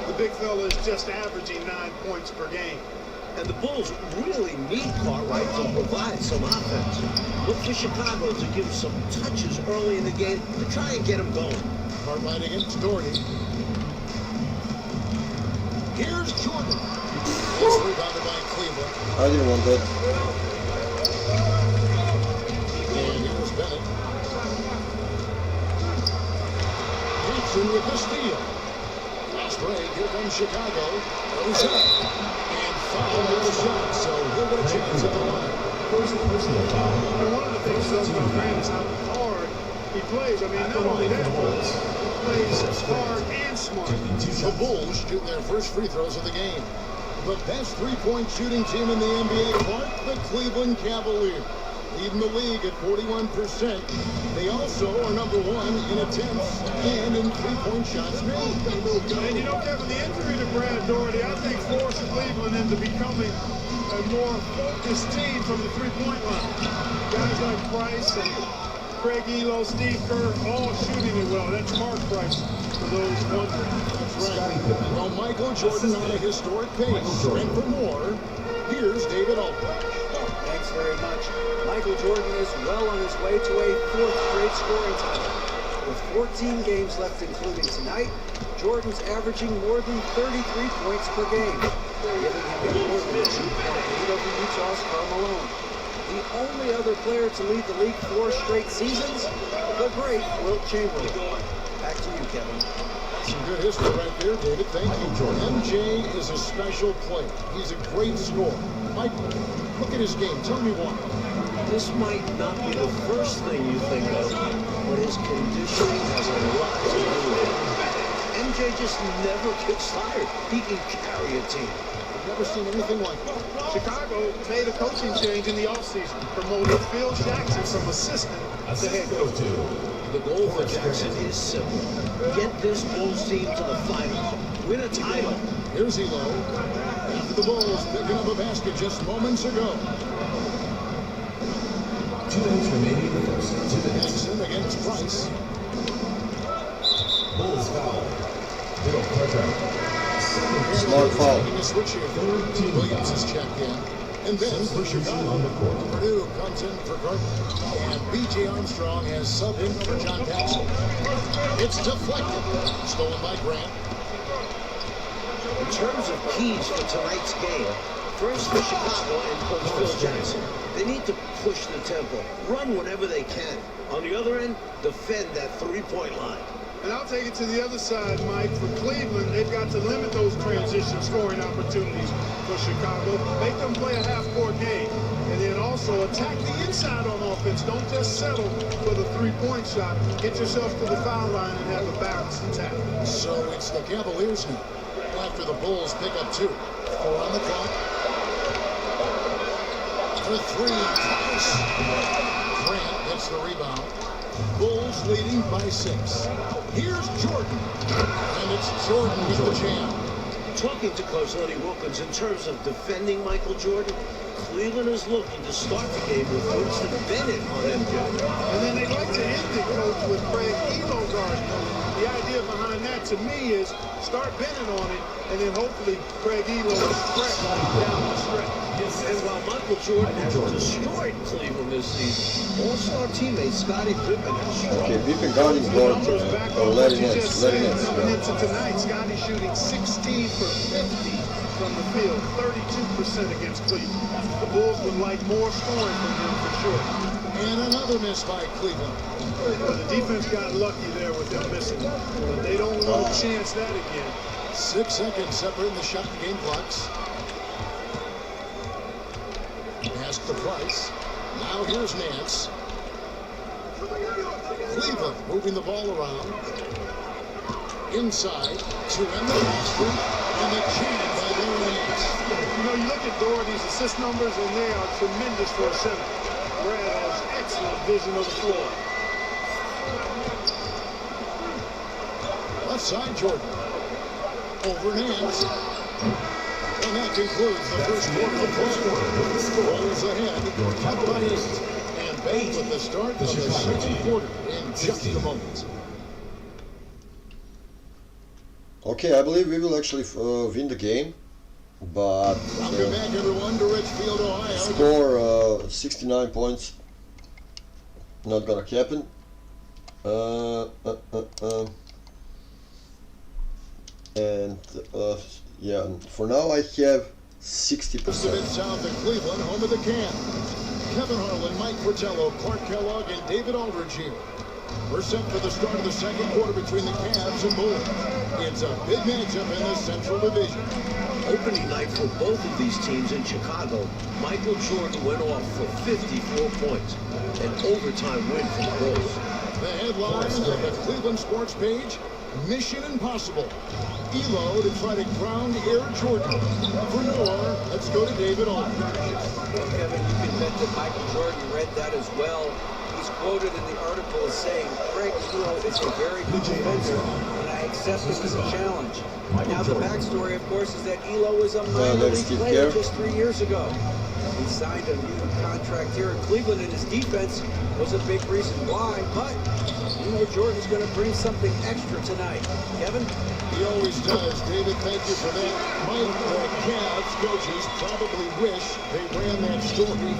the big fella is just averaging 9 points per game. And the Bulls really need Cartwright to provide some offense. Look for Chicago to give some touches early in the game to try and get him going. Cartwright against Daugherty. Here's Jordan. It's rebounded by Cleveland. I didn't want that. And here's Bennett. Cleveland with the steal. Fast break. Here comes Chicago. Goes up. And fouled with the shot. So he'll get a chance at the line. Personal foul. And one of the things so about Grant is how hard he plays. I mean, not only that, but he plays hard and smart. The Bulls shoot their first free throws of the game. The best three-point shooting team in the NBA, Clark, the Cleveland Cavaliers. Leading the league at 41%. They also are number one in attempts and in three-point shots made. And you know, Kevin, the injury to Brad Daugherty, I think, forced Cleveland into becoming a more focused team from the three-point line. Guys like Price and Craig Elo, Steve Kerr, all shooting it well. That's Mark Price for those wondering. That's right. Well, Michael Jordan on a historic pace. And for more, here's David Aldridge. Thanks very much. Michael Jordan is well on his way to a fourth straight scoring title. With 14 games left, including tonight, Jordan's averaging more than 33 points per game, giving him a more than 2-point lead over Utah's Karl Malone. The only other player to lead the league 4 straight seasons, the great Wilt Chamberlain. Back to you, Kevin. Some good history right there, David. Thank you, Jordan. MJ is a special player. He's a great scorer. Mike, look at his game. Tell me why. This might not be the first thing you think of, but his conditioning has a lot to do with it. MJ just never gets tired. He can carry a team. I've never seen anything like that. Chicago made a coaching change in the offseason, promoted Phil Jackson from assistant to head coach. The goal for Jackson is simple. Get this Bulls team to the final. Win a title. Here's Elo. After the Bulls picking up a basket just moments ago. 2 minutes remaining in the first. 2 minutes. Jackson against Price. Bulls foul. Middle pressure. Smart foul. Taking a switch here. Williams is checked in. And then for Chicago, Purdue comes in for Carter. And B.J. Armstrong has subbed in for John Paxson. It's deflected. Stolen by Grant. In terms of keys for tonight's game, first for Chicago and Coach Phil Jackson, they need to push the tempo, run whenever they can. On the other end, defend that three-point line. And I'll take it to the other side, Mike. For Cleveland, they've got to limit those transition scoring opportunities for Chicago. Make them play a half-court game. And then also attack the inside on offense. Don't just settle for the three-point shot. Get yourself to the foul line and have a balanced attack. So it's the Cavaliers now. After the Bulls pick up 2. 4 on the clock. For 3. Price. Grant gets the rebound. Bulls leading by 6. Here's Jordan. And it's Jordan with the jam. Talking to Coach Lenny Wilkins in terms of defending Michael Jordan, Cleveland is looking to start the game with Winston Bennett on MJ. And then they'd like to end the coach with Craig Elo guarding. The idea behind that to me is start Bennett on it, and then hopefully Craig Elo is fresh down the stretch. And while Michael Jordan has destroyed Cleveland this season, all-star teammate Scottie Pippen has struggled. Okay, Pippen guarding guard. Larry Nance. Coming into tonight, Scottie shooting 16 for 50 from the field, 32% against Cleveland. The Bulls would like more scoring from him for sure. And another miss by Cleveland. Well, the defense got lucky there with him missing. But they don't want to chance that again. 6 seconds separating the shot and game clocks. Pass to Price. Now here's Nance. Cleveland moving the ball around. Inside to end the basket. And the jam by Larry Nance. You know, you look at Doherty's assist numbers, and they are tremendous for a center. Brad has excellent vision of the floor. Left side, Jordan. Over Nance. And that concludes the first quarter of play. Rolls ahead, up by 8. And back with the start of the second quarter in just a moment. Okay, I believe we will actually win the game, but Welcome back, everyone, to Richfield, Ohio. score 69 points not gonna happen. And yeah, for now I have 60%. South of Cleveland, home of the Cavs. Kevin Harlan, Mike Portello, Clark Kellogg, and David Aldridge here. We're set for the start of the second quarter between the Cavs and Bulls. It's a big matchup in the Central Division. Opening night for both of these teams in Chicago, Michael Jordan went off for 54 points. An overtime win for the Bulls. The headline of the Cleveland Sports page, Mission Impossible. Elo to try to ground Air Jordan. For more, let's go to David Aldridge. Well, Kevin, you can bet that Michael Jordan read that as well. He's quoted in the article as saying, Craig Elo is a very good defender, and I accept him as a challenge. Now, the backstory, of course, is that Elo was a minor league player just 3 years ago. He signed a new contract here in Cleveland, and his defense was a big reason why, but you know Jordan's going to bring something extra tonight. Kevin? He always does. David, thank you for that. Mike, the Cavs coaches probably wish they ran that story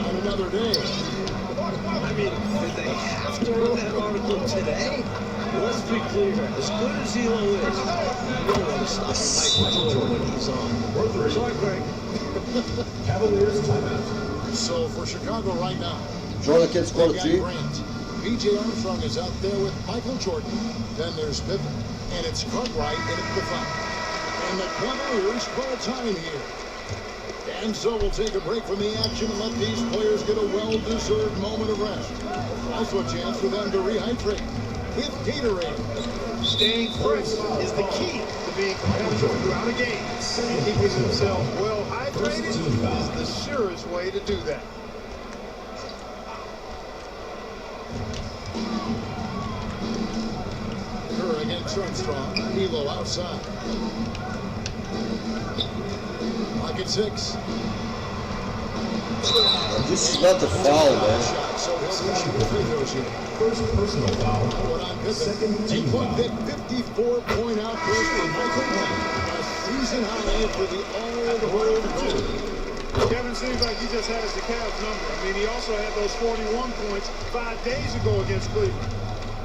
on another day. I mean, did they have to run that article today? Let's be clear, as good as Elo is, no one is stopping Michael Jordan when he's on. Sorry, Craig. Cavaliers timeout. So for Chicago right now, Jordan can score they got 3. Grant. B.J. Armstrong is out there with Michael Jordan. Then there's Pippen. And it's Cartwright in at the front. And the Cavaliers call time here. And so we'll take a break from the action and let these players get a well-deserved moment of rest. Also a chance for them to rehydrate with Gatorade. Staying fresh is the key to being competitive throughout a game. And keeping themselves well hydrated is the surest way to do that. Kerr against Armstrong. Elo outside. Pocket 6. This is not the foul, man. So he'll shoot the free throws here. First personal foul. Second team foul. 54-point outburst for Michael Jordan. A season high for the all-world goal. Kevin seems like he just has the Cavs number. I mean, he also had those 41 points 5 days ago against Cleveland.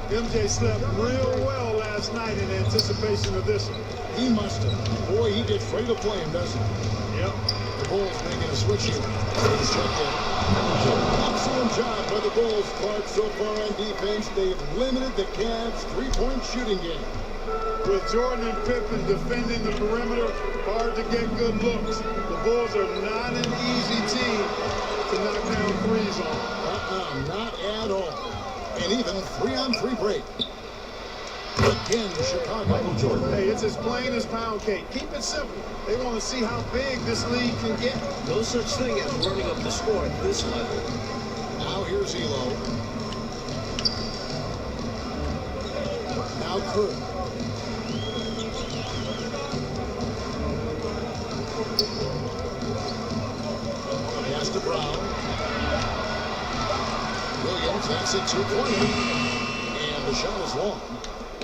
MJ slept real well last night in anticipation of this one. He must have. Boy, he gets ready to play him, doesn't he? Yep. The Bulls making a switch here. He's checked in. Excellent job by the Bulls, Clark, so far on defense. They've limited the Cavs' three-point shooting game. With Jordan and Pippen defending the perimeter, hard to get good looks. The Bulls are not an easy team to knock down threes on. Not at all. And even 3-on-3 break. Again, Chicago. Michael Jordan. Hey, it's as plain as pound cake. Keep it simple. They want to see how big this league can get. No such thing as running up the score at this level. Now here's Elo. Now Kerr. Pass to Brown. Williams, that's a two-pointer. And the shot is long.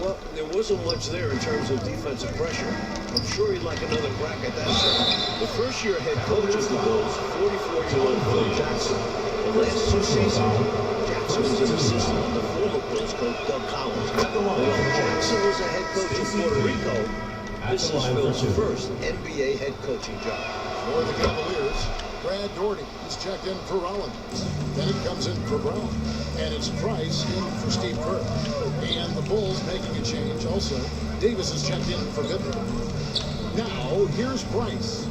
Well, there wasn't much there in terms of defensive pressure. I'm sure he'd like another crack at that shot. The first-year head coach of the Bulls, 44-year-old Phil Jackson. The last 2 seasons, Jackson was an assistant under former Bulls coach Doug Collins. When Jackson was a head coach in Puerto Rico, this is Phil's first NBA head coaching job. For the Cavaliers, Brad Doherty is checked in for Rollins. Then he comes in for Brown. And it's Price in for Steve Kerr. And the Bulls making a change also. Davis is checked in for Pippen. Now, here's Price.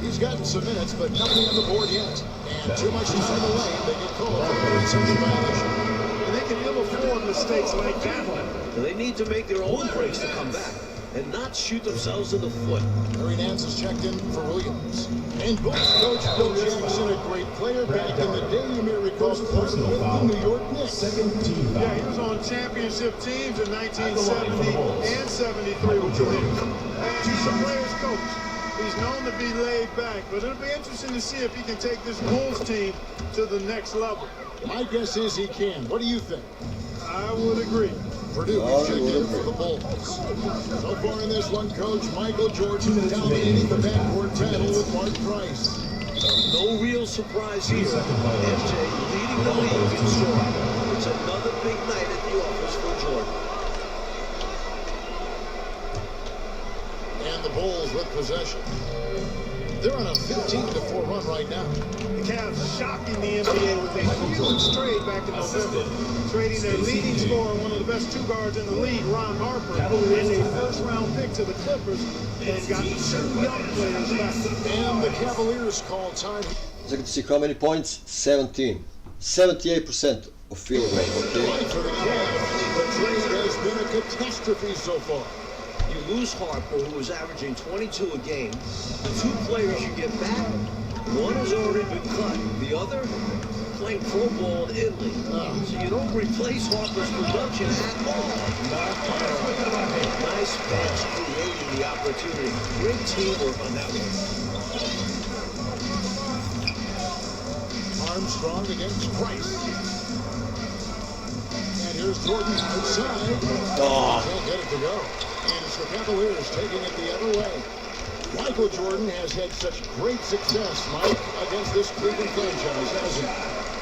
He's gotten some minutes, but nothing on the board yet. And too much time away, they get called for a something violation. And they can ill afford mistakes like that one. They need to make their own breaks to come back and not shoot themselves in the foot. Larry Nance is checked in for Williams. And Bulls coach Phil Jackson, a great player back in the day, you may recall, playing with the New York Knicks. Second team foul. Yeah, he was on championship teams in 1970 and 73 with the Knicks. And he's a player's coach. He's known to be laid back, but it'll be interesting to see if he can take this Bulls team to the next level. My guess is he can. What do you think? I would agree. Purdue is checked in for the Bulls. So far in this one, Coach Michael Jordan dominating the backcourt battle with Mark Price. No real surprise here. MJ leading the league in scoring. It's another big night at the office for Jordan. And the Bulls with possession. They're on a 15-4 run right now. The Cavs shocking the NBA with a huge going straight back in November, trading their leading scorer, one of the best two guards in the league, Ron Harper, and a first-round pick to the Clippers, and got two young players back. And the Cavaliers call time. So you can see how many points? 17. 78% of field goal. Okay. For the Cavs, the trade has been a catastrophe so far. You lose Harper, who was averaging 22 a game. The two players you get back, one has already been cut. The other playing pro ball in Italy. So you don't replace Harper's production at all. Nice pass creating the opportunity. Great teamwork on that one. Armstrong against Price. And here's Jordan outside. Can't get it to go. And it's the Cavaliers taking it the other way. Michael Jordan has had such great success, Mike, against this Cleveland franchise, hasn't he?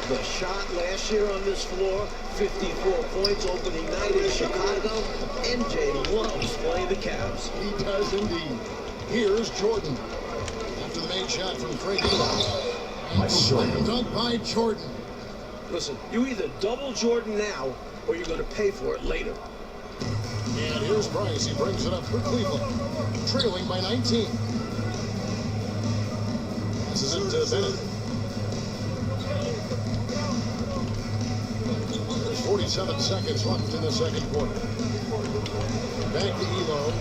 The shot last year on this floor, 54 points opening night in Chicago. MJ loves playing the Cavs. He does indeed. Here's Jordan. After the made shot from Craig Ely. And slam dunk by Jordan. Listen, you either double Jordan now or you're going to pay for it later. And here's Price. He brings it up for Cleveland. Trailing by 19. This is it to Bennett. There's 47 seconds left in the second quarter. Back to Elo.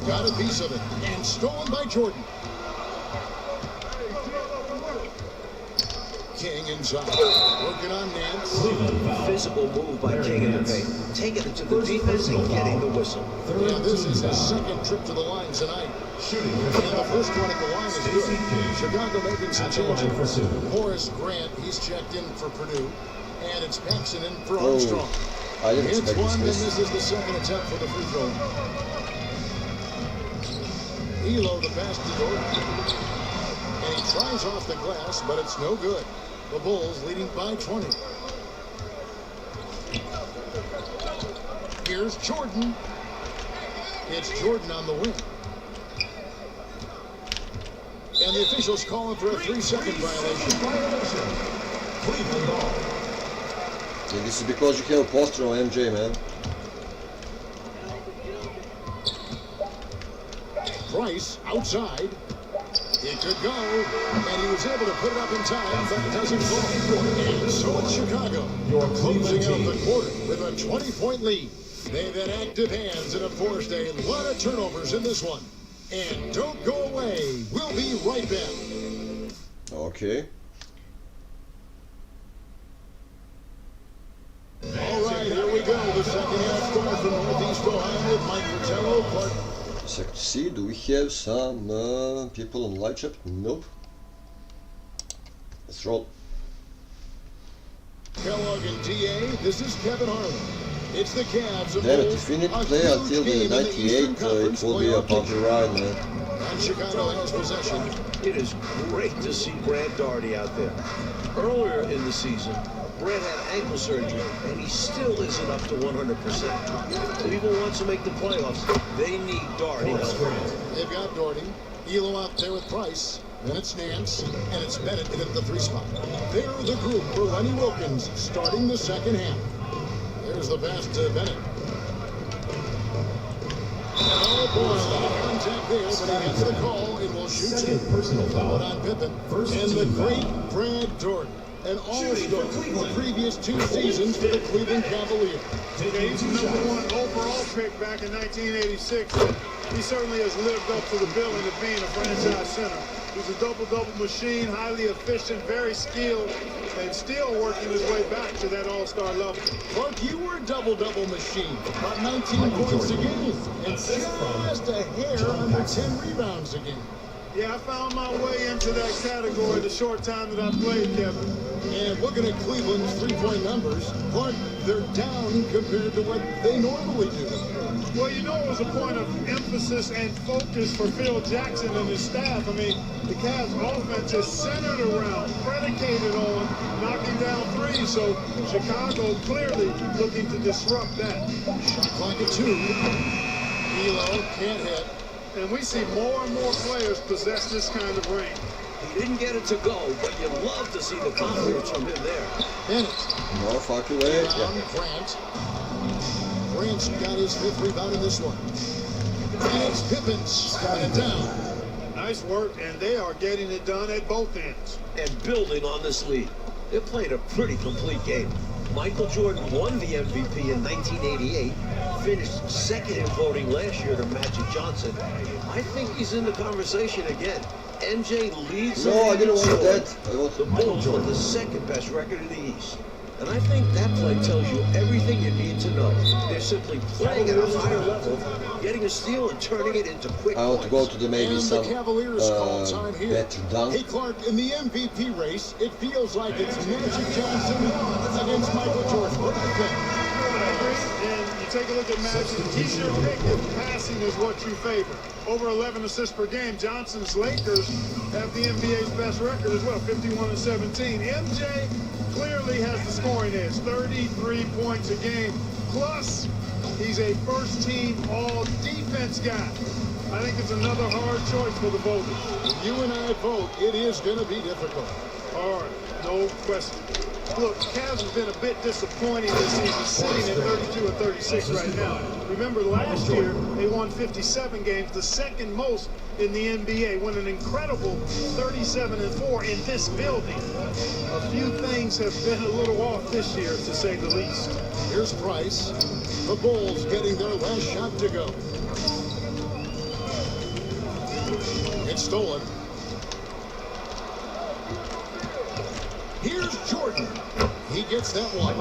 Got a piece of it. And stolen by Jordan. King inside. Working on Nance. Physical move by King in the paint. Taking it to the defense and getting the whistle. Yeah, this is his second trip to the line tonight. And the first one at the line is good. Chicago making some changes. Horace Grant, he's checked in for Purdue. And it's Paxson in for Armstrong. Hits one, and this is the second attempt for the free throw. Elo the pass to Jordan. And he tries off the glass, but it's no good. The Bulls leading by 20. Here's Jordan. It's Jordan on the wing. And the officials calling for a 3-second violation. Cleveland ball. Yeah, this is because you have a poster on MJ, man. Price outside. It could go, and he was able to put it up in time, but it doesn't fall. And so it's Chicago. Your Closing Cleveland out the team. quarter with a 20-point lead. They've had active hands and have forced a lot of turnovers in this one. And don't go away. We'll be right back. Okay. All right, here we go. The second half score from Northeast Ohio with Mike Fratello. So to see, do we have some people on live chat? Nope. Let's roll. Kellogg and TA, this is Kevin Harlan. It's the Cavs. Damn it, if we need to play until the 98, it will be a bumpy ride, man. And Chicago has possession. It is great to see Brad Daugherty out there. Earlier in the season, Brad had ankle surgery, and he still isn't up to 100%. If Cleveland wants to make the playoffs, they need Daugherty. They've got Daugherty. Elo out there with Price. Then it's Nance, and it's Bennett in at the 3 spot. They're the group for Lenny Wilkins starting the second half. There's the pass to Bennett. Oh boy, a lot of contact there, but he gets the call and will shoot two. Personal foul on Pippen. And the great Brad Daugherty, an all-star the previous 2 seasons for the Cleveland Cavaliers. He's the #1 overall pick back in 1986. And he certainly has lived up to the billing of being a franchise center. He's a double-double machine, highly efficient, very skilled, and still working his way back to that all-star level. Clark, you were a double-double machine, about 19 points a game, and just a hair under 10 rebounds a game. Yeah, I found my way into that category the short time that I played, Kevin. And looking at Cleveland's three-point numbers, Clark, they're down compared to what they normally do. Well, you know, it was a point of emphasis and focus for Phil Jackson and his staff. I mean, the Cavs' offense is centered around, predicated on knocking down threes. So Chicago clearly looking to disrupt that. Shot clock at 2. Elo can't hit. And we see more and more players possess this kind of range. He didn't get it to go, but you love to see the confidence from him there. Bennett. No fucking way. Down Grant. Grant's got his 5th rebound in this one. And it's Pippins got it down. Nice work, and they are getting it done at both ends. And building on this lead. They played a pretty complete game. Michael Jordan won the MVP in 1988, finished 2nd in voting last year to Magic Johnson. I think he's in the conversation again. MJ leads the No, I didn't want that. The Bulls with the 2nd best record in the East. And I think that play tells you everything you need to know. They're simply playing at a higher level, getting a steal and turning it into quick I want to go to the maybe And some the Cavaliers call time here. better dunk. Hey, Clark, in the MVP race, it feels like it's Magic Johnson against Michael Jordan. What do you think? And you take a look at Magic. He's your pick if passing is what you favor. Over 11 assists per game. Johnson's Lakers have the NBA's best record as well, 51-17. MJ clearly has the scoring edge, 33 points a game. Plus, he's a first-team all-defense guy. I think it's another hard choice for the voters. If you and I vote, it is going to be difficult. Hard, no question. Look, Cavs have been a bit disappointing this season, sitting at 32 and 36 right now. Remember, last year, they won 57 games, the 2nd most in the NBA, won an incredible 37-4 in this building. A few things have been a little off this year, to say the least. Here's Price. The Bulls getting their last shot to go. It's stolen. Here's Jordan. He gets that one.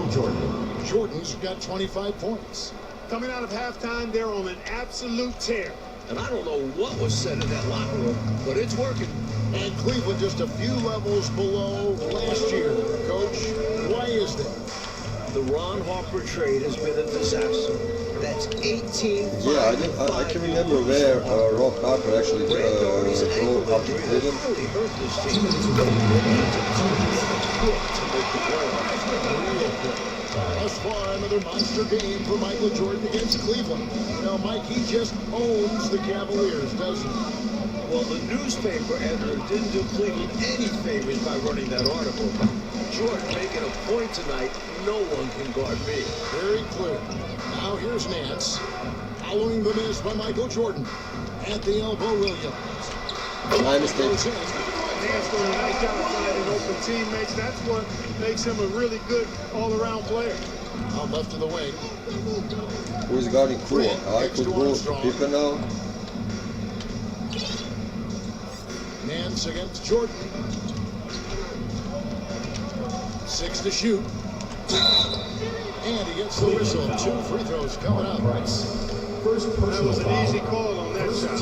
Jordan's got 25 points. Coming out of halftime, they're on an absolute tear. And I don't know what was said in that locker room, but it's working. And Cleveland just a few levels below last year. Coach, why is that? The Ron Harper trade has been a disaster. That's 18. Yeah, I can remember where Ron Harper actually drove up to Cleveland. Really hurt this team. Thus far, another monster game for Michael Jordan against Cleveland. Now, Mike, he just owns the Cavaliers, doesn't he? Well, the newspaper editor didn't do Cleveland any favors by running that article. Jordan making a point tonight, no one can guard me. Very clear. Now here's Nance. Following the miss by Michael Jordan. At the elbow, Williams. My mistake. Nance doing a nice job of finding open teammates. That's what makes him a really good all-around player. Out left of the wing. Who is guarding Kuro? I could go to Pippen now. Nance against Jordan. 6 to shoot. And he gets the whistle. 2 free throws coming up. That was an easy call on that shot.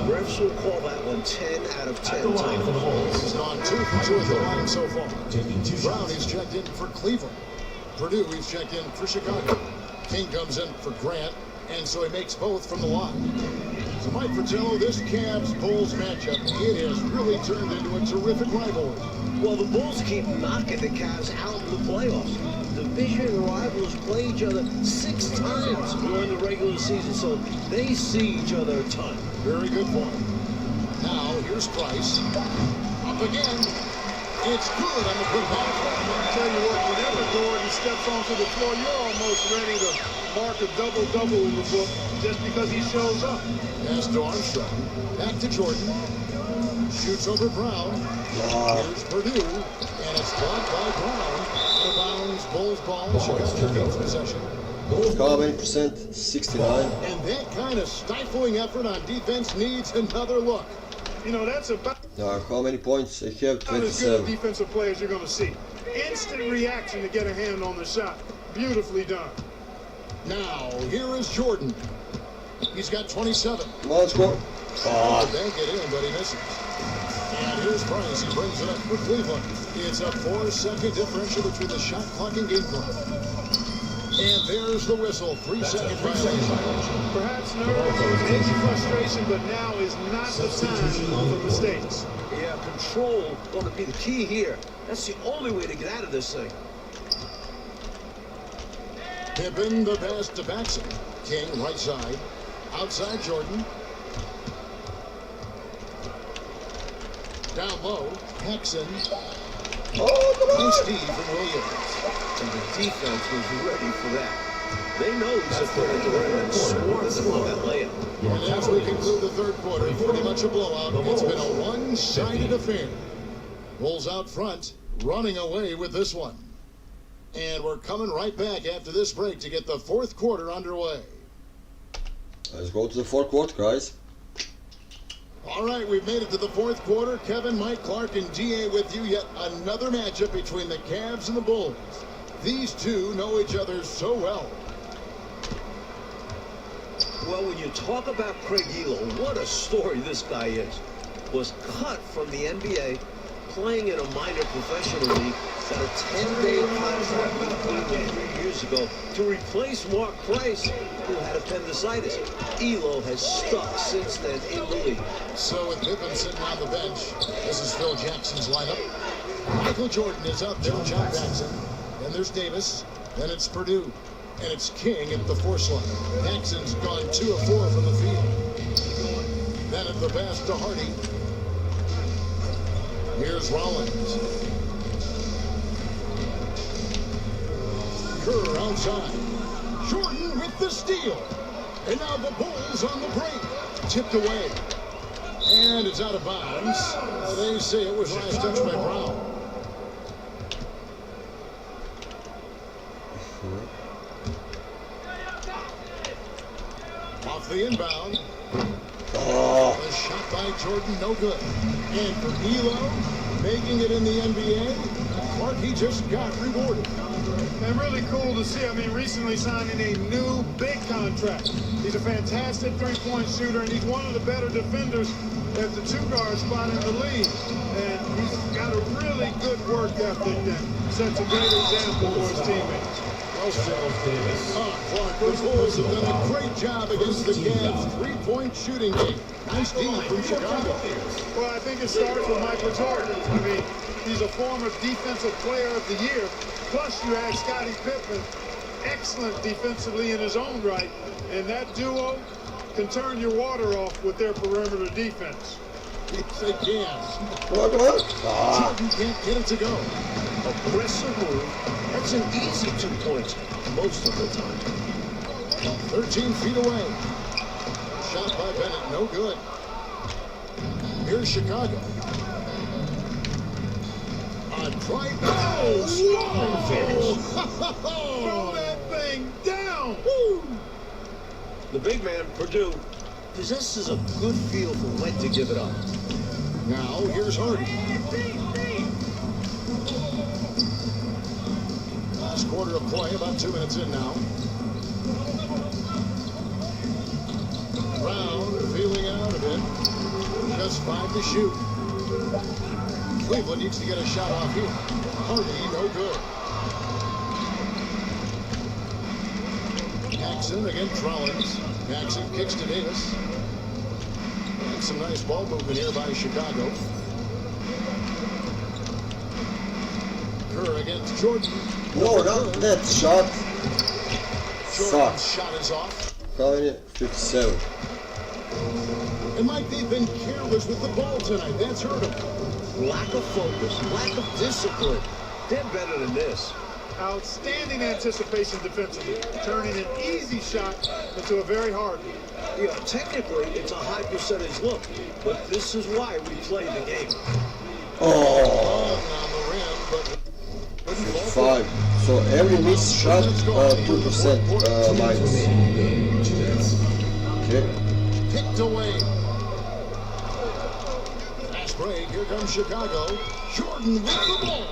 Refs will call that one 10 out of 10 times. He's gone 2 for 2 at the line so far. Brown, he's checked in for Cleveland. Purdue, he's checked in for Chicago. King comes in for Grant, and so he makes both from the line. So Mike Fratello, this Cavs-Bulls matchup, it has really turned into a terrific rivalry. Well, the Bulls keep knocking the Cavs out in the playoffs. Division rivals play each other 6 times during the regular season, so they see each other a ton. Very good point. Now, here's Price. Up again. It's good on the putback. I tell you what, whenever Gordon steps onto the floor, you're almost ready to mark a double-double in the book just because he shows up. Pass to Armstrong. Back to Jordan. Shoots over Brown. Here's Purdue. And it's blocked by Brown. Out of bounds, Bulls ball. Chicago gains possession. How many percent? 69. And that kind of stifling effort on defense needs another look. You know, that's about How many points I have? as good 27. defensive players you're going to see. Instant reaction to get a hand on the shot. Beautifully done. Now, here is Jordan. He's got 27. Come on, score. Bank it in, but he misses. And here's Price. He brings it up for Cleveland. It's a 4-second differential between the shot clock and game clock. And there's the whistle. 3-second violation. Perhaps nerves, maybe frustration, but now is not the time for mistakes. Yeah, control going to be the key here. That's the only way to get out of this thing. Pippen the pass to Batson. King right side. Outside Jordan. Down low. Paxson. Oh, come on! Nice D from Williams. And the defense was ready for that. They know he's a threat at the rim and swarmed them on that layup. And as we conclude the third quarter, pretty much a blowout. It's been a one-sided affair. Bulls out front, running away with this one. And we're coming right back after this break to get the fourth quarter underway. Let's go to the fourth quarter, guys. All right, we've made it to the fourth quarter. Kevin, Mike, Clark, and GA with you. Yet another matchup between the Cavs and the Bulls. These two know each other so well. Well, when you talk about Craig Elo, what a story this guy is. Was cut from the NBA, playing in a minor professional league, got a 10-day contract with Cleveland 3 years ago to replace Mark Price, who had appendicitis. Elo has stuck since then in the league. So with Pippen sitting on the bench, this is Phil Jackson's lineup. Michael Jordan is up there, John Paxson. Then there's Davis. Then it's Purdue. And it's King at the force line. Paxson's gone 2 of 4 from the field. Then at the pass to Hardy. Here's Rollins. Kerr outside. Jordan with the steal. And now the Bulls on the break. Tipped away. And it's out of bounds. They say it was last touched by Brown. Off the inbound. Oh. The shot by Jordan, no good. And for Elo, making it in the NBA, Clark, he just got rewarded. And really cool to see. I mean, recently signing a new big contract. He's a fantastic three-point shooter, and he's one of the better defenders at the two-guard spot in the league. And he's got a really good work ethic and sets a great example for his teammates. Clark, the Bulls have done a great job against the Cavs' three-point shooting game. Nice D from Chicago. Well, I think it starts with Michael Jordan. I mean, he's a former Defensive Player of the Year. Plus, you add Scottie Pippen, excellent defensively in his own right. And that duo can turn your water off with their perimeter defense. Yes, they can. Come on, come on. Jordan can't get it to go. Aggressive move. That's an easy 2 points most of the time. 13 feet away. Shot by Bennett, no good. Here's Chicago. A try. Oh, strong finish. Throw that thing down. Woo. The big man, Purdue, possesses a good feel for when to give it up. Now, here's Hardy. Last quarter of play, about 2 minutes in now. Brown feeling out of it. Just 5 to shoot. Cleveland needs to get a shot off here. Hardy, no good. Paxson against Rollins. Paxson kicks to Davis. And some nice ball movement here by Chicago. Kerr against Jordan. No, not that shot. Jordan's Sucks. shot is off. How many? 57. And Mike, they've been careless with the ball tonight. That's hurt them. Lack of focus, lack of discipline. They're better than this. Outstanding anticipation defensively, turning an easy shot into a very hard one. You know, technically, it's a high percentage look, but this is why we play the game. Oh. On the rim, but 5. So every missed shot, 2% minus. Okay. Kicked away. Fast break. Here comes Chicago. Jordan with the ball.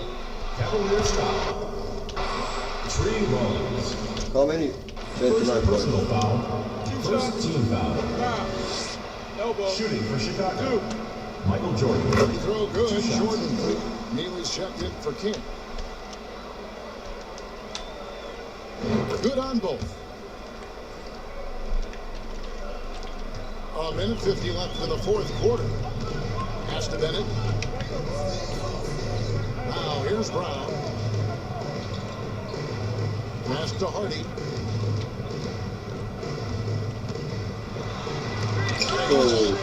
Cavaliers foul. Tree Rollins. How many? 29 First points. personal foul. First team foul. Elbow. Shooting for Chicago. Michael Jordan. Free throw good. Jordan. Neely's checked in for King. Good on both. A minute 50 left in the fourth quarter. Pass to Bennett. Now here's Brown. Pass to Hardy. Oh,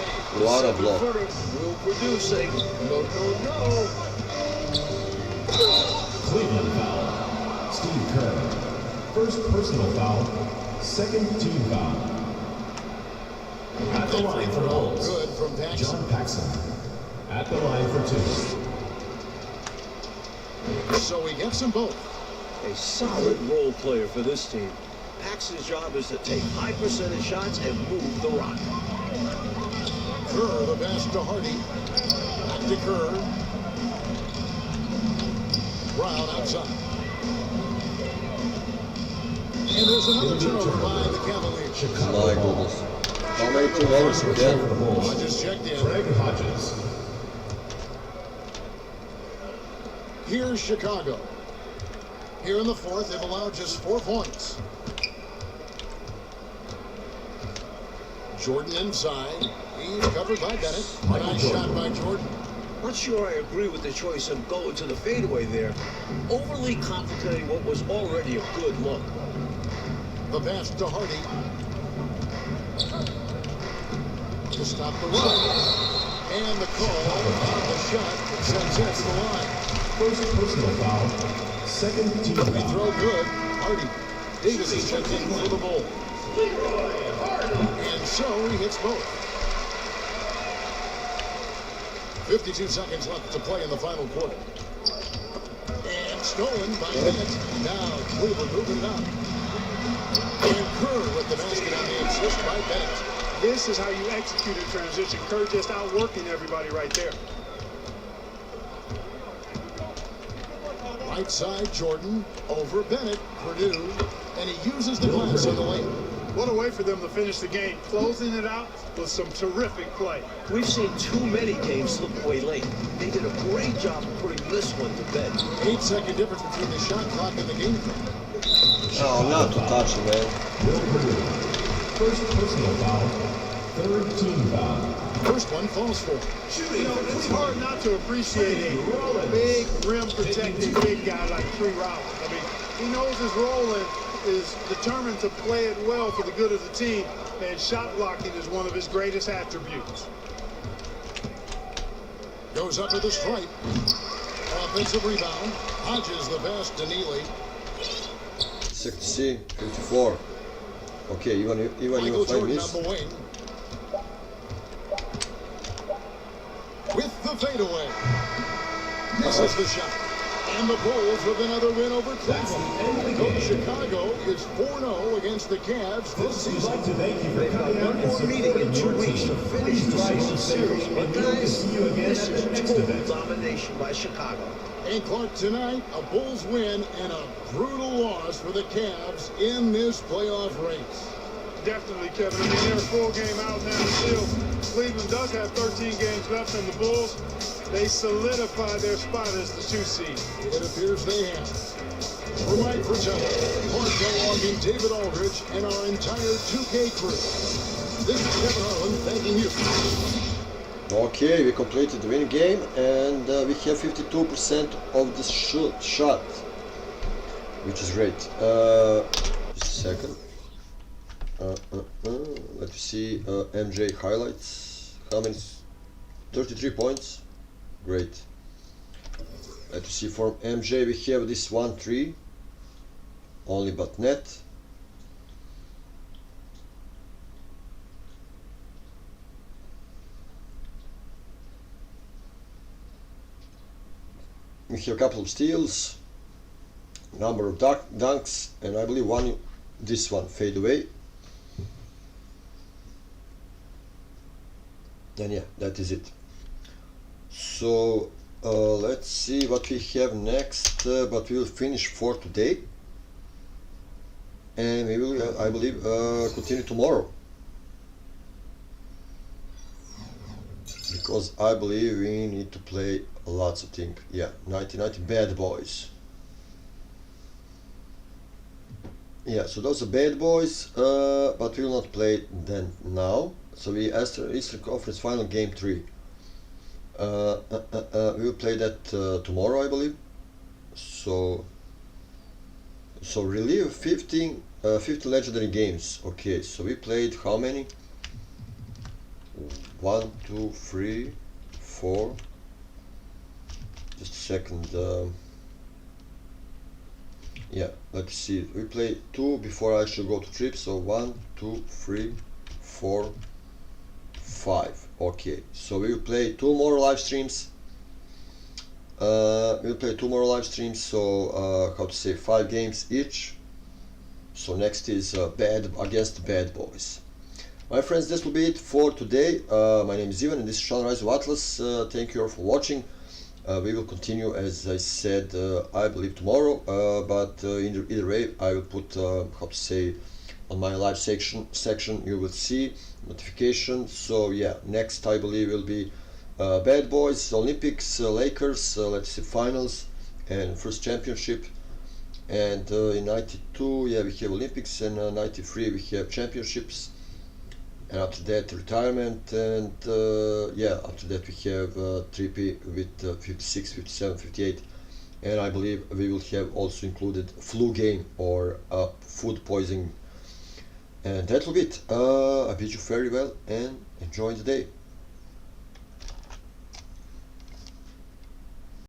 what a block. Will Purdue saying, no, no, no. Cleveland foul. Steve Kerr. First personal foul. Second team foul. At the line for Bulls. Good from Paxson. John Paxson. At the line for 2. So he gets them both. A solid role player for this team. Paxson's job is to take high percentage shots and move the rock. Kerr, the pass to Hardy. Back to Kerr. Brown outside. And there's another turnover by the Cavaliers. My goodness. How many turnovers again? Hodges checked in. Craig Hodges. Here's Chicago. Here in the fourth, they've allowed just 4 points. Jordan inside. He's covered by Bennett. Nice shot by Jordan. Not sure I agree with the choice of going to the fadeaway there. Overly complicating what was already a good look. The pass to Hardy. To stop the run. And the call on the shot sends it to the line. First personal foul. Second team Free foul. throw good. Hardy. Davis is checked in for the Bulls. And so he hits both. 52 seconds left to play in the final quarter. And stolen by Bennett. Now Cleveland moving it up. And Kerr with the basket on the assist by Bennett. This is how you execute a transition. Kerr just outworking everybody right there. Right side, Jordan over Bennett, Purdue, and he uses the glass on the lane. What a way for them to finish the game, closing it out with some terrific play. We've seen too many games slip away late. They did a great job of putting this one to bed. 8-second difference between the shot clock and the game clock. Oh, not to touch, man. Will Purdue. First personal foul. Third team foul. First one falls for. You know, it's hard not to appreciate a big rim-protecting big guy like Tree Rollins. I mean, he knows his role and is determined to play it well for the good of the team, and shot blocking is one of his greatest attributes. Goes up to the stripe. Offensive rebound. Hodges the pass to Neely. 60, 54. Okay, even Michael 5 Jordan minutes. on the wing. With the fadeaway. Misses the shot. And the Bulls with another win over Cleveland. Coach Chicago is 4-0 against the Cavs this We'd season. like to thank you for They've got coming out one and more meeting in supporting 2 your weeks to team. finish the season series. But And we hope to guys, see you again this at is the next total event. domination by Chicago. And Clark, tonight, a Bulls win and a brutal loss for the Cavs in this playoff race. Definitely, Kevin. I mean, they're a full game out now still. Cleveland does have 13 games left on the Bulls. They solidify their spot as the 2 seed. It appears they have. For Mike Fratello, Mark DeLong, and David Aldrich, and our entire 2K crew. This is Kevin Harlan thanking you. Okay, we completed the winning game, and we have 52% of the shot, which is great. Just a second. Let me see. MJ highlights. How many? 33 points. Great. Let me see. For MJ, we have this 1-3. Only but net. We have a couple of steals, number of dunks, and I believe this one fade away. And yeah, that is it. So let's see what we have next, but we will finish for today. And we will, I believe, continue tomorrow. Because I believe we need to play lots of things. Yeah, 1990 Bad Boys. Yeah, so those are Bad Boys, but we will not play them now. So we Eastern Conference Final Game 3. We will play that tomorrow, I believe. So relive 15 legendary games. Okay, so we played how many? 1, 2, 3, 4. Just a second. Yeah, let's see. We play 2 before I should go to trip. So 1, 2, 3, 4, 5. Okay, so we will play 2 more live streams. We'll play 2 more live streams. So how to say, 5 games each. So next is bad against bad boys. My friends, this will be it for today. My name is Ivan and this is Sean Rise of Atlas. Thank you all for watching. We will continue, as I said, I believe tomorrow, but either way I will put, how to say, on my live section you will see notifications. So yeah, next I believe will be Bad Boys, Olympics, Lakers, let's see, finals and first championship. And in 92, yeah, we have Olympics, and 93 we have championships. And after that retirement, and yeah, after that we have 3P with 56, 57, 58, and I believe we will have also included flu game or food poisoning. And that will be it. I bid you very well and enjoy the day.